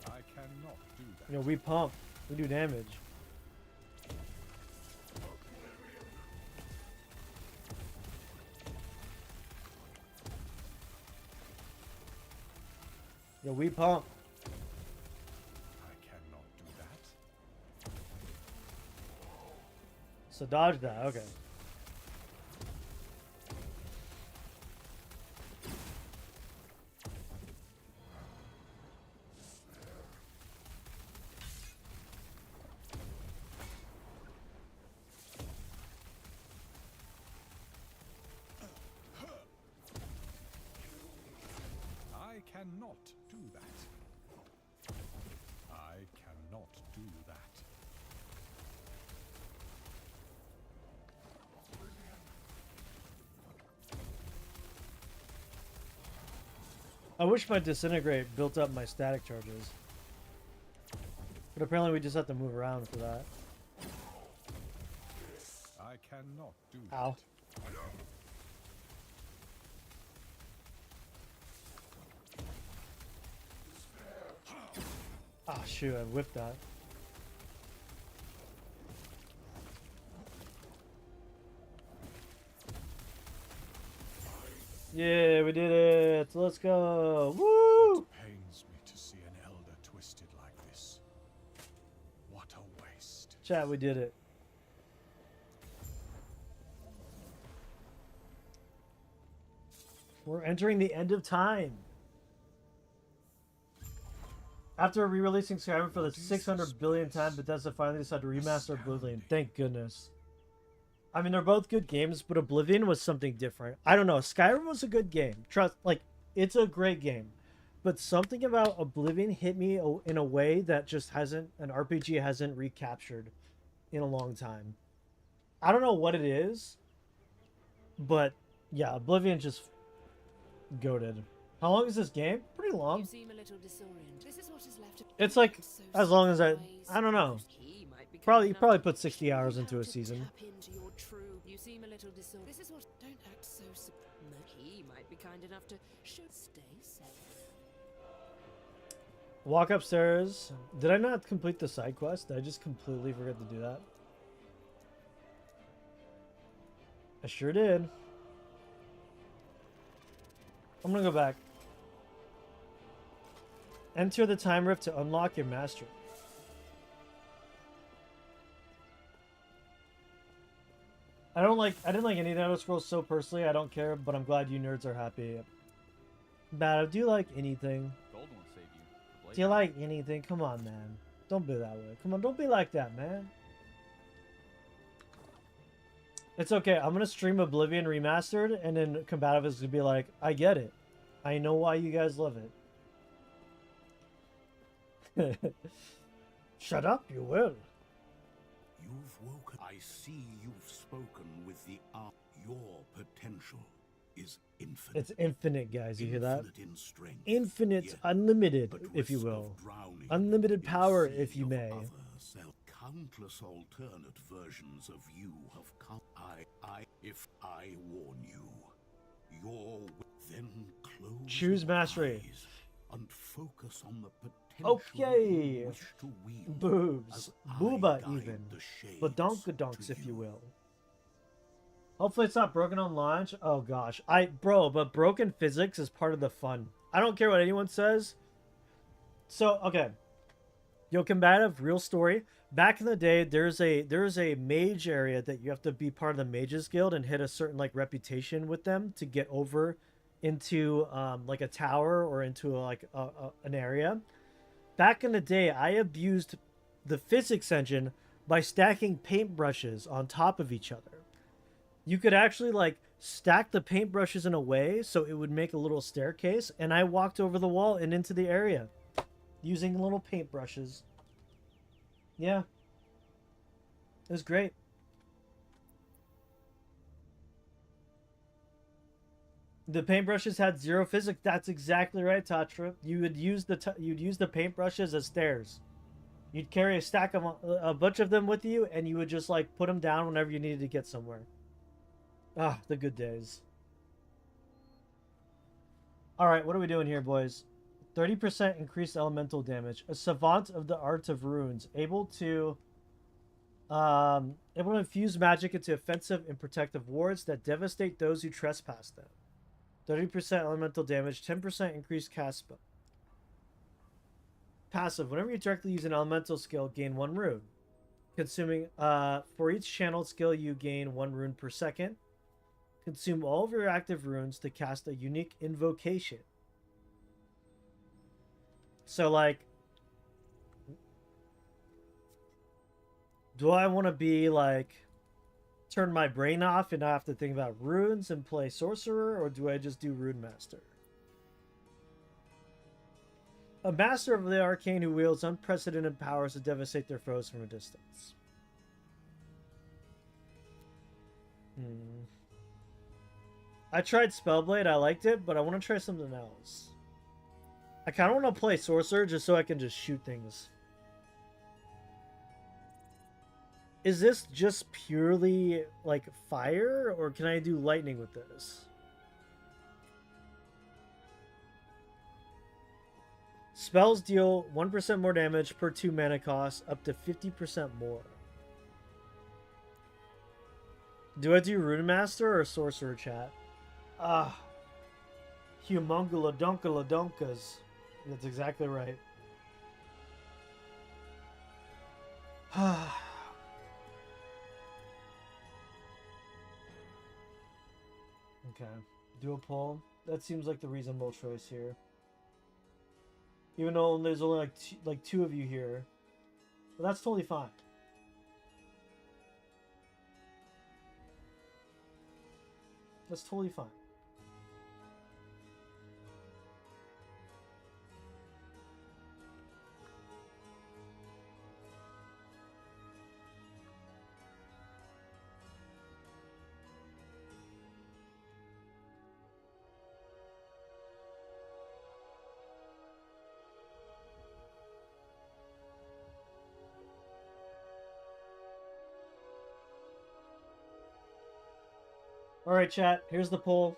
I cannot do that. You know, we pump. We do damage. Yo, we pump. I cannot do that. So dodge that. Okay. I cannot do that. I cannot do that. I wish my disintegrate built up my static charges. But apparently we just have to move around for that. I cannot do Ow. that. Ah, shoot, I whipped that. Yeah, we did it. Let's go. Woo! It pains me to see an elder twisted like this. What a waste. Chat, we did it. We're entering the end of time. After re-releasing Skyrim for the 600 billionth time, Bethesda finally decided to remaster Oblivion. Thank goodness. I mean, they're both good games, but Oblivion was something different. I don't know. Skyrim was a good game. Trust, like, it's a great game. But something about Oblivion hit me in a way that just hasn't, an RPG hasn't recaptured in a long time. I don't know what it is, but yeah, Oblivion just goated. How long is this game? Pretty long. You seem a little disoriented. This is what is left of It's like so as long as I don't know. He might be Probably kind probably enough put to 60 show hours you into how a to season. tap into your true. You seem a little disoriented. This is what. Don't act so. No, he might be kind enough to show. Stay safe. Walk upstairs. Did I not complete the side quest? Did I just completely forget to do that? I sure did. I'm gonna go back. Enter the time rift to unlock your mastery. I didn't like any of the other scrolls so personally. I don't care, but I'm glad you nerds are happy. Bad. Do you like anything? Gold won't save you. The blade Do you like anything? Come on, man. Don't be that way. Come on, don't be like that, man. It's okay. I'm gonna stream Oblivion Remastered, and then Combative is gonna be like, I get it. I know why you guys love it. Shut up, you will. You've woken. I see you've spoken with the art. Your potential is infinite. It's infinite, guys. You hear that? Infinite in strength. Infinite, Yet, unlimited, but if you risk of will. drowning Unlimited in a power, sea if you of may. other countless alternate versions of you have come. If I warn you, then close Choose your mastery. eyes and focus on the potential Okay. you wish to wield. Boobs. as I Booba, guide even. the shades Badonkadonks, to if you will. Hopefully it's not broken on launch. Oh gosh. Bro, but broken physics is part of the fun. I don't care what anyone says. So, okay. Yo, Combative, real story. Back in the day, there's a mage area that you have to be part of the Mages Guild and hit a certain like reputation with them to get over into like a tower or into an area. Back in the day, I abused the physics engine by stacking paintbrushes on top of each other. You could actually like stack the paintbrushes in a way so it would make a little staircase, and I walked over the wall and into the area using little paintbrushes. Yeah. It was great. The paintbrushes had 0 physics. That's exactly right, Tatra. You would use the paintbrushes as stairs. You'd carry a stack of a bunch of them with you, and you would just like put them down whenever you needed to get somewhere. Ah, the good days. All right, what are we doing here, boys? 30% increased elemental damage. A savant of the art of runes, able to infuse magic into offensive and protective wards that devastate those who trespass them. 30% elemental damage, 10% increased cast spell. Passive. Whenever you directly use an elemental skill, gain 1 rune. Consuming, for each channeled skill, you gain 1 rune per second. Consume all of your active runes to cast a unique invocation. So, like, do I want to be, like, turn my brain off and not have to think about runes and play Sorcerer, or do I just do Rune Master? A master of the arcane who wields unprecedented powers to devastate their foes from a distance. I tried Spellblade, I liked it, but I want to try something else. I kind of want to play Sorcerer just so I can just shoot things. Is this just purely, like, fire, or can I do lightning with this? Spells deal 1% more damage per 2 mana cost, up to 50% more. Do I do Rune Master or Sorcerer, chat? Ah. Humongula Dunkala Dunkas. That's exactly right. Okay. Do a poll. That seems like the reasonable choice here. Even though there's only like two of you here. But that's totally fine. That's totally fine. Alright, chat, here's the poll.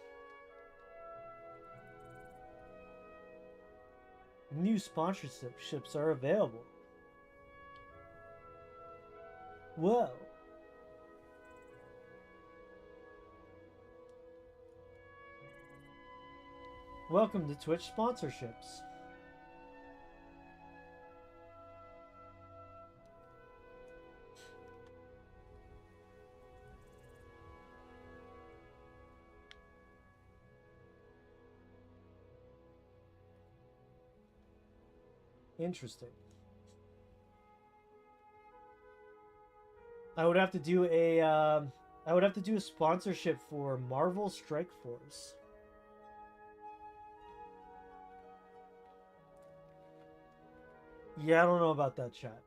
New sponsorships are available. Whoa. Welcome to Twitch sponsorships. Interesting. I would have to do a sponsorship for Marvel Strike Force. Yeah, I don't know about that, chat.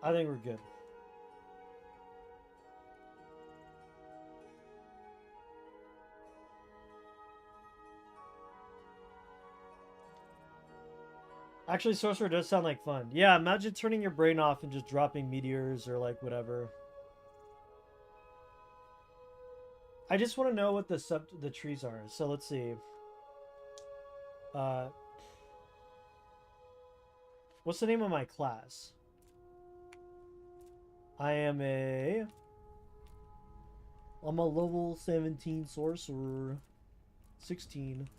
I think we're good. Actually, Sorcerer does sound like fun. Yeah, imagine turning your brain off and just dropping meteors or like whatever. I just want to know what the trees are. So let's see. What's the name of my class? I'm a level 17 sorcerer. 16.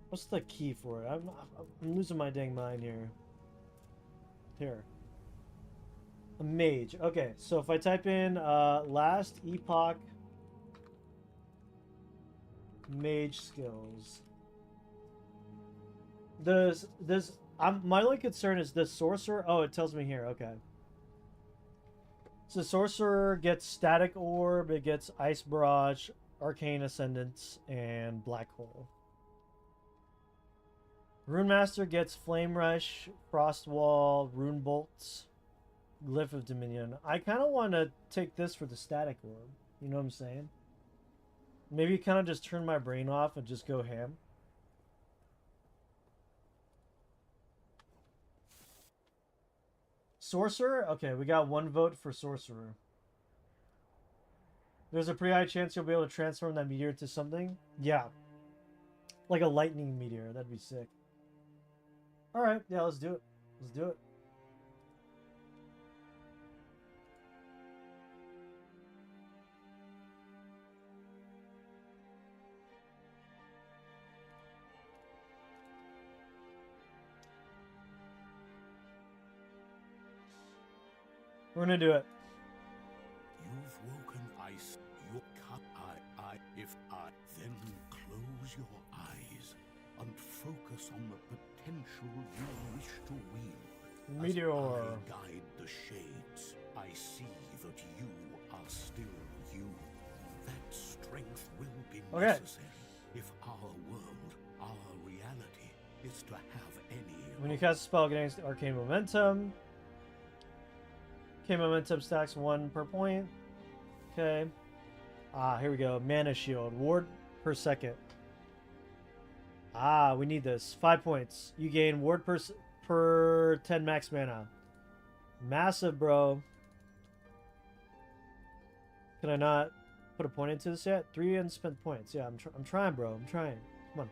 What's the key for it? I'm losing my dang mind here. Here. A mage. Okay, so if I type in last epoch mage skills. My only concern is this sorcerer. Oh, it tells me here. Okay. So sorcerer gets static orb, it gets ice barrage, arcane ascendance, and black hole. Rune master gets flame rush, frost wall, rune bolts, glyph of dominion. I kind of want to take this for the static orb. You know what I'm saying? Maybe kind of just turn my brain off and just go ham. Sorcerer? Okay, we got 1 vote for Sorcerer. There's a pretty high chance you'll be able to transform that meteor into something. Yeah. Like a lightning meteor. That'd be sick. Alright, yeah, let's do it. Let's do it. We're gonna do it. You've woken ice. Your cut if I then close your eyes and focus on the potential you wish to wield. Meteor. As I guide the shades, I see that you are still you. That strength will be necessary if our world, our reality, is to have any. When you cast a spell against arcane momentum. Okay, momentum stacks 1 per point. Okay. Ah, here we go. Mana shield. Ward per second. Ah, we need this. 5 points. You gain ward per 10 max mana. Massive, bro. Can I not put a point into this yet? 3 unspent points. Yeah, I'm trying, bro. I'm trying. Come on.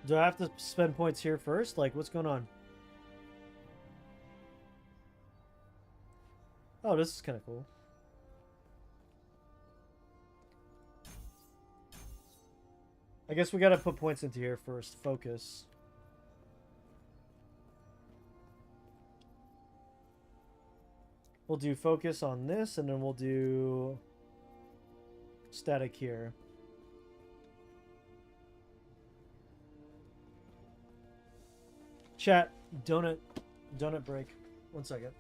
Do I have to spend points here first? Like, what's going on? Oh, this is kind of cool. I guess we gotta put points into here first. Focus. We'll do focus on this, and then we'll do static here. Chat, donut break. 1 second.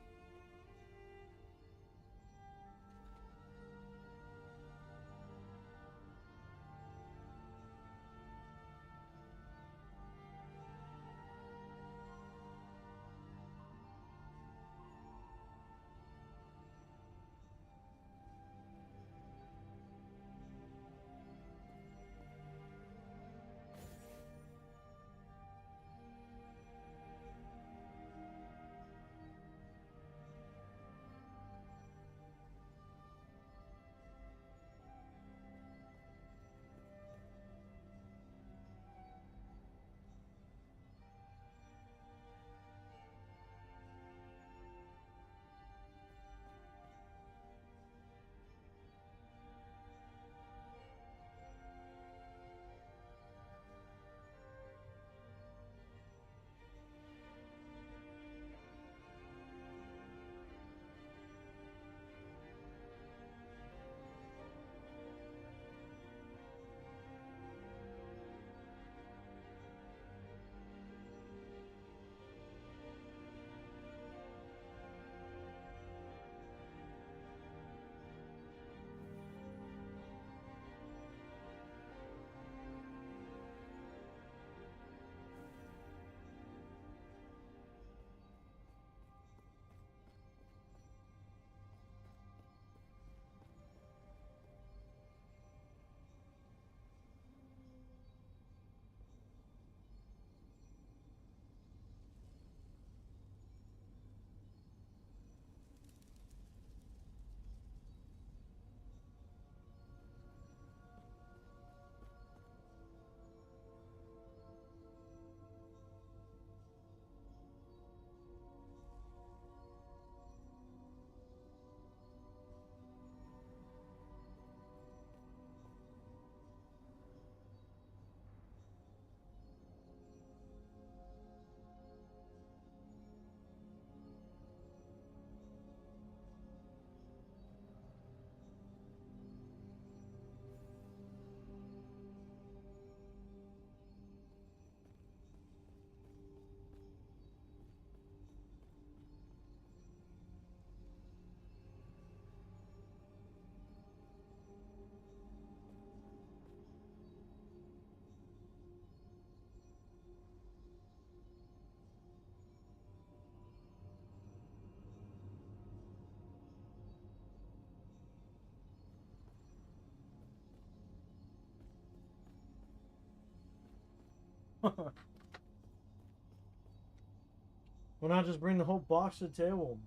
Why not just bring the whole box to the table?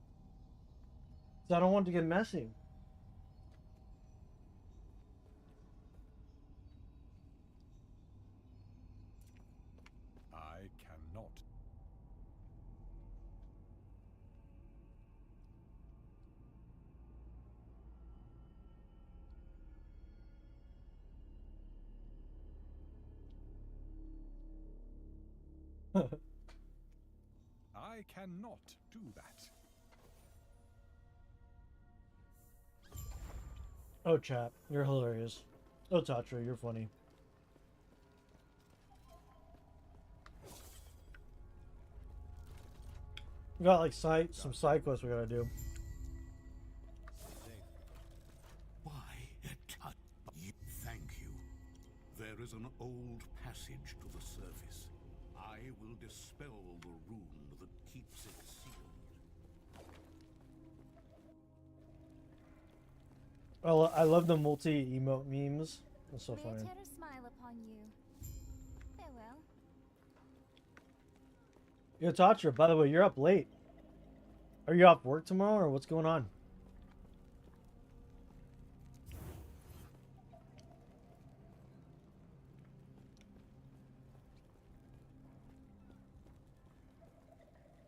'Cause I don't want it to get messy. I cannot. I cannot do that. Oh, chat, you're hilarious. Oh, Tatra, you're funny. We got like some side quests we gotta do. Why, thank you. There is an old passage to the surface. I will dispel the rune that keeps it sealed. I love the multi-emote memes. That's so May funny. Terra smile upon you. Farewell. Yo, Tatra, by the way, you're up late. Are you off work tomorrow, or what's going on?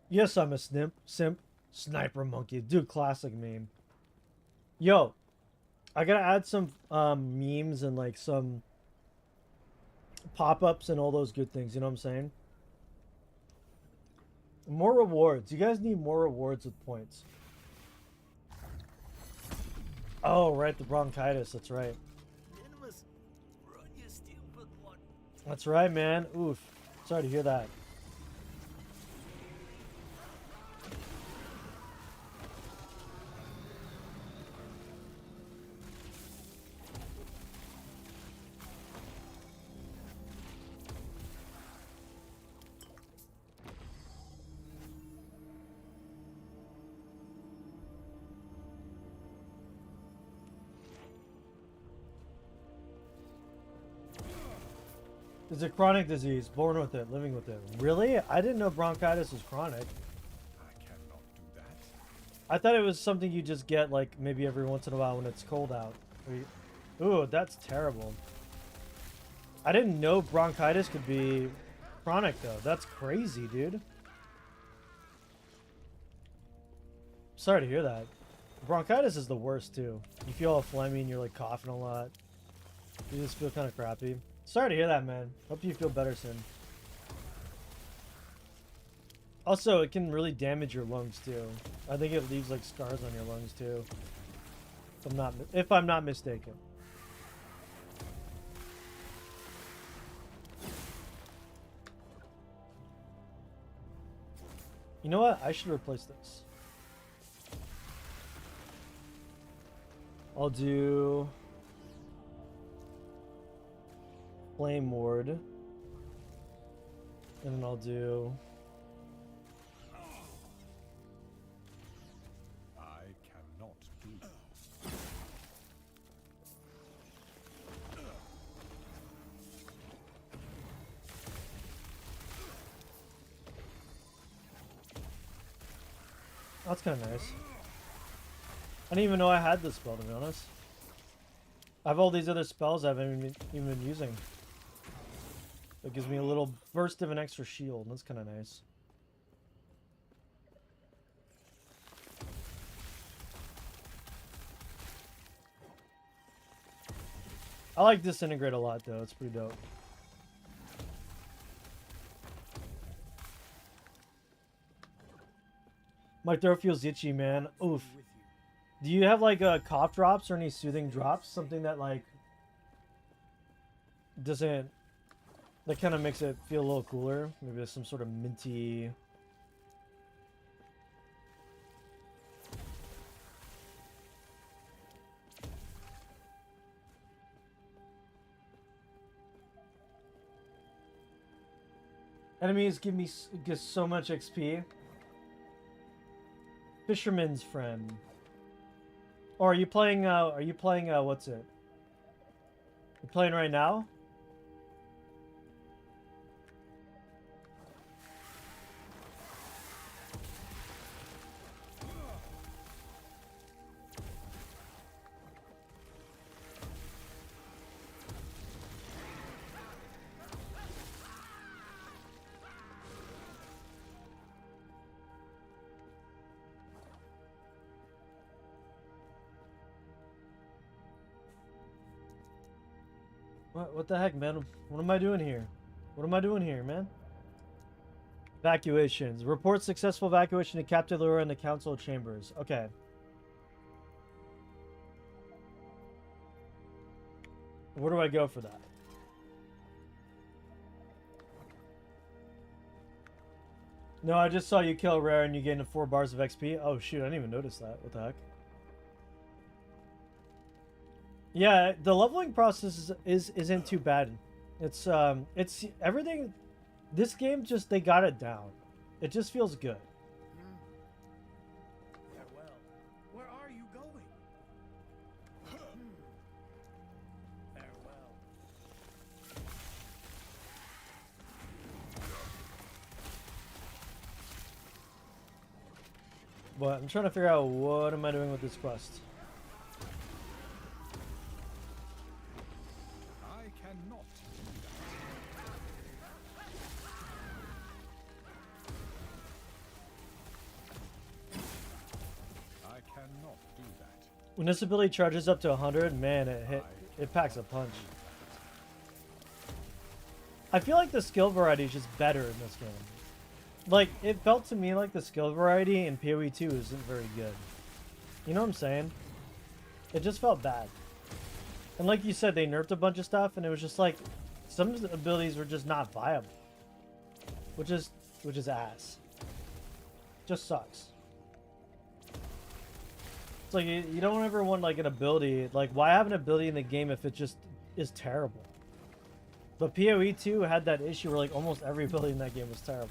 Yes, I'm a simp. Sniper monkey. Dude, classic meme. Yo, I gotta add some memes and like some pop-ups and all those good things, you know what I'm saying? More rewards. You guys need more rewards with points. Oh, right, the bronchitis. That's right. That's right, man. Oof. Sorry to hear that. It's a chronic disease, born with it, living with it. Really? I didn't know bronchitis was chronic. I cannot do that. I thought it was something you just get like maybe every once in a while when it's cold out. Ooh, that's terrible. I didn't know bronchitis could be chronic though. That's crazy, dude. Sorry to hear that. Bronchitis is the worst too. You feel all phlegmy and you're like coughing a lot. You just feel kind of crappy. Sorry to hear that, man. Hope you feel better soon. Also, it can really damage your lungs too. I think it leaves like scars on your lungs too. If I'm not mistaken. You know what? I should replace this. I'll do Flame Ward. And then I'll do I cannot do that. That's kind of nice. I didn't even know I had this spell, to be honest. I have all these other spells I haven't even been using. It gives me a little burst of an extra shield. That's kind of nice. I like Disintegrate a lot, though. It's pretty dope. My throat feels itchy, man. Oof. Do you have like cough drops or any soothing drops? Something that like doesn't, that kind of makes it feel a little cooler. Maybe there's some sort of minty. Enemies give so much XP. Fisherman's Friend. Or are you playing what's it? You're playing right now? What the heck, man? What am I doing here? What am I doing here, man? Evacuations. Report successful evacuation to Captain Lura and the council chambers. Okay. Where do I go for that? No, I just saw you kill Rare and you gain 4 bars of XP. Oh shoot, I didn't even notice that. What the heck? Yeah, the leveling process isn't too bad. It's everything. This game just they got it down. It just feels good. Farewell. Where are you going? Farewell. But I'm trying to figure out what am I doing with this quest. I cannot. I cannot do that. When this ability charges up to 100, man, it packs a punch. I feel like the skill variety is just better in this game. Like, it felt to me like the skill variety in PoE 2 isn't very good. You know what I'm saying? It just felt bad. And like you said, they nerfed a bunch of stuff, and it was just like, some of the abilities were just not viable. Which is ass. Just sucks. It's like, you don't ever want, like, an ability. Like, why have an ability in the game if it just is terrible? But PoE 2 had that issue where, like, almost every ability in that game was terrible.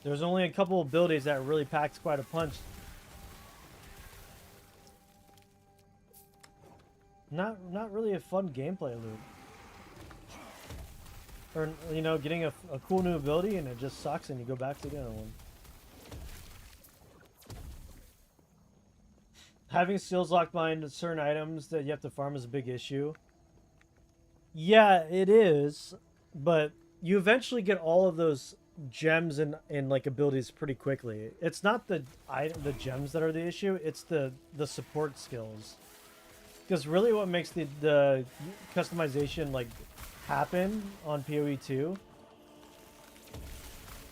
There was only a couple of abilities that really packed quite a punch. Not really a fun gameplay loop. Or, you know, getting a cool new ability and it just sucks and you go back to the other one. Having skills locked behind certain items that you have to farm is a big issue. Yeah, it is, but you eventually get all of those gems and like abilities pretty quickly. It's not the gems that are the issue, it's the support skills. Because really what makes the customization like happen on PoE 2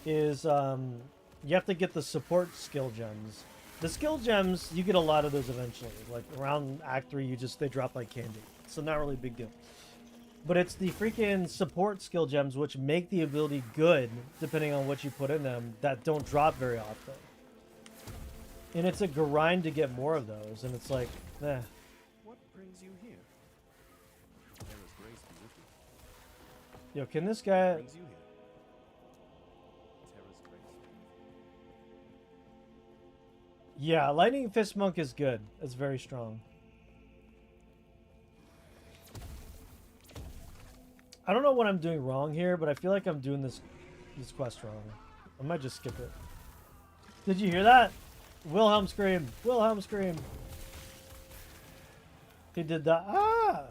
is you have to get the support skill gems. The skill gems, you get a lot of those eventually. Like around Act 3 they drop like candy. So not really a big deal. But it's the freaking support skill gems which make the ability good, depending on what you put in them, that don't drop very often. And it's a grind to get more of those, and it's like, eh. What brings you here? There is grace be with you. Yo, can this guy... Brings you here. Terra's grace. Yeah, Lightning Fist Monk is good. It's very strong. I don't know what I'm doing wrong here, but I feel like I'm doing this quest wrong. I might just skip it. Did you hear that? Wilhelm scream! Wilhelm scream! He did that. Ah!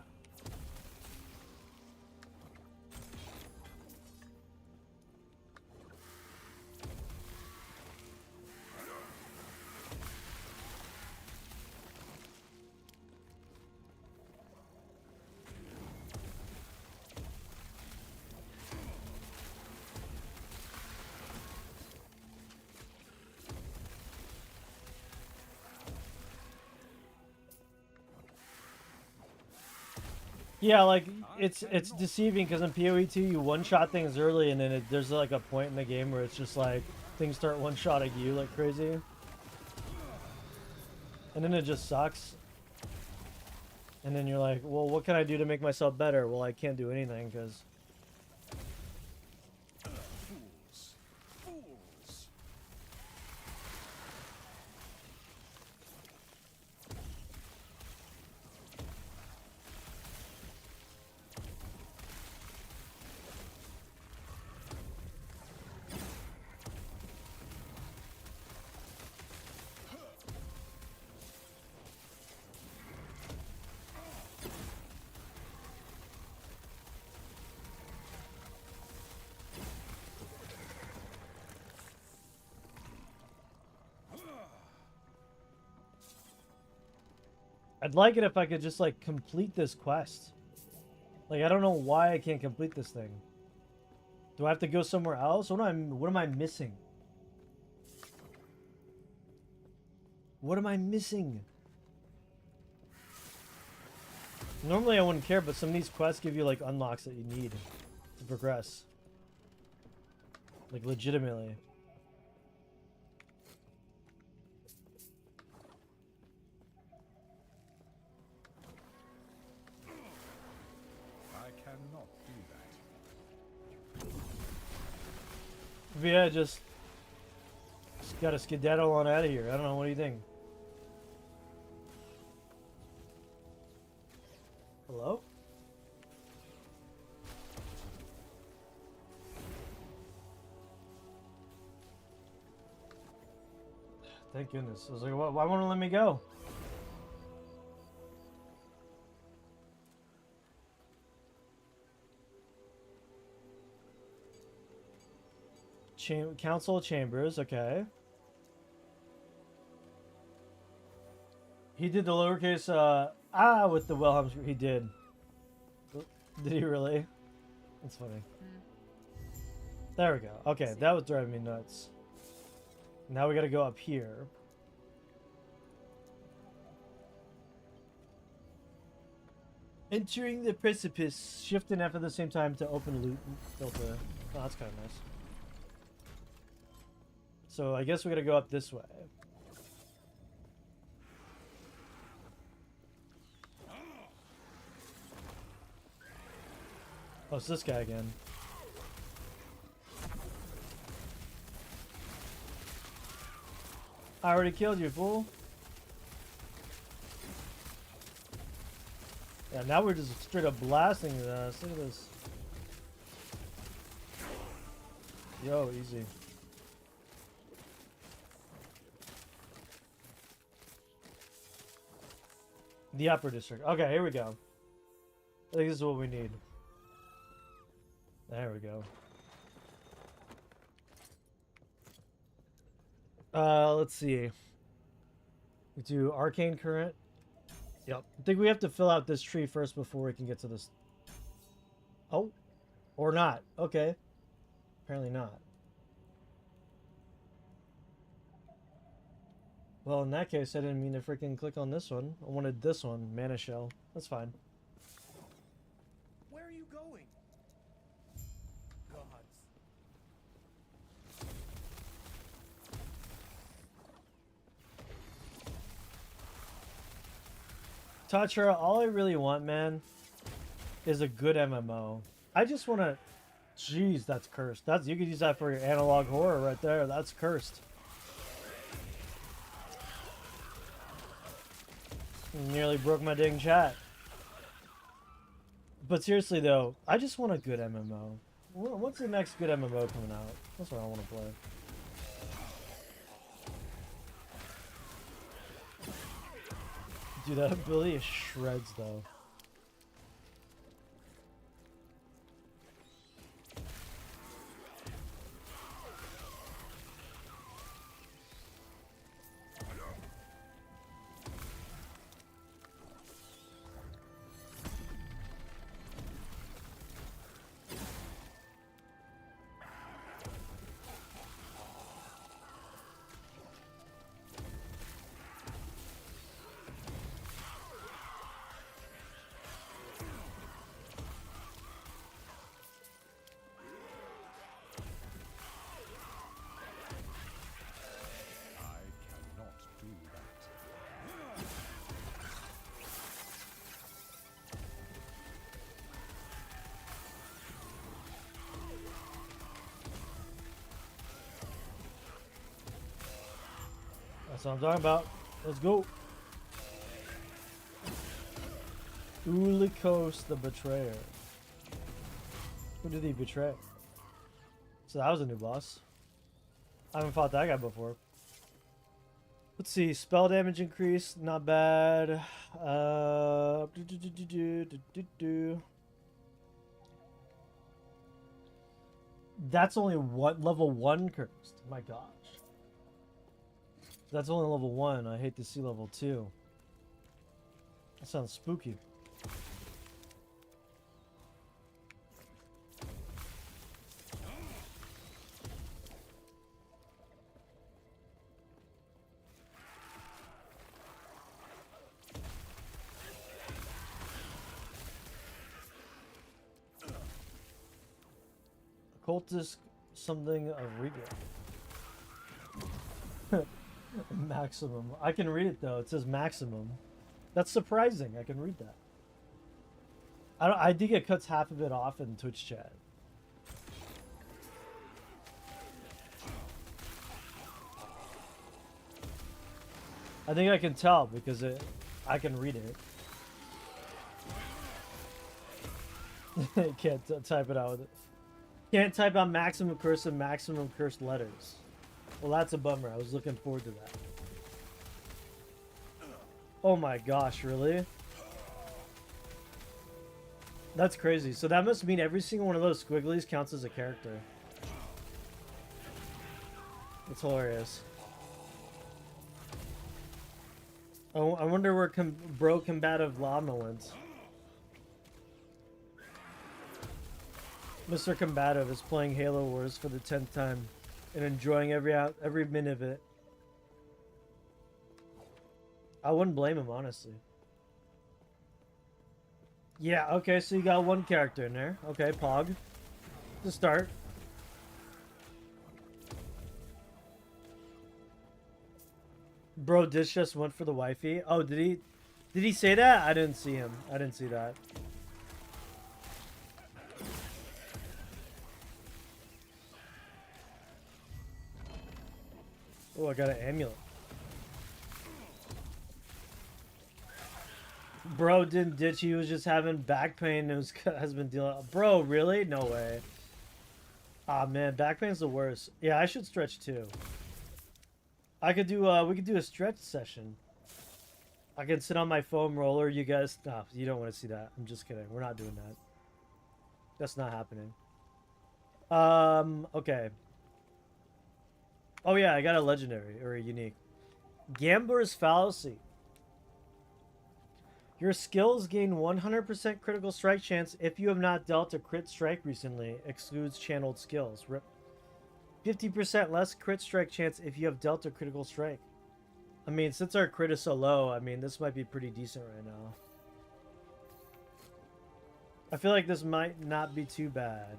Yeah, like it's deceiving because in PoE 2 you one-shot things early and then there's like a point in the game where it's just like things start one-shotting you like crazy. And then it just sucks. And then you're like, well, what can I do to make myself better? Well, I can't do anything because... Fools. Fools. I'd like it if I could just like complete this quest. Like, I don't know why I can't complete this thing. Do I have to go somewhere else? What am I missing? What am I missing? Normally I wouldn't care, but some of these quests give you like unlocks that you need to progress. Like legitimately. I cannot do that. But yeah, just gotta skedaddle on out of here. I don't know, what do you think? Hello? Thank goodness. I was like, why won't it let me go? Council chambers, okay. He did the lowercase with the Wilhelm. He did. Did he really? That's funny. There we go. Okay, that was driving me nuts. Now we gotta go up here. Entering the precipice. Shift and F at the same time to open loot filter. Oh, that's kind of nice. So I guess we gotta go up this way. Oh, it's this guy again. I already killed you, fool. Yeah, now we're just straight up blasting his ass. Look at this. Yo, easy. The upper district. Okay, here we go. I think this is what we need. There we go. Let's see. We do arcane current. Yep. I think we have to fill out this tree first before we can get to this. Oh. Or not. Okay. Apparently not. Well, in that case, I didn't mean to freaking click on this one. I wanted this one, Mana Shell. That's fine. Where are you going? Gods. Tachira, all I really want, man, is a good MMO. I just want to... Jeez, that's cursed. You could use that for your analog horror right there. That's cursed. Nearly broke my dang chat. But seriously, though, I just want a good MMO. What's the next good MMO coming out? That's what I want to play. Dude, that ability is shreds, though. That's what I'm talking about. Let's go. Ulikos the Betrayer. Who did he betray? So that was a new boss. I haven't fought that guy before. Let's see. Spell damage increase. Not bad. That's only what level 1 cursed. My gosh. That's only level 1. I hate to see level 2. That sounds spooky. cultist something of regal. Maximum. I can read it though. It says maximum. That's surprising. I can read that. I think it cuts half of it off in Twitch chat. I think I can tell because I can read it. Can't type it out with it. Can't type out maximum curse and maximum curse letters. Well, that's a bummer. I was looking forward to that. Oh my gosh, really? That's crazy. So that must mean every single one of those squigglies counts as a character. It's hilarious. Oh, I wonder where bro combative llama went. Mr. Combative is playing Halo Wars for the 10th time and enjoying every minute of it. I wouldn't blame him, honestly. Yeah, okay, so you got one character in there. Okay, Pog. To start. Bro, Dish just went for the wifey. Oh, did he say that? I didn't see him. I didn't see that. Oh, I got an amulet. Bro didn't ditch. He was just having back pain and has been dealing. Bro, really? No way. Ah, man, back pain's the worst. Yeah, I should stretch too. I could do. We could do a stretch session. I can sit on my foam roller. You guys, no, you don't want to see that. I'm just kidding. We're not doing that. That's not happening. Okay. Oh yeah, I got a legendary or a unique. Gambler's Fallacy. Your skills gain 100% critical strike chance if you have not dealt a crit strike recently. Excludes channeled skills. Rip. 50% less crit strike chance if you have dealt a critical strike. I mean, since our crit is so low, I mean, this might be pretty decent right now. I feel like this might not be too bad.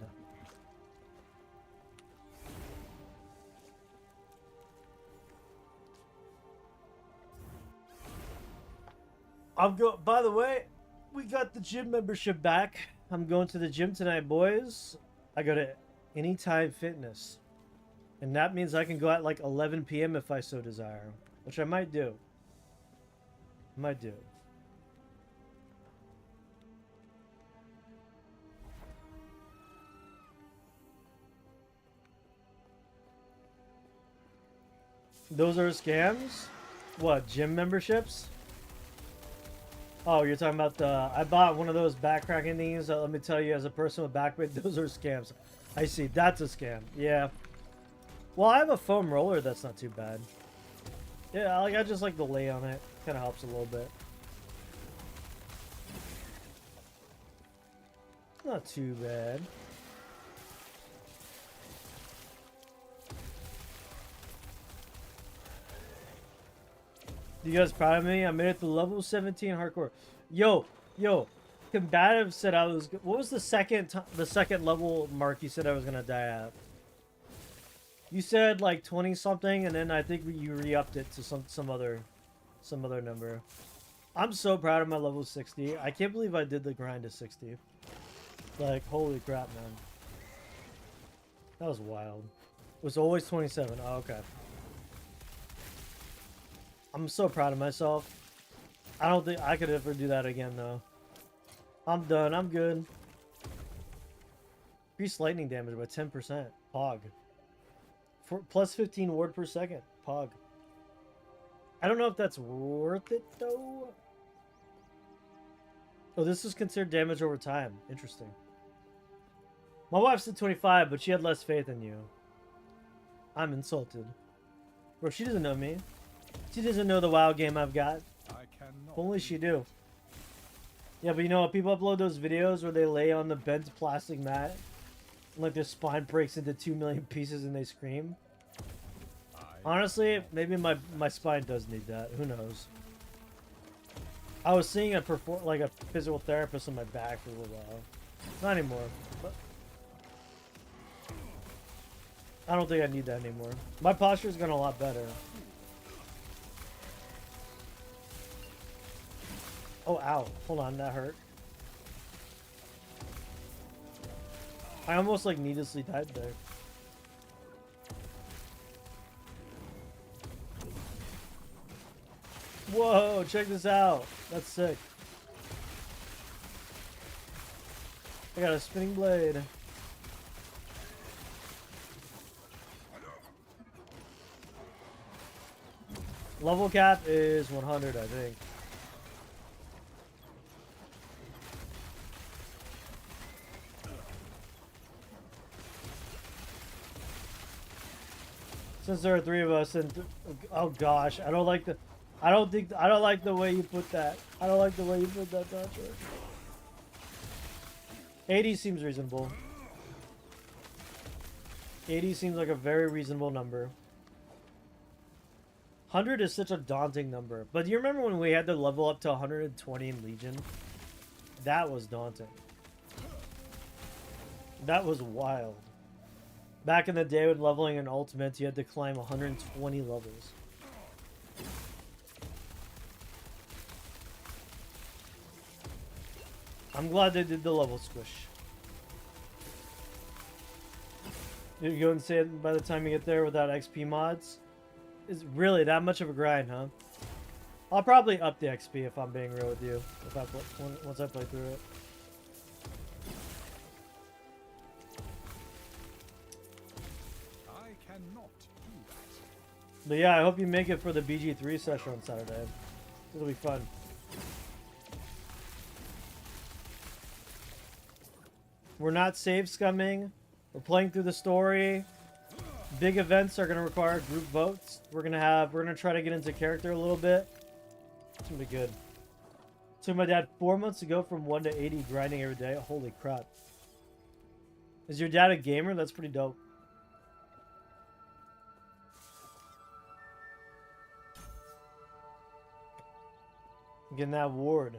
By the way, we got the gym membership back. I'm going to the gym tonight, boys. I go to Anytime Fitness. And that means I can go at like 11 p.m. if I so desire. Which I might do. Might do. Those are scams? What, gym memberships? Oh, you're talking about the... I bought one of those backcracking things. Let me tell you, as a person with back pain, those are scams. I see. That's a scam. Yeah. Well, I have a foam roller. That's not too bad. Yeah, I just like the lay on it. Kind of helps a little bit. Not too bad. You guys proud of me? I made it to level 17 hardcore. Yo, Combative said I was... What was the second level mark you said I was gonna die at? You said like 20 something, and then I think you re-upped it to some other number. I'm so proud of my level 60. I can't believe I did the grind to 60. Like, holy crap, man. That was wild. It was always 27. Oh, okay. I'm so proud of myself. I don't think I could ever do that again, though. I'm done. I'm good. Increased lightning damage by 10%. Pog. Plus 15 ward per second. Pog. I don't know if that's worth it, though. Oh, this is considered damage over time. Interesting. My wife said 25, but she had less faith in you. I'm insulted. Bro, she doesn't know me. She doesn't know the WoW game I've got. If only she do. Yeah, but you know what? People upload those videos where they lay on the bent plastic mat and like their spine breaks into 2 million pieces and they scream. Honestly, maybe my spine does need that. Who knows? I was seeing a physical therapist on my back for a little while. Not anymore. But I don't think I need that anymore. My posture's gotten a lot better. Oh, ow. Hold on, that hurt. I almost, like, needlessly died there. Whoa, check this out. That's sick. I got a spinning blade. Level cap is 100, I think. Since there are 3 of us, and oh gosh, I don't like the way you put that. I don't like the way you put that, Dodger. 80 seems reasonable. 80 seems like a very reasonable number. 100 is such a daunting number. But do you remember when we had to level up to 120 in Legion? That was daunting. That was wild. Back in the day when leveling in Ultimate, you had to climb 120 levels. I'm glad they did the level squish. You go and say it by the time you get there without XP mods? Is really that much of a grind, huh? I'll probably up the XP if I'm being real with you. If I once I play through it. I cannot do that. But yeah, I hope you make it for the BG3 session on Saturday. It'll be fun. We're not save scumming. We're playing through the story. Big events are gonna require group votes. We're gonna try to get into character a little bit. It's gonna be good. So my dad 4 months ago from 1 to 80 grinding every day. Holy crap. Is your dad a gamer? That's pretty dope. Getting that ward.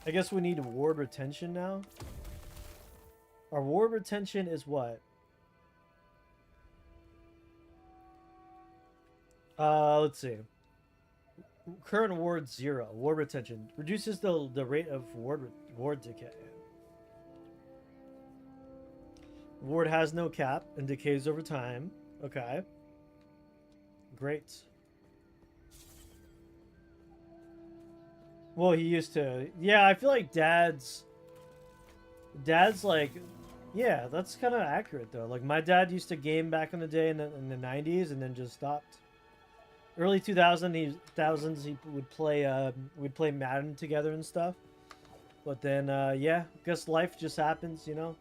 I guess we need ward retention now. Our ward retention is what? Let's see. Current ward 0. Ward retention reduces the rate of ward decay. Ward has no cap and decays over time. Okay. Great. Well, he used to. Yeah, I feel like dad's like, yeah, that's kind of accurate though. Like my dad used to game back in the day in the 90s and then just stopped. Early 2000s he would play we'd play Madden together and stuff. But then yeah, I guess life just happens, you know.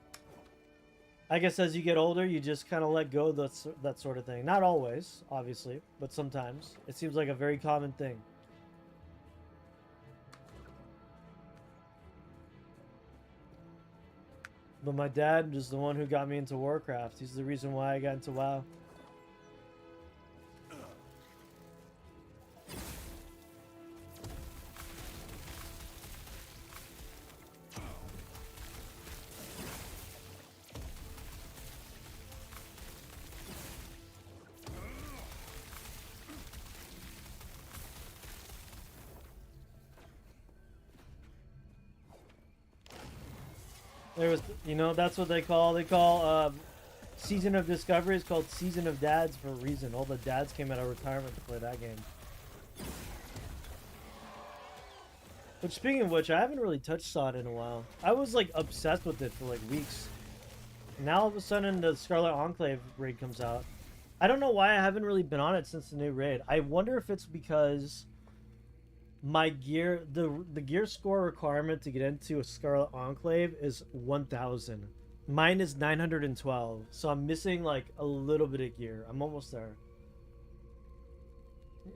I guess as you get older, you just kind of let go of that sort of thing. Not always, obviously, but sometimes. It seems like a very common thing. But my dad is the one who got me into Warcraft. He's the reason why I got into WoW. There was, you know, that's what they call Season of Discovery is called Season of Dads for a reason. All the dads came out of retirement to play that game. But speaking of which, I haven't really touched on it in a while. I was like obsessed with it for like weeks. Now all of a sudden the Scarlet Enclave raid comes out. I don't know why I haven't really been on it since the new raid. I wonder if it's because my gear, the gear score requirement to get into a Scarlet Enclave is 1000. Mine is 912, so I'm missing like a little bit of gear. I'm almost there.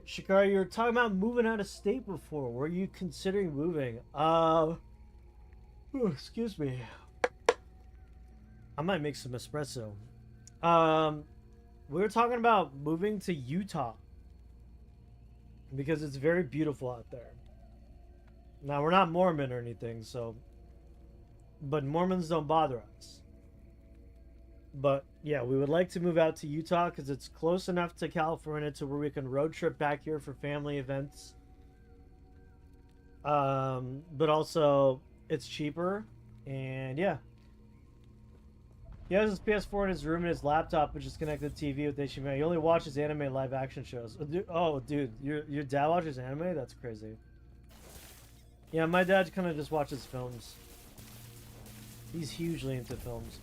Shikari, you were talking about moving out of state before. Were you considering moving? Excuse me. I might make some espresso. We were talking about moving to Utah because it's very beautiful out there. Now, we're not Mormon or anything, so... But Mormons don't bother us. But yeah, we would like to move out to Utah because it's close enough to California to where we can road trip back here for family events. But also it's cheaper, and yeah. He has his PS4 in his room and his laptop, which is connected to TV with HDMI. He only watches anime live action shows. Oh, dude, your dad watches anime? That's crazy. Yeah, my dad kind of just watches films. He's hugely into films.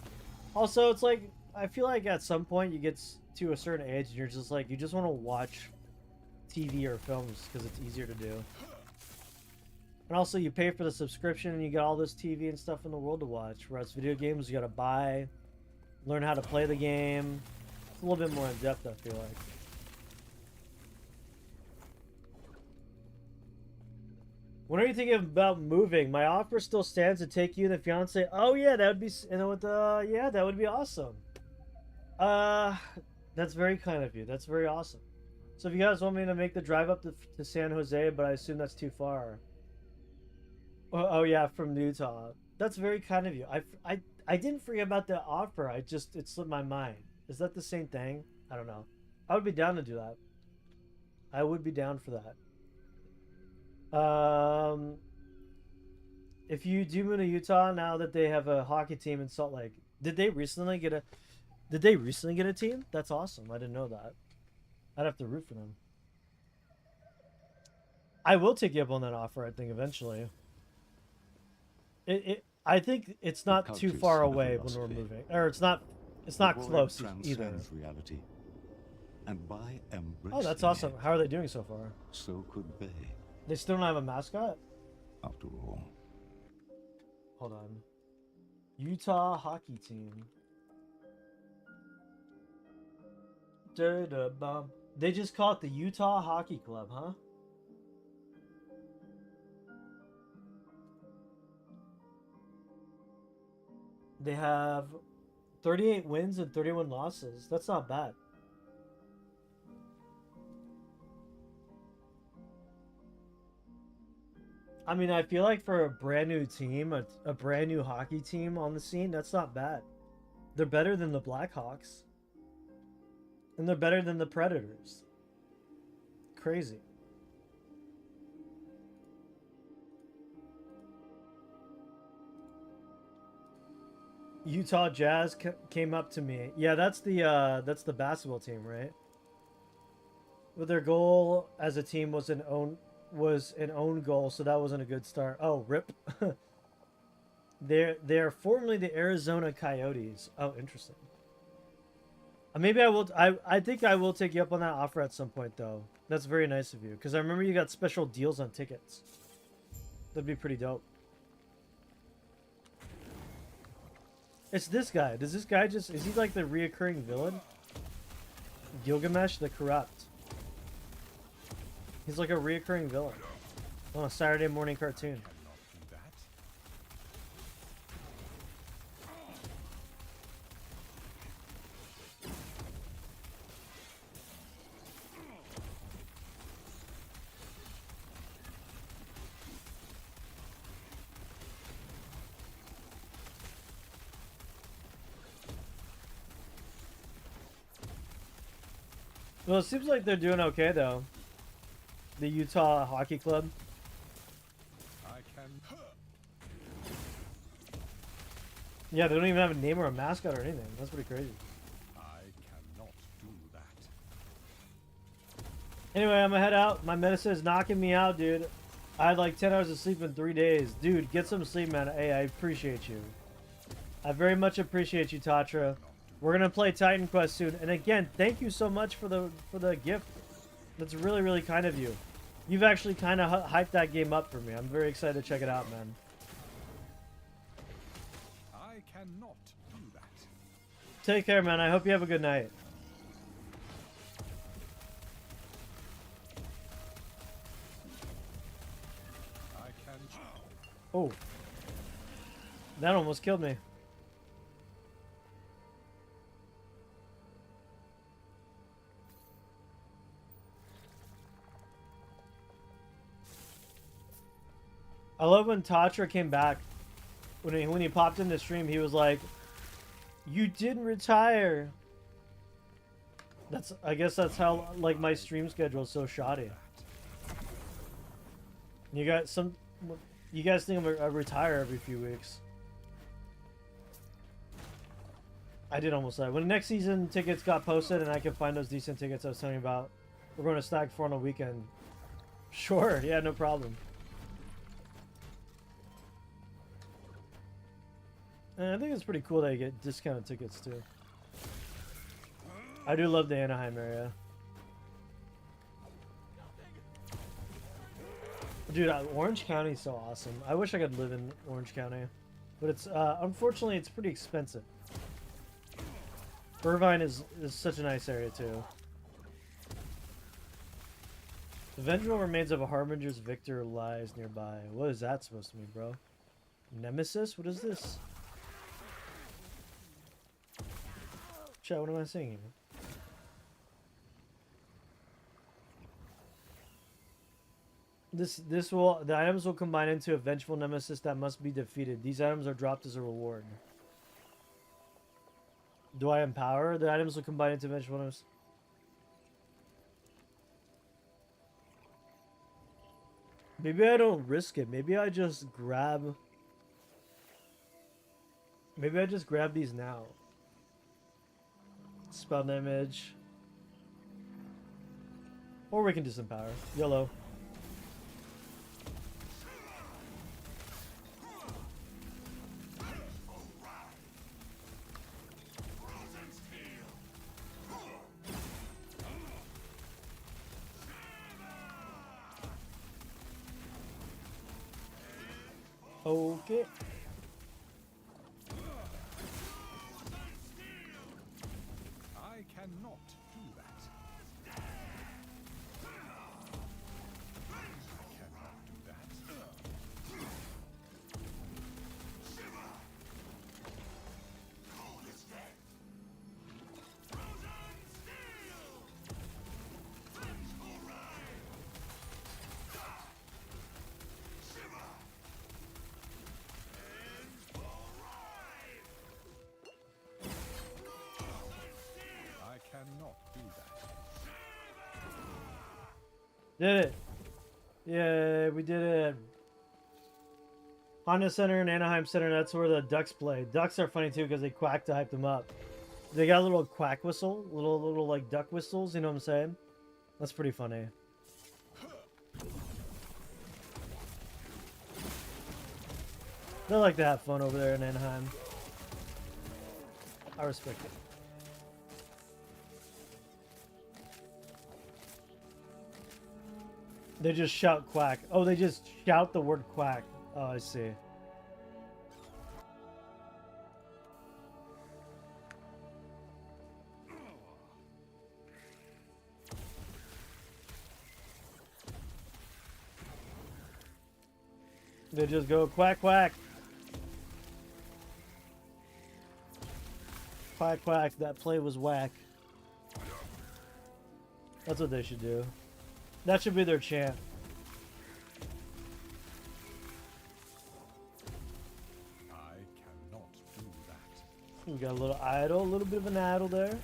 Also, it's like, I feel like at some point you get to a certain age and you're just like, you just want to watch TV or films because it's easier to do. And also, you pay for the subscription and you get all this TV and stuff in the world to watch. Whereas video games, you gotta buy, learn how to play the game. It's a little bit more in depth, I feel like. When are you thinking about moving? My offer still stands to take you and the fiance. Oh yeah, that would be, and with yeah, that would be awesome. That's very kind of you. That's very awesome. So if you guys want me to make the drive up to San Jose, but I assume that's too far. Oh yeah, from Utah. That's very kind of you. I didn't forget about the offer. It slipped my mind. Is that the same thing? I don't know. I would be down to do that. I would be down for that. If you do move to Utah now that they have a hockey team in Salt Lake, did they recently get a team? That's awesome. I didn't know that. I'd have to root for them. I will take you up on that offer, I think, eventually. I think it's not too far away when we're moving. Or it's not close either. Reality. And by oh, that's awesome. How are they doing so far? So could they. They still don't have a mascot? After all. Hold on. Utah hockey team. They just call it the Utah Hockey Club, huh? They have 38 wins and 31 losses. That's not bad. I mean, I feel like for a brand new team, a brand new hockey team on the scene, that's not bad. They're better than the Blackhawks. And they're better than the Predators. Crazy. Utah Jazz came up to me. Yeah, that's the basketball team, right? But their goal as a team was an own goal, so that wasn't a good start. Oh, rip. They're formerly the Arizona Coyotes. Oh, interesting. Maybe I will. I think I will take you up on that offer at some point, though. That's very nice of you, because I remember you got special deals on tickets. That'd be pretty dope. It's this guy. Does this guy just... Is he like the reoccurring villain? Gilgamesh the Corrupt. He's like a reoccurring villain on a Saturday morning cartoon. Well, it seems like they're doing okay, though. The Utah Hockey Club. Yeah, they don't even have a name or a mascot or anything. That's pretty crazy. I cannot do that. Anyway, I'm gonna head out. My medicine is knocking me out, dude. I had like 10 hours of sleep in 3 days. Dude, get some sleep, man. Hey, I appreciate you. I very much appreciate you, Tatra. We're gonna play Titan Quest soon. And again, thank you so much for the gift. That's really, really kind of you. You've actually kind of hyped that game up for me. I'm very excited to check it out, man. I cannot do that. Take care, man. I hope you have a good night. I can... Oh. That almost killed me. I love when Tatra came back. When he popped in the stream, he was like, You didn't retire. I guess that's how like my stream schedule is so shoddy. You guys think I retire every few weeks. I did almost that. When next season tickets got posted and I can find those decent tickets I was telling you about, we're going to Stag 4 on a weekend. Sure, yeah, no problem. And I think it's pretty cool that you get discounted tickets too. I do love the Anaheim area. Dude, Orange County is so awesome. I wish I could live in Orange County. But it's, unfortunately, it's pretty expensive. Irvine is such a nice area too. The vengeful remains of a Harbinger's Victor lies nearby. What is that supposed to mean, bro? Nemesis? What is this? Chat, what am I saying here? The items will combine into a vengeful nemesis that must be defeated. These items are dropped as a reward. Do I empower? The items will combine into vengeful nemesis. Maybe I don't risk it. Maybe I just grab... Maybe I just grab these now. Spell damage. Or we can disempower. YOLO. Okay. I cannot do that. I cannot do that. Did it. Yeah, we did it. Honda Center and Anaheim Center, that's where the Ducks play. Ducks are funny too because they quack to hype them up. They got a little quack whistle, little like duck whistles, you know what I'm saying? That's pretty funny. They like to have fun over there in Anaheim. I respect it. They just shout quack. Oh, they just shout the word quack. Oh, I see. They just go quack quack. Quack quack, that play was whack. That's what they should do. That should be their chant. I cannot do that. We got a little idle, a little bit of an idle there.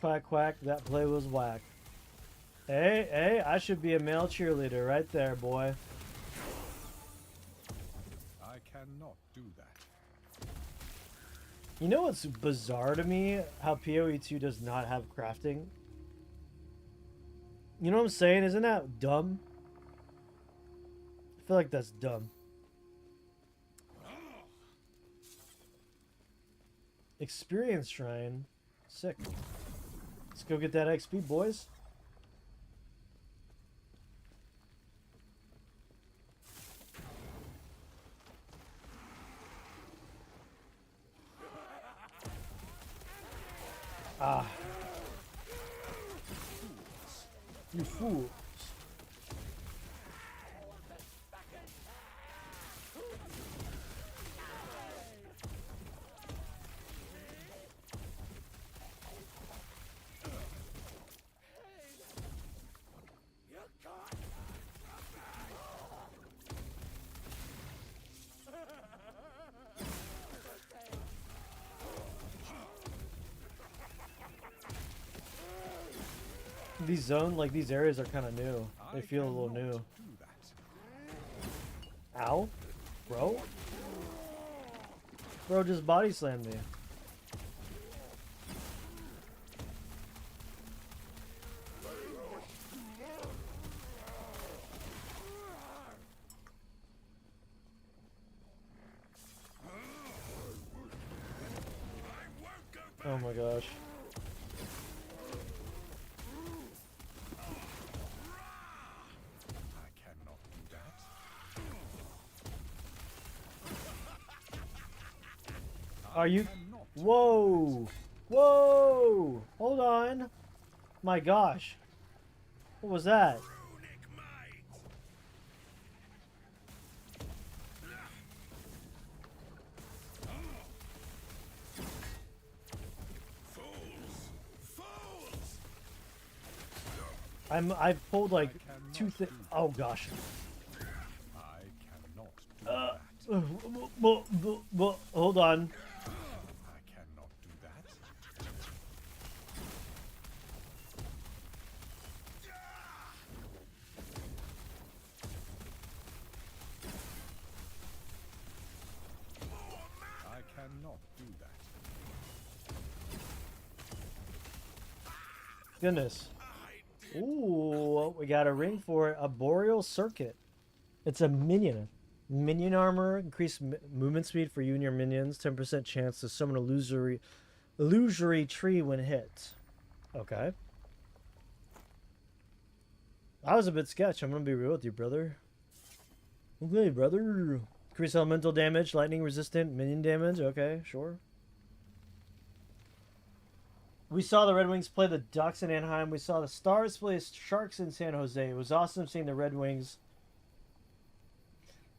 Quack quack, that play was whack. Hey, hey, I should be a male cheerleader right there, boy. I cannot do that. You know what's bizarre to me? How PoE 2 does not have crafting. You know what I'm saying? Isn't that dumb? I feel like that's dumb. Experience Shrine. Sick. Let's go get that XP, boys. Ah. You fools. These zone, like these areas are kind of new. They feel a little new. Do that. Ow, bro. Bro just body slammed me. Oh my gosh. I cannot do that. Are you? Whoa! Whoa! Hold on. My gosh. What was that? I've pulled like two things. Oh gosh. I cannot do that. Hold on. I cannot do that. I cannot do that. Goodness. Ooh, we got a ring for it. A boreal circuit. It's a minion. Minion armor, increased movement speed for you and your minions. 10% chance to summon illusory tree when hit. Okay. That was a bit sketch. I'm gonna be real with you, brother. Okay, brother. Increase elemental damage, lightning resistant, minion damage. Okay, sure. We saw the Red Wings play the Ducks in Anaheim. We saw the Stars play Sharks in San Jose. It was awesome seeing the Red Wings.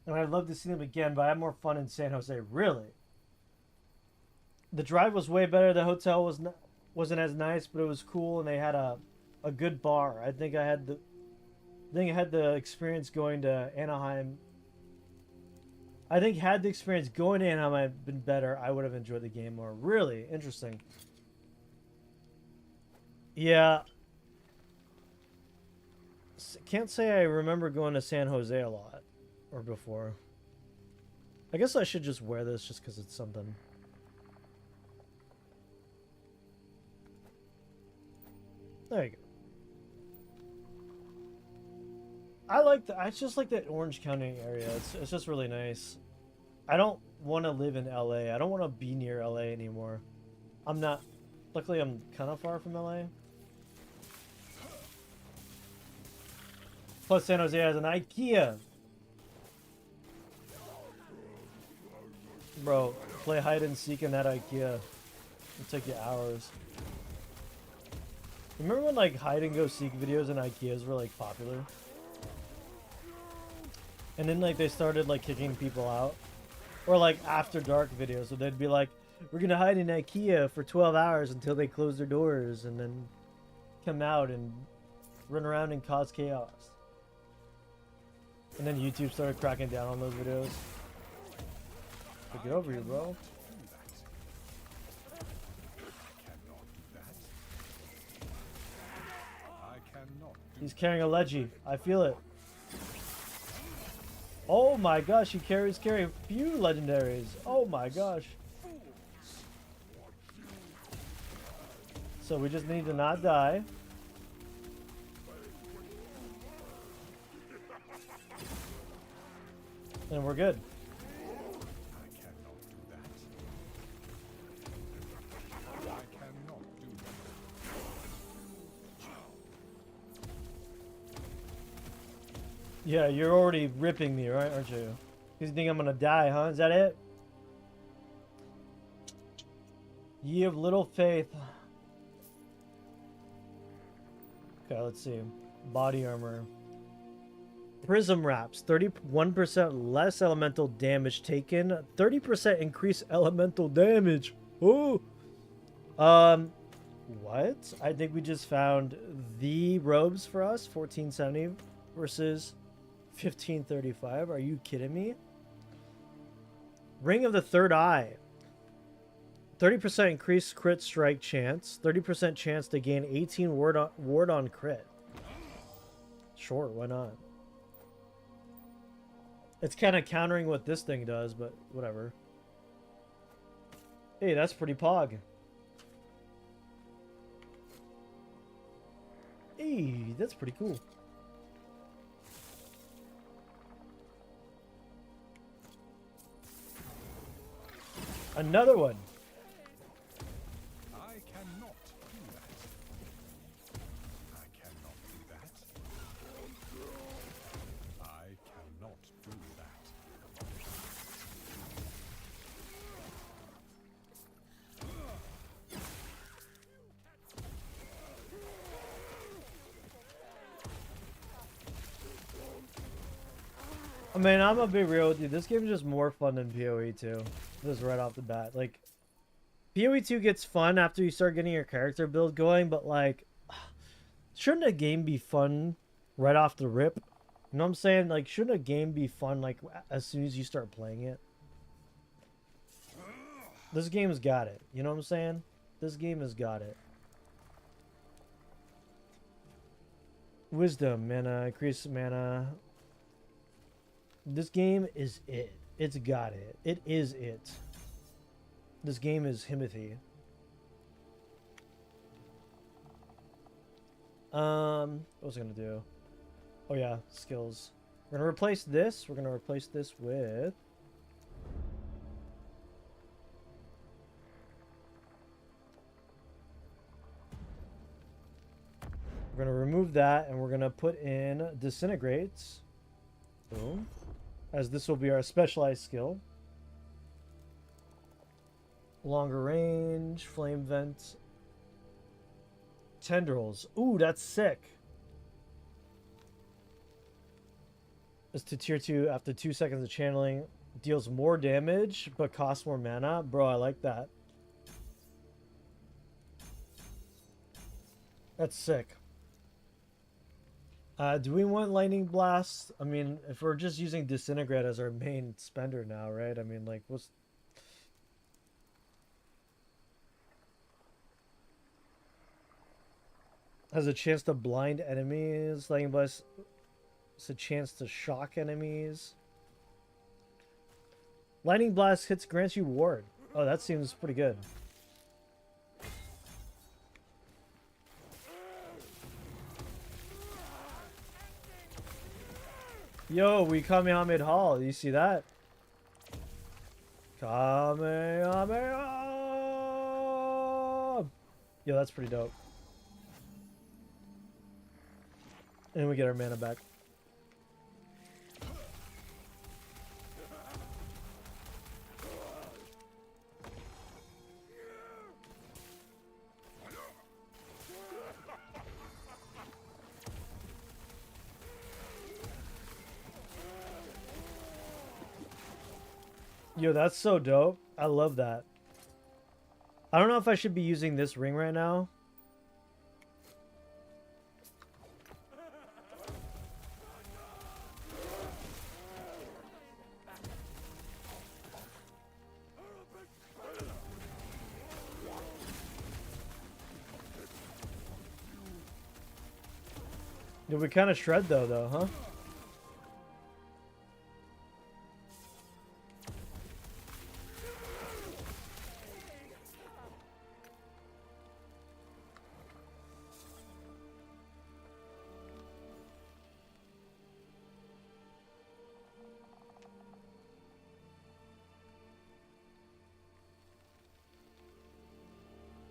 And I'd love to see them again, but I had more fun in San Jose. Really? The drive was way better. The hotel wasn't as nice, but it was cool, and they had a good bar. I think I had the experience going to Anaheim. I think had the experience going to Anaheim had been better, I would have enjoyed the game more. Really interesting. Yeah. Can't say I remember going to San Jose a lot. Or before. I guess I should just wear this just because it's something. There you go. I just like that Orange County area. It's just really nice. I don't want to live in LA. I don't want to be near LA anymore. I'm not. Luckily, I'm kind of far from LA. Plus, San Jose has an IKEA. Bro, play hide and seek in that IKEA. It'll take you hours. Remember when like hide and go seek videos in IKEAs were like popular? And then like they started like kicking people out. Or like after dark videos, so they'd be like, we're gonna hide in IKEA for 12 hours until they close their doors and then come out and run around and cause chaos. And then YouTube started cracking down on those videos. So get over here, bro. He's carrying a Leggy. I feel it. Oh my gosh, he carries a few legendaries. Oh my gosh. So we just need to not die. And we're good. Yeah, you're already ripping me, right? Aren't you? Because you think I'm gonna die, huh? Is that it? Ye of little faith. Okay, let's see. Body armor. Prism wraps. 31% less elemental damage taken. 30% increased elemental damage. Oh! What? I think we just found the robes for us. 1470 versus 1535. Are you kidding me? Ring of the Third Eye. 30% increased crit strike chance. 30% chance to gain 18 ward on crit. Sure, why not? It's kind of countering what this thing does, but whatever. Hey, that's pretty pog. Hey, that's pretty cool. Another one. I cannot do that. I cannot do that. I cannot do that. I mean, I'm gonna be real with you. This game is just more fun than PoE 2. Just right off the bat. Like, PoE 2 gets fun after you start getting your character build going, but like, shouldn't a game be fun right off the rip? You know what I'm saying? Like, shouldn't a game be fun like as soon as you start playing it? This game's got it. You know what I'm saying? This game has got it. Wisdom, mana, increase mana. This game is it. It's got it. It is it. This game is Himothy. What was I gonna do? Oh yeah, skills. We're gonna replace this. We're gonna replace this with. We're gonna remove that, and we're gonna put in disintegrates. Boom. As this will be our specialized skill. Longer range, flame vent, tendrils. Ooh, that's sick. It's to tier 2 after 2 seconds of channeling. Deals more damage, but costs more mana. Bro, I like that. That's sick. Do we want Lightning Blast? I mean, if we're just using Disintegrate as our main spender now, right? I mean, like, what's... Has a chance to blind enemies. Lightning Blast has a chance to shock enemies. Lightning Blast hits grants you ward. Oh, that seems pretty good. Yo, we Kamehameha Hall. You see that? Kamehameha! Yo, that's pretty dope. And we get our mana back. Yo, that's so dope. I love that. I don't know if I should be using this ring right now. Did we kind of shred though, huh?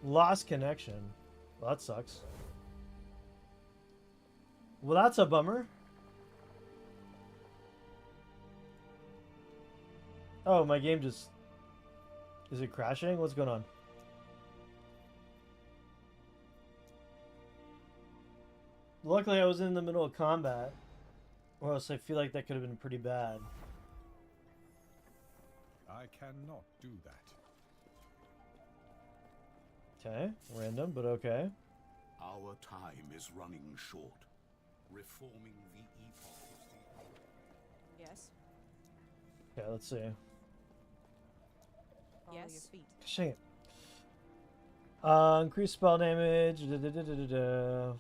Lost connection. Well, that sucks. Well, that's a bummer. Oh, my game just... Is it crashing? What's going on? Luckily, I was in the middle of combat. Or else I feel like that could have been pretty bad. I cannot do that. Okay, random, but okay. Our time is running short. Reforming the EPOCH. Yes. Okay, let's see. Yes. Dang it. Increase spell damage. Da, da, da, da, da, da.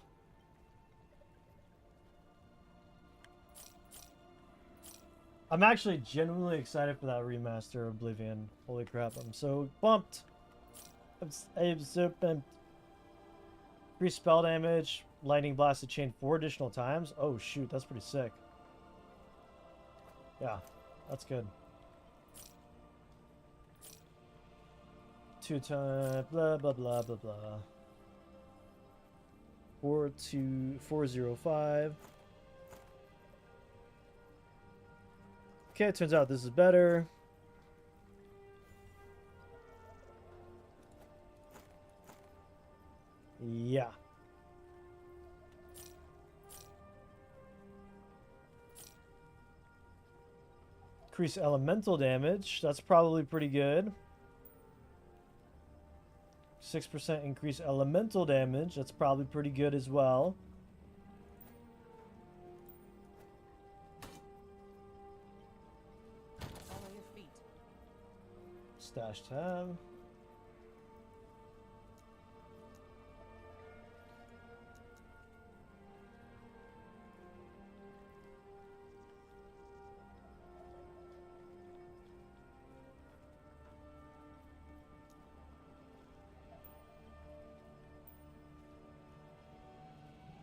I'm actually genuinely excited for that remaster of Oblivion. Holy crap, I'm so pumped. I'm so pumped. Increase spell damage. Lightning Blast to chain 4 additional times. Oh shoot, that's pretty sick. Yeah, that's good. 2 times, blah blah blah blah blah. 42405. Okay, it turns out this is better. Yeah. Increase elemental damage. That's probably pretty good. 6% increase elemental damage. That's probably pretty good as well. Follow your feet. Stash tab.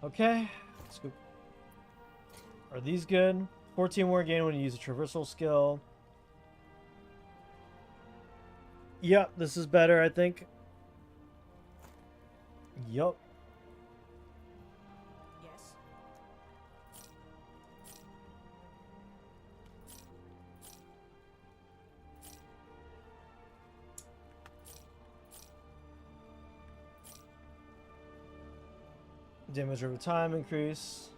Okay, let's go. Are these good? 14 more gain when you use a traversal skill. Yep, this is better, I think. Yup. Yes. Damage over time increase.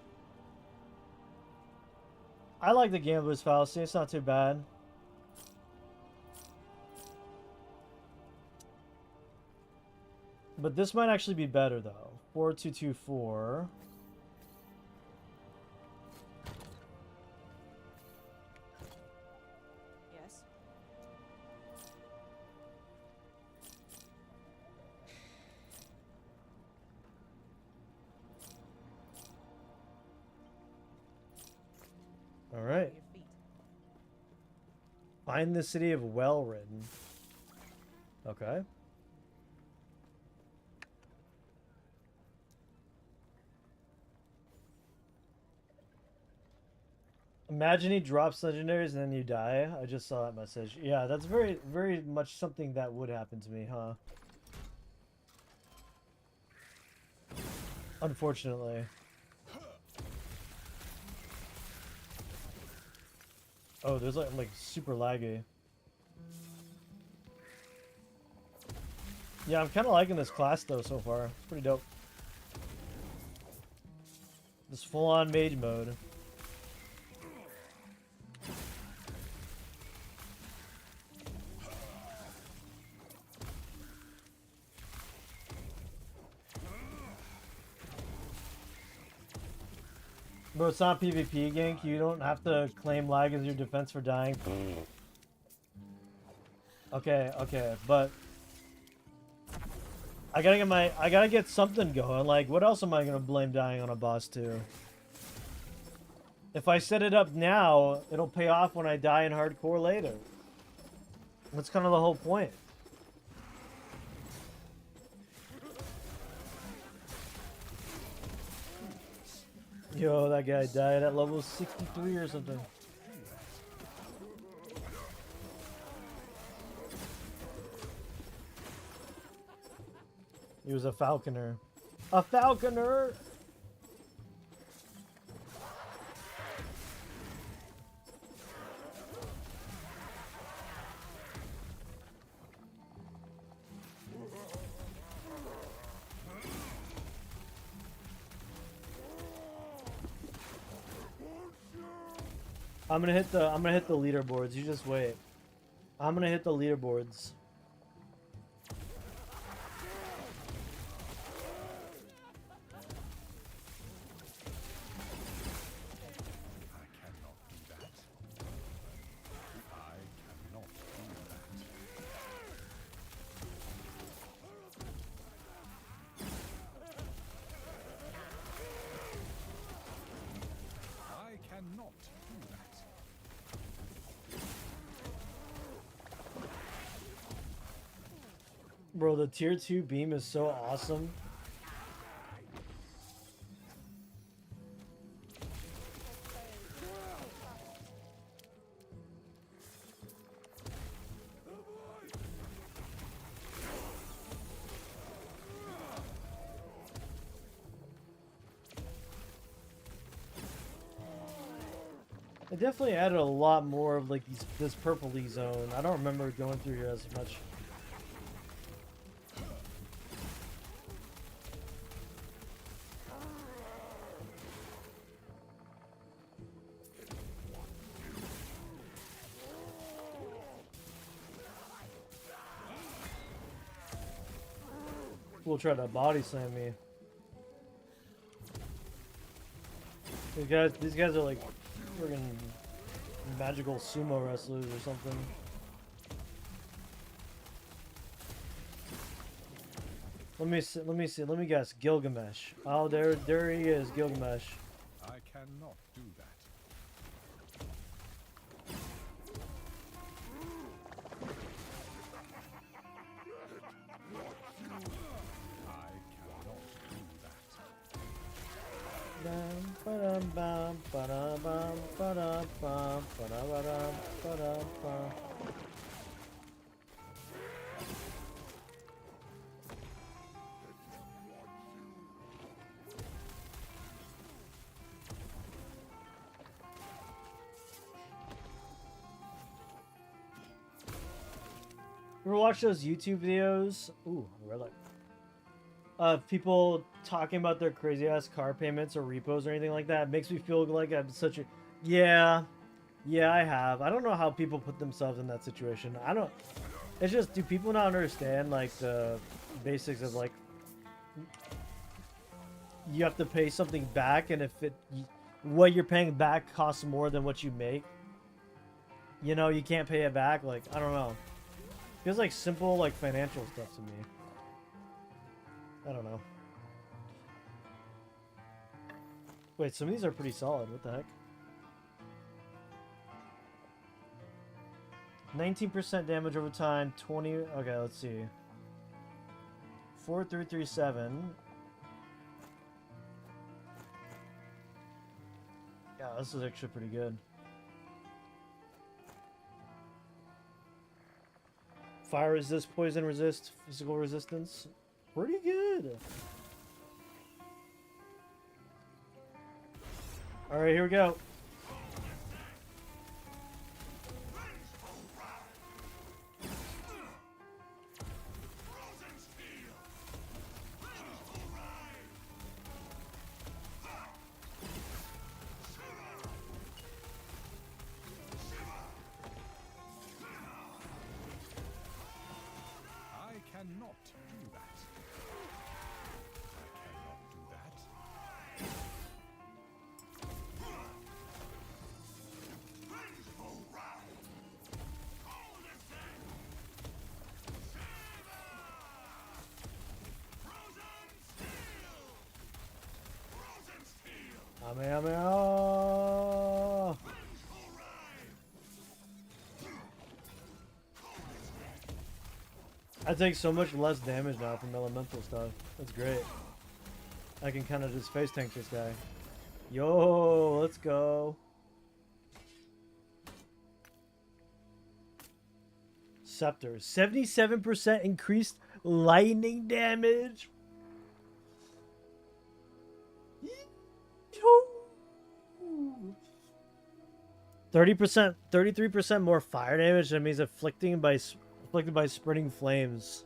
I like the Gambler's Fallacy. It's not too bad. But this might actually be better, though. 4224. Yes. All right. Your feet. Find the city of Wellridden. Okay. Imagine he drops legendaries and then you die. I just saw that message. Yeah, that's very, very much something that would happen to me, huh? Unfortunately. Oh, there's like super laggy. Yeah, I'm kind of liking this class though so far. It's pretty dope. This full-on mage mode. Bro, it's not PvP gank. You don't have to claim lag as your defense for dying. Okay, okay, but I gotta get something going. Like, what else am I gonna blame dying on a boss to? If I set it up now, it'll pay off when I die in hardcore later. That's kind of the whole point. Yo, that guy died at level 63 or something. He was a falconer. A falconer! I'm gonna hit the leaderboards. You just wait. I'm gonna hit the leaderboards. I cannot do that. I cannot do that. cannot do that. Bro, the tier 2 beam is so awesome. It definitely added a lot more of like this purpley zone. I don't remember going through here as much. We'll try to body slam me. These guys are like friggin' magical sumo wrestlers or something. Let me see. Let me guess. Gilgamesh. Oh, there he is, Gilgamesh. I cannot do that. Ever watch those YouTube videos? Ooh, red light. Of people talking about their crazy ass car payments or repos or anything like that. It makes me feel like I'm such a... Yeah, I have. I don't know how people put themselves in that situation. I don't... It's just, do people not understand like the basics of like... You have to pay something back, and if what you're paying back costs more than what you make, you know, you can't pay it back. Like, I don't know. Feels like simple, like, financial stuff to me. I don't know. Wait, some of these are pretty solid. What the heck? 19% damage over time, 20... Okay, let's see. 4337. Yeah, this is actually pretty good. Fire resist, poison resist, physical resistance. Pretty good. Alright, here we go. Cannot do that. I cannot do that. Oh. I take so much less damage now from elemental stuff. That's great. I can kind of just face tank this guy. Yo, let's go. Scepter. 77% increased lightning damage. 30%, 33% more fire damage. That means afflicted by spreading flames.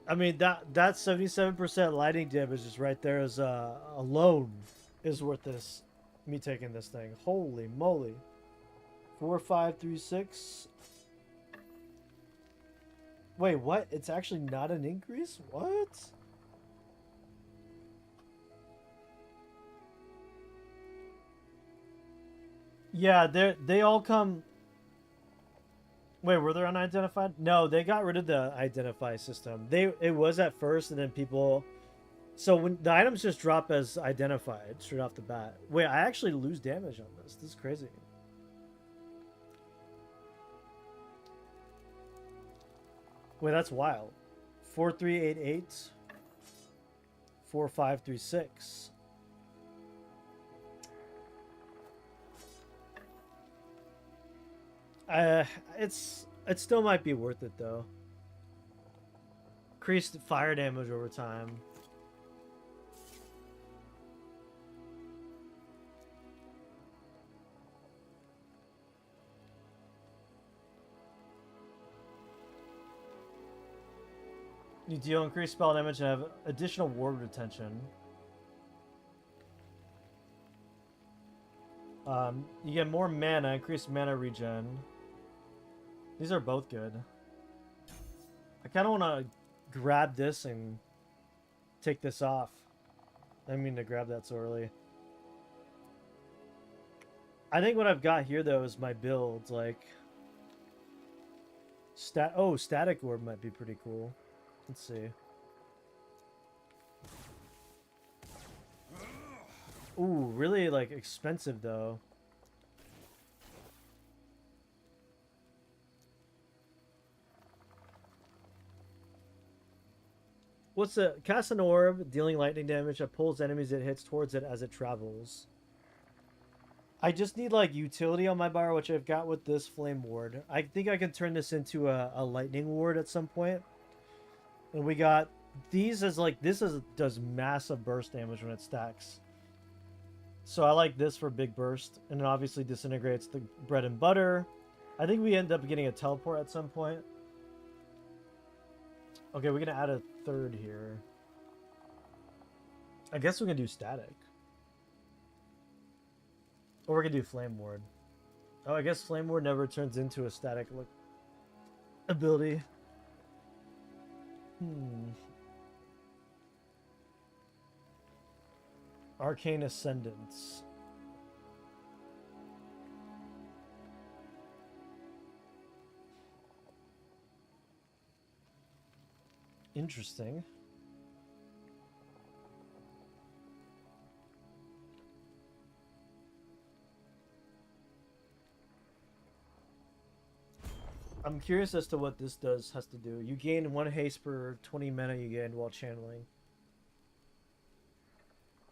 I mean, that 77% lightning damage is right there as alone is worth this. Me taking this thing. Holy moly. 4, 5, 3, 6. Wait, what? It's actually not an increase? What? Yeah, they all come... Wait, were they unidentified? No, they got rid of the identify system. It was at first, and then people So when the items just drop as identified straight off the bat. Wait, I actually lose damage on this. This is crazy. Wait, that's wild. 4388 4536. It still might be worth it though. Increased fire damage over time. You deal increased spell damage and have additional ward retention. You get more mana, increased mana regen. These are both good. I kind of want to grab this and take this off. I didn't mean to grab that so early. I think what I've got here though is my build. Like, static orb might be pretty cool. Let's see. Ooh, really like expensive though. What's the cast an orb, dealing lightning damage that pulls enemies it hits towards it as it travels. I just need like utility on my bar, which I've got with this flame ward. I think I can turn this into a lightning ward at some point. And we got these as like does massive burst damage when it stacks. So I like this for big burst, and it obviously disintegrates the bread and butter. I think we end up getting a teleport at some point. Okay, we're gonna add a third here. I guess we can do static. Or we can do flame ward. Oh, I guess flame ward never turns into a static ability. Arcane Ascendance. Interesting. I'm curious as to what this has to do. You gain 1 haste per 20 mana you gained while channeling.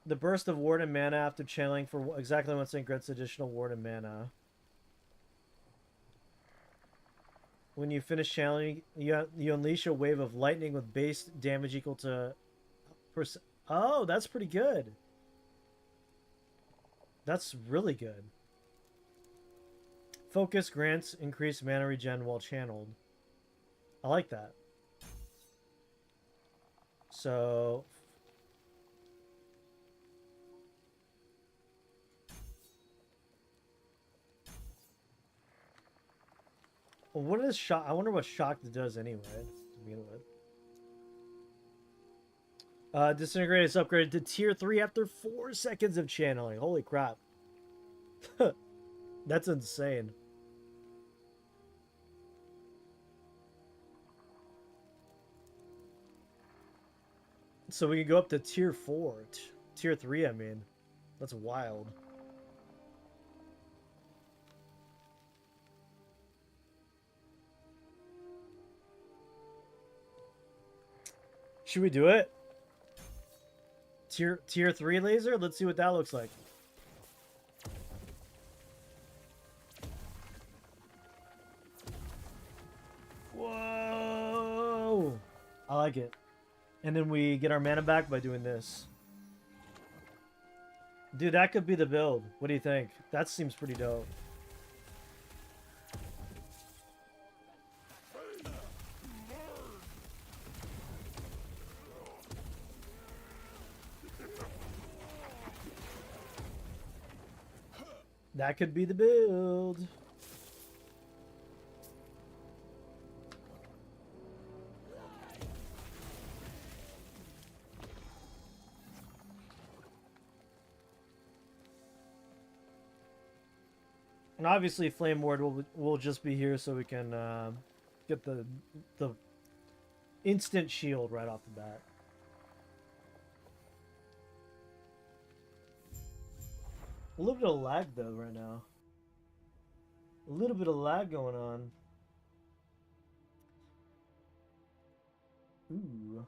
The burst of ward and mana after channeling for exactly 1 second grants additional ward and mana. When you finish channeling, you unleash a wave of lightning with base damage equal to... Oh, that's pretty good. That's really good. Focus grants increased mana regen while channeled. I like that. So... Well, what is shock? I wonder what shock does anyway, to begin with. Disintegrate is upgraded to tier 3 after 4 seconds of channeling. Holy crap. That's insane. So we can go up to tier 4. Tier 3, I mean. That's wild. Should we do it? Tier 3 laser? Let's see what that looks like. Whoa! I like it. And then we get our mana back by doing this. Dude, that could be the build. What do you think? That seems pretty dope. That could be the build. And obviously Flame Ward will just be here so we can get the instant shield right off the bat. A little bit of lag though right now. A little bit of lag going on. Ooh.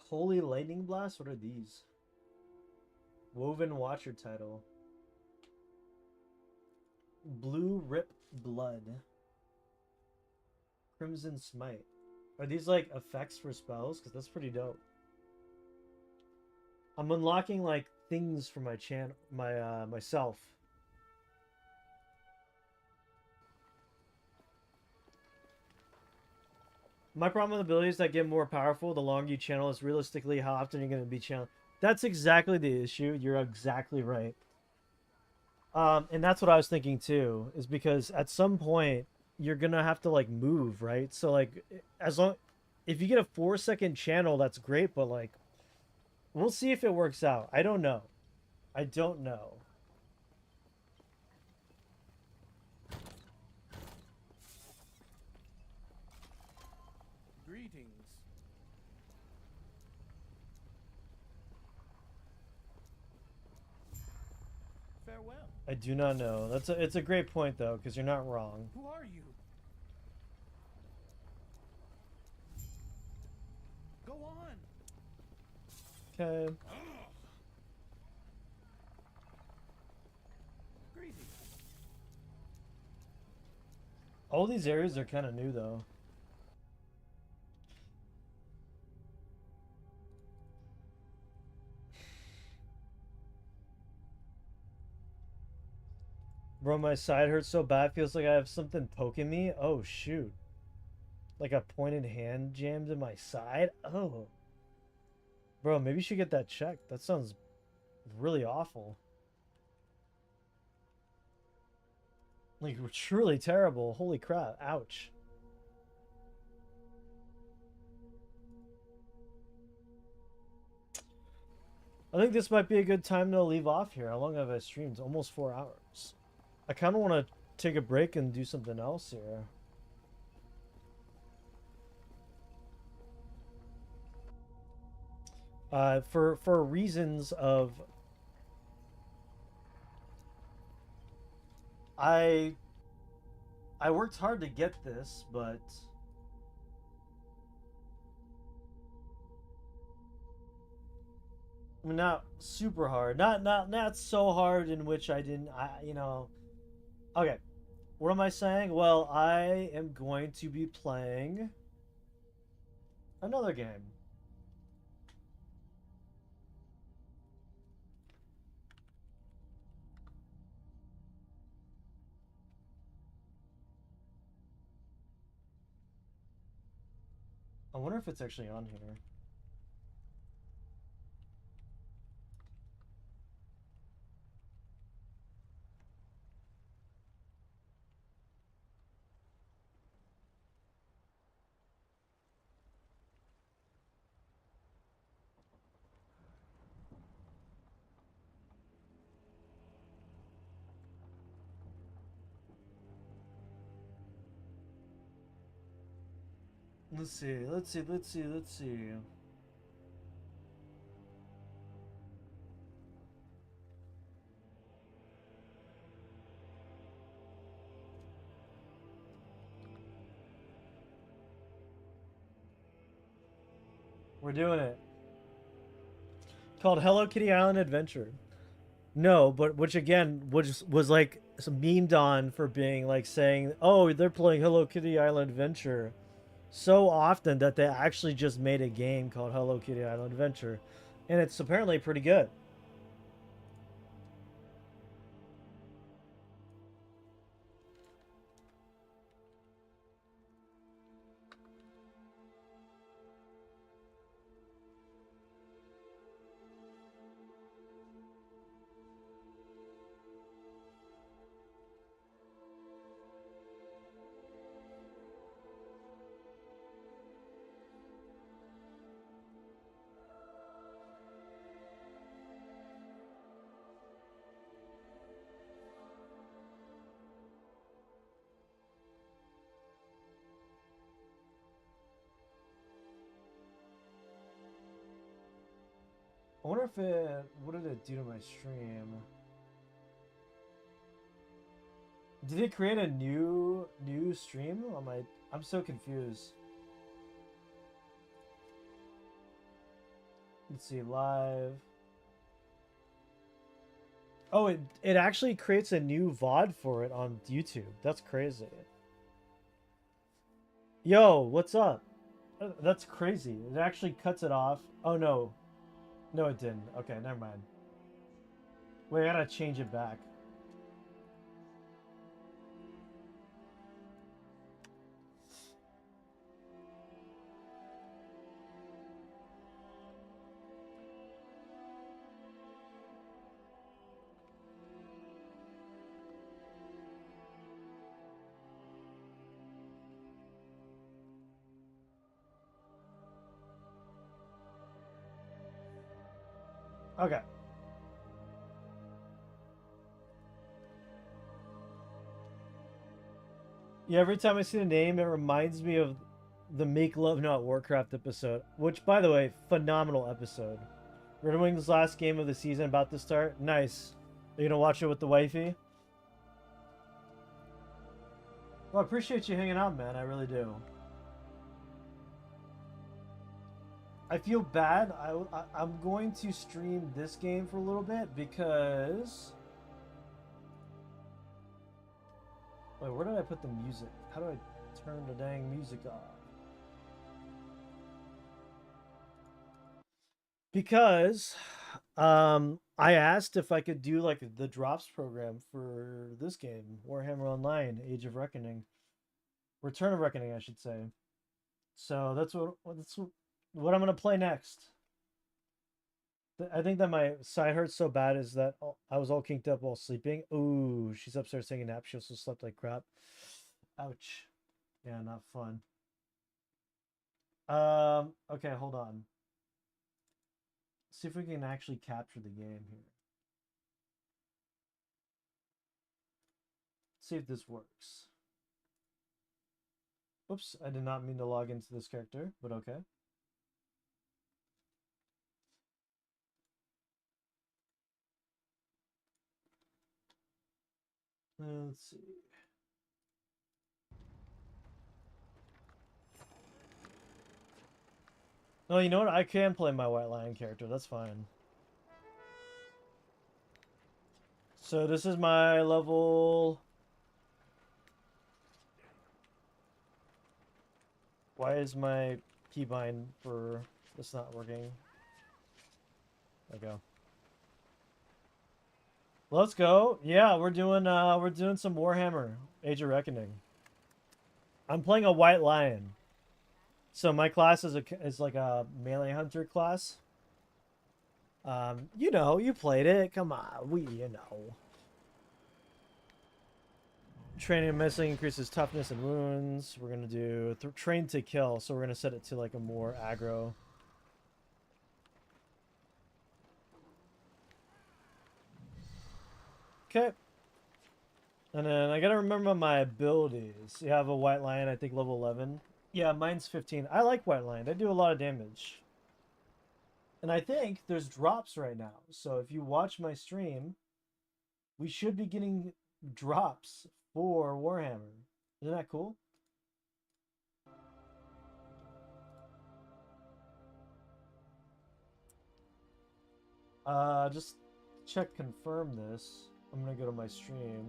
Holy Lightning Blast? What are these? Woven Watcher title. Blue Rip Blood. Crimson Smite. Are these like effects for spells? Because that's pretty dope. I'm unlocking like things for my channel, myself. My problem with abilities that get more powerful the longer you channel is realistically how often you're going to be channeling. That's exactly the issue. You're exactly right. And that's what I was thinking too, is because at some point you're going to have to like move, right? So like if you get a 4-second channel, that's great, but like we'll see if it works out. I don't know. I don't know. Greetings. Farewell. I do not know. It's a great point though, because you're not wrong. Who are you? Go on. Okay. Greetings. All these areas are kind of new though. Bro, my side hurts so bad, feels like I have something poking me. Oh, shoot. Like a pointed hand jammed in my side? Oh. Bro, maybe you should get that checked. That sounds really awful. Like, truly terrible. Holy crap. Ouch. I think this might be a good time to leave off here. How long have I streamed? Almost 4 hours. I kind of want to take a break and do something else here. For reasons of I worked hard to get this, but I mean, not super hard. Not so hard in which I didn't you know. Okay. What am I saying? Well, I am going to be playing another game. I wonder if it's actually on here. Let's see. We're doing it. Called Hello Kitty Island Adventure. No, but which again was like memed on for being like saying, oh, they're playing Hello Kitty Island Adventure so often that they actually just made a game called Hello Kitty Island Adventure. And it's apparently pretty good. wonder if it, what did it do to my stream? Did it create a new stream on my, I'm so confused. Let's see, live. Oh, it actually creates a new VOD for it on YouTube. That's crazy. Yo, what's up? That's crazy. It actually cuts it off. Oh, no. No, it didn't. Okay, never mind. Wait, I gotta change it back. Okay. Yeah, every time I see the name, it reminds me of the Make Love Not Warcraft episode, which, by the way, phenomenal episode. Red Wings' last game of the season about to start. Nice. Are you gonna watch it with the wifey? Well, I appreciate you hanging out, man. I really do. I feel bad. I'm going to stream this game for a little bit because... Wait, where did I put the music? How do I turn the dang music off? Because I asked if I could do like the drops program for this game, Warhammer Online, Age of Reckoning. Return of Reckoning, I should say. So that's what I'm gonna play next. I think that my side hurts so bad is that I was all kinked up while sleeping. Ooh, she's upstairs taking a nap. She also slept like crap. Ouch. Yeah, not fun. Okay, hold on. See if we can actually capture the game here. See if this works. Oops, I did not mean to log into this character, but okay. Let's see. Oh, you know what? I can play my White Lion character. That's fine. So this is my level... Why is my keybind for this not working? There we go. Let's go. Yeah, we're doing some Warhammer Age of Reckoning. I'm playing a White Lion. So my class is like a melee hunter class. You know, you played it. Come on, you know. Training and missing increases toughness and wounds. We're gonna do train to kill, so we're gonna set it to like a more aggro. Okay. And then I gotta remember my abilities. You have a White Lion, I think level 11. Yeah, mine's 15. I like White Lion. They do a lot of damage. And I think there's drops right now. So if you watch my stream, we should be getting drops for Warhammer. Isn't that cool? Just check confirm this. I'm gonna go to my stream.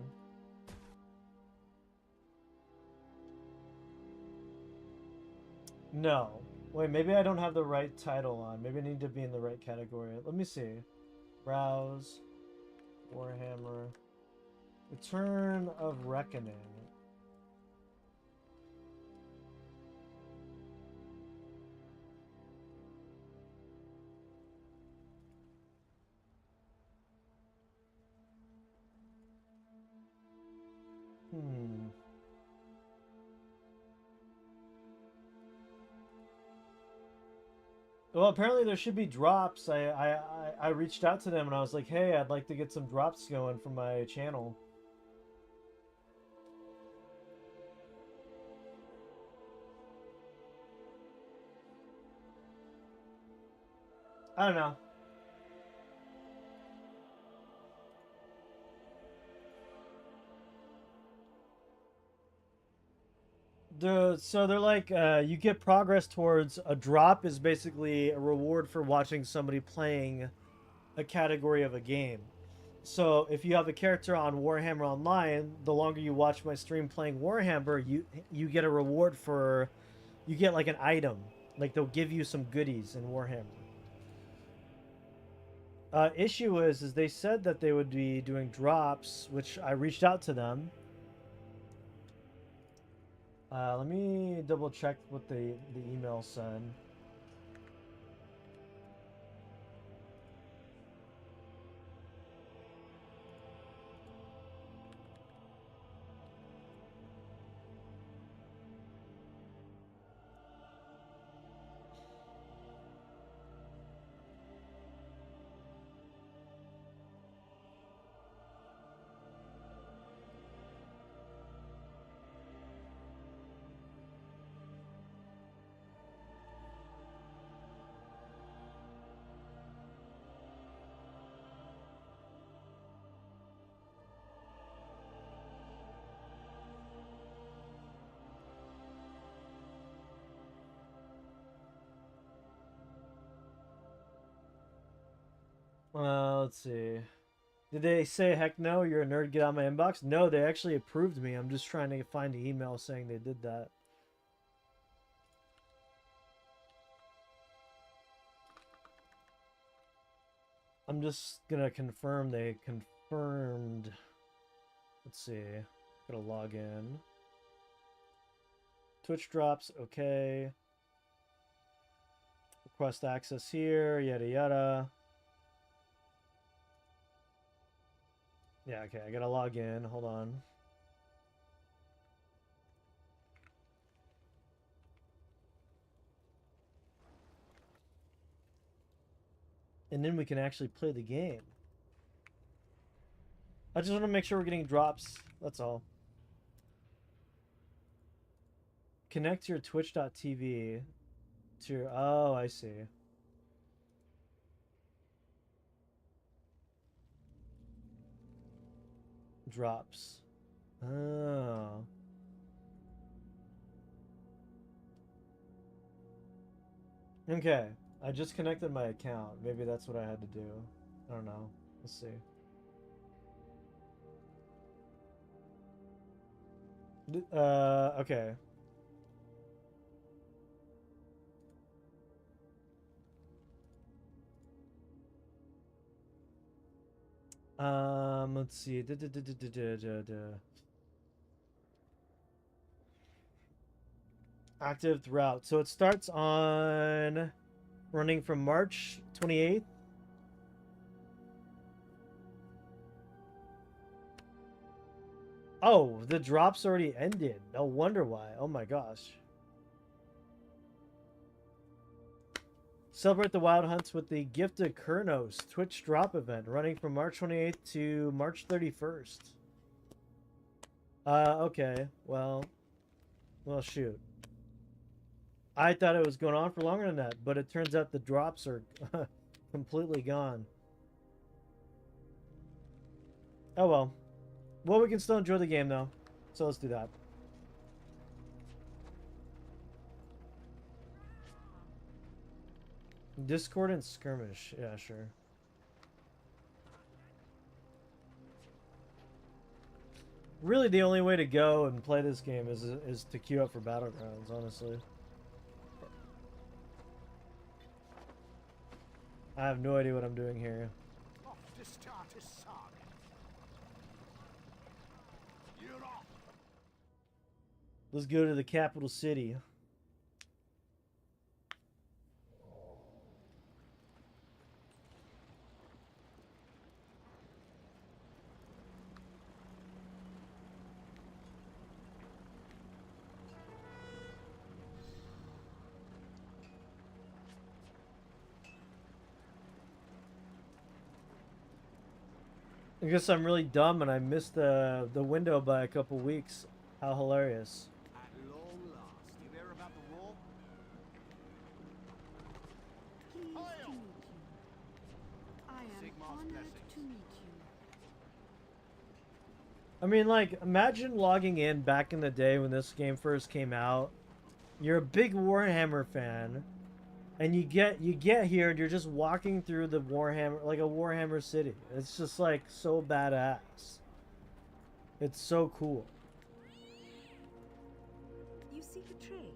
No. Wait, maybe I don't have the right title on. Maybe I need to be in the right category. Let me see. Browse. Warhammer. Return of Reckoning. Well, apparently there should be drops. I reached out to them and I was like, hey, I'd like to get some drops going for my channel. I don't know. So they're like, you get progress towards a drop is basically a reward for watching somebody playing a category of a game. So if you have a character on Warhammer Online, the longer you watch my stream playing Warhammer, you get a reward for, you get like an item, like they'll give you some goodies in Warhammer. Issue is they said that they would be doing drops, which I reached out to them. Let me double check what the email said. Let's see. Did they say, heck no, you're a nerd, get out of my inbox? No, they actually approved me. I'm just trying to find the email saying they did that. I'm just gonna confirm they confirmed. Let's see. Gotta log in. Twitch drops, okay. Request access here, yada yada. Yeah, okay, I gotta log in. Hold on. And then we can actually play the game. I just want to make sure we're getting drops. That's all. Connect to your twitch.tv to your... Oh, I see. Drops. Oh. Okay. I just connected my account. Maybe that's what I had to do. I don't know. Let's see. Okay. Let's see. Active throughout. So it starts on running from March 28th. Oh, the drops already ended. No wonder why. Oh my gosh. Celebrate the wild hunts with the Gift of Kurnos Twitch drop event running from March 28th to March 31st. Okay. Well, shoot. I thought it was going on for longer than that, but it turns out the drops are completely gone. Oh well. Well, we can still enjoy the game though. So let's do that. Discordant skirmish. Yeah, sure. Really, the only way to go and play this game is to queue up for Battlegrounds, honestly. I have no idea what I'm doing here. Let's go to the capital city. I guess I'm really dumb and I missed the window by a couple weeks. How hilarious. At long last. You hear about the war? Pleased to meet you. I am Sigmar's honored blessings. to meet you. I mean, like, imagine logging in back in the day when this game first came out. You're a big Warhammer fan, and you get here and you're just walking through the Warhammer, like a Warhammer city. It's just like so badass. It's so cool. You seek a trade?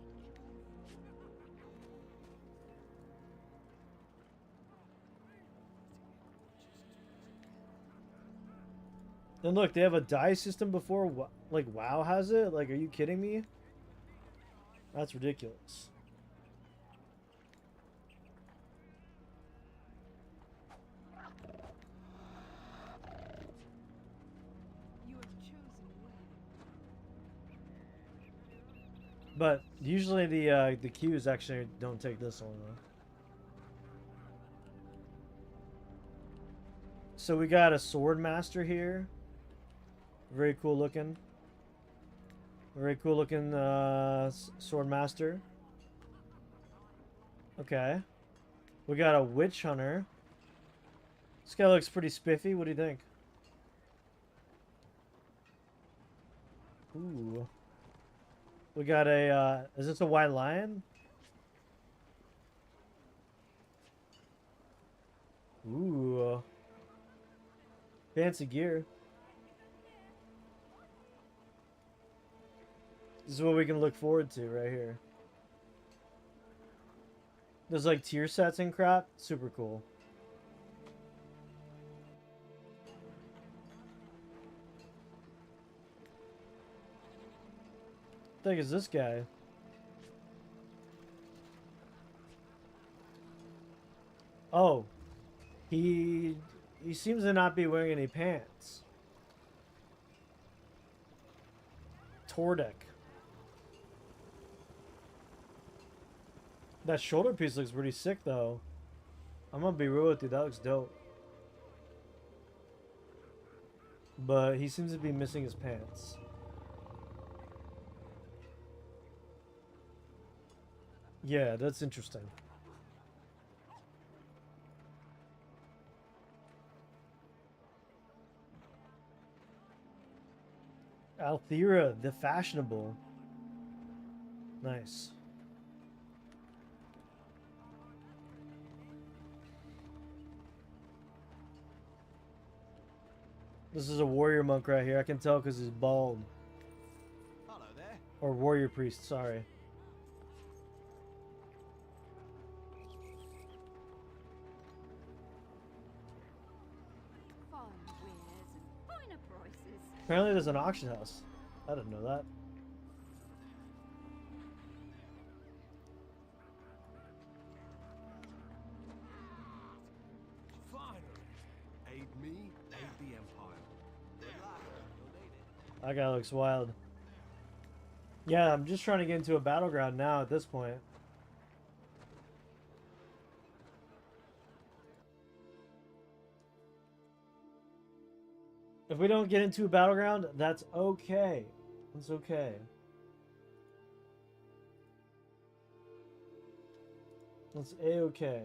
And look, they have a die system before, like, WoW has it? Like, are you kidding me? That's ridiculous. You have chosen well. But usually the queues actually don't take this long though. So we got a sword master here. Very cool looking. Very cool looking sword master. Okay. We got a witch hunter. This guy looks pretty spiffy. What do you think? Ooh. We got a, is this a white lion? Ooh. Fancy gear. This is what we can look forward to right here. There's like tier sets and crap. Super cool. What the heck is this guy? Oh. He seems to not be wearing any pants. Tordek. That shoulder piece looks pretty sick though. I'm gonna be real with you, that looks dope. But he seems to be missing his pants. Yeah, that's interesting. Althera, the fashionable. Nice. This is a warrior monk right here. I can tell because he's bald. Hello there. Or warrior priest, sorry. Fine wares and finer prices. Apparently there's an auction house. I didn't know that. Finally. Aid me, aid the Empire. Good luck. You'll need it. That guy looks wild. Yeah, I'm just trying to get into a battleground now at this point. If we don't get into a battleground, that's okay. It's okay. That's a-okay.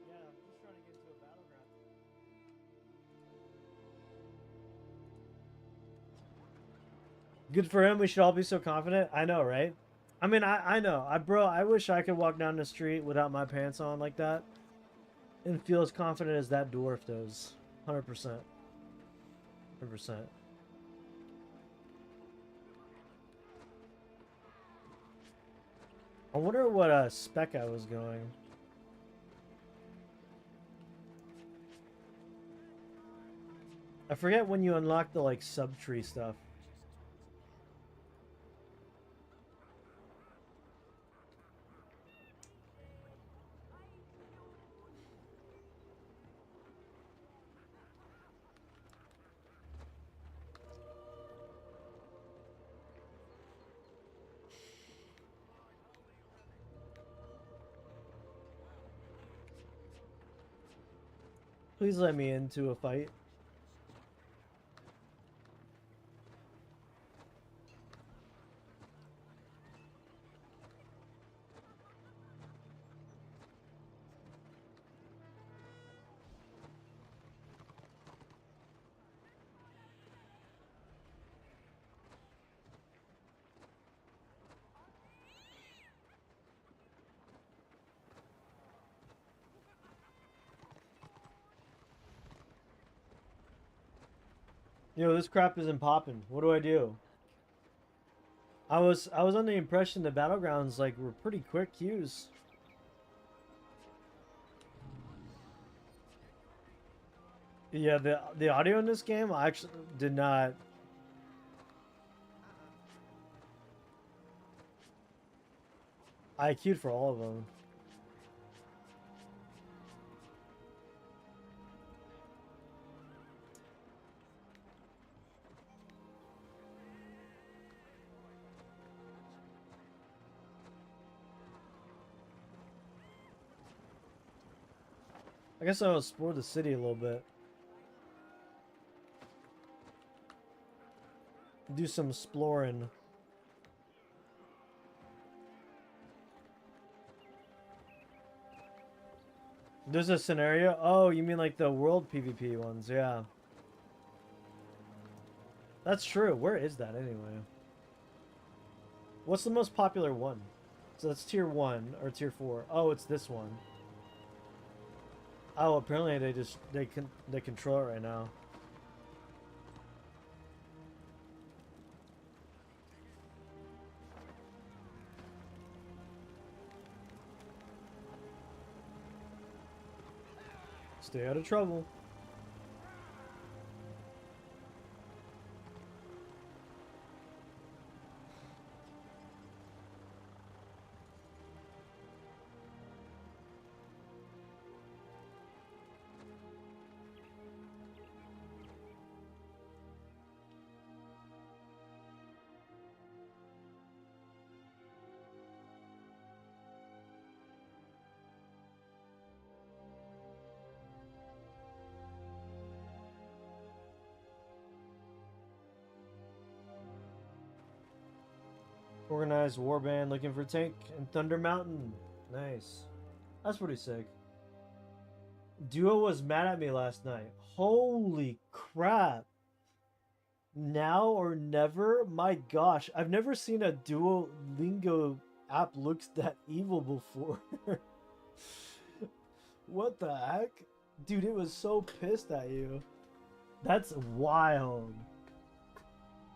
Yeah, I'm just trying to get into a battleground. Good for him. We should all be so confident. I know, right? I mean, I know. Bro, I wish I could walk down the street without my pants on like that and feel as confident as that dwarf does. 100%. 100%. I wonder what spec I was going. I forget when you unlock the like sub-tree stuff. Please let me into a fight. Yo, this crap isn't popping. What do I do? I was under the impression the battlegrounds like were pretty quick queues. Yeah, the audio in this game I actually did not. I queued for all of them. I guess I'll explore the city a little bit. Do some exploring. There's a scenario? Oh, you mean like the world PvP ones, yeah. That's true. Where is that anyway? What's the most popular one? So that's tier 1 or tier 4. Oh, it's this one. Oh, apparently they control it right now. Stay out of trouble. Organized warband looking for tank in Thunder Mountain. Nice. That's pretty sick. Duo was mad at me last night. Holy crap. Now or never? My gosh. I've never seen a Duolingo app looks that evil before. What the heck? Dude, it was so pissed at you. That's wild.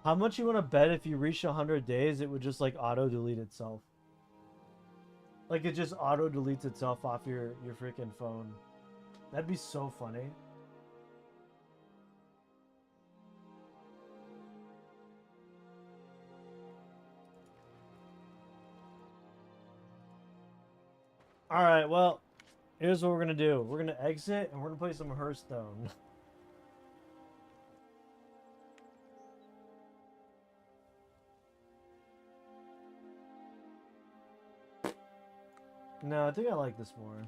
How much you want to bet if you reach 100 days, it would just like auto-delete itself? Like it just auto-deletes itself off your freaking phone. That'd be so funny. Alright, well, here's what we're gonna do. We're gonna exit and we're gonna play some Hearthstone. No, I think I like this more.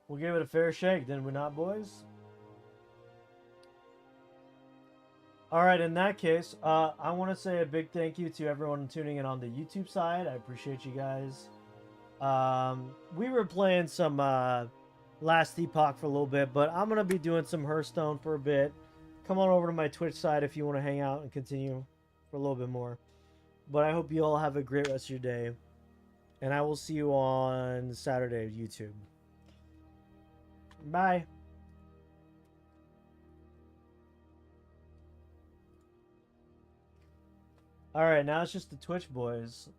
We'll give it a fair shake, didn't we not, boys? Alright, in that case, I want to say a big thank you to everyone tuning in on the YouTube side. I appreciate you guys. We were playing some Last Epoch for a little bit, but I'm going to be doing some Hearthstone for a bit. Come on over to my Twitch side if you want to hang out and continue for a little bit more. But I hope you all have a great rest of your day. And I will see you on Saturday, YouTube. Bye. Alright, now it's just the Twitch boys.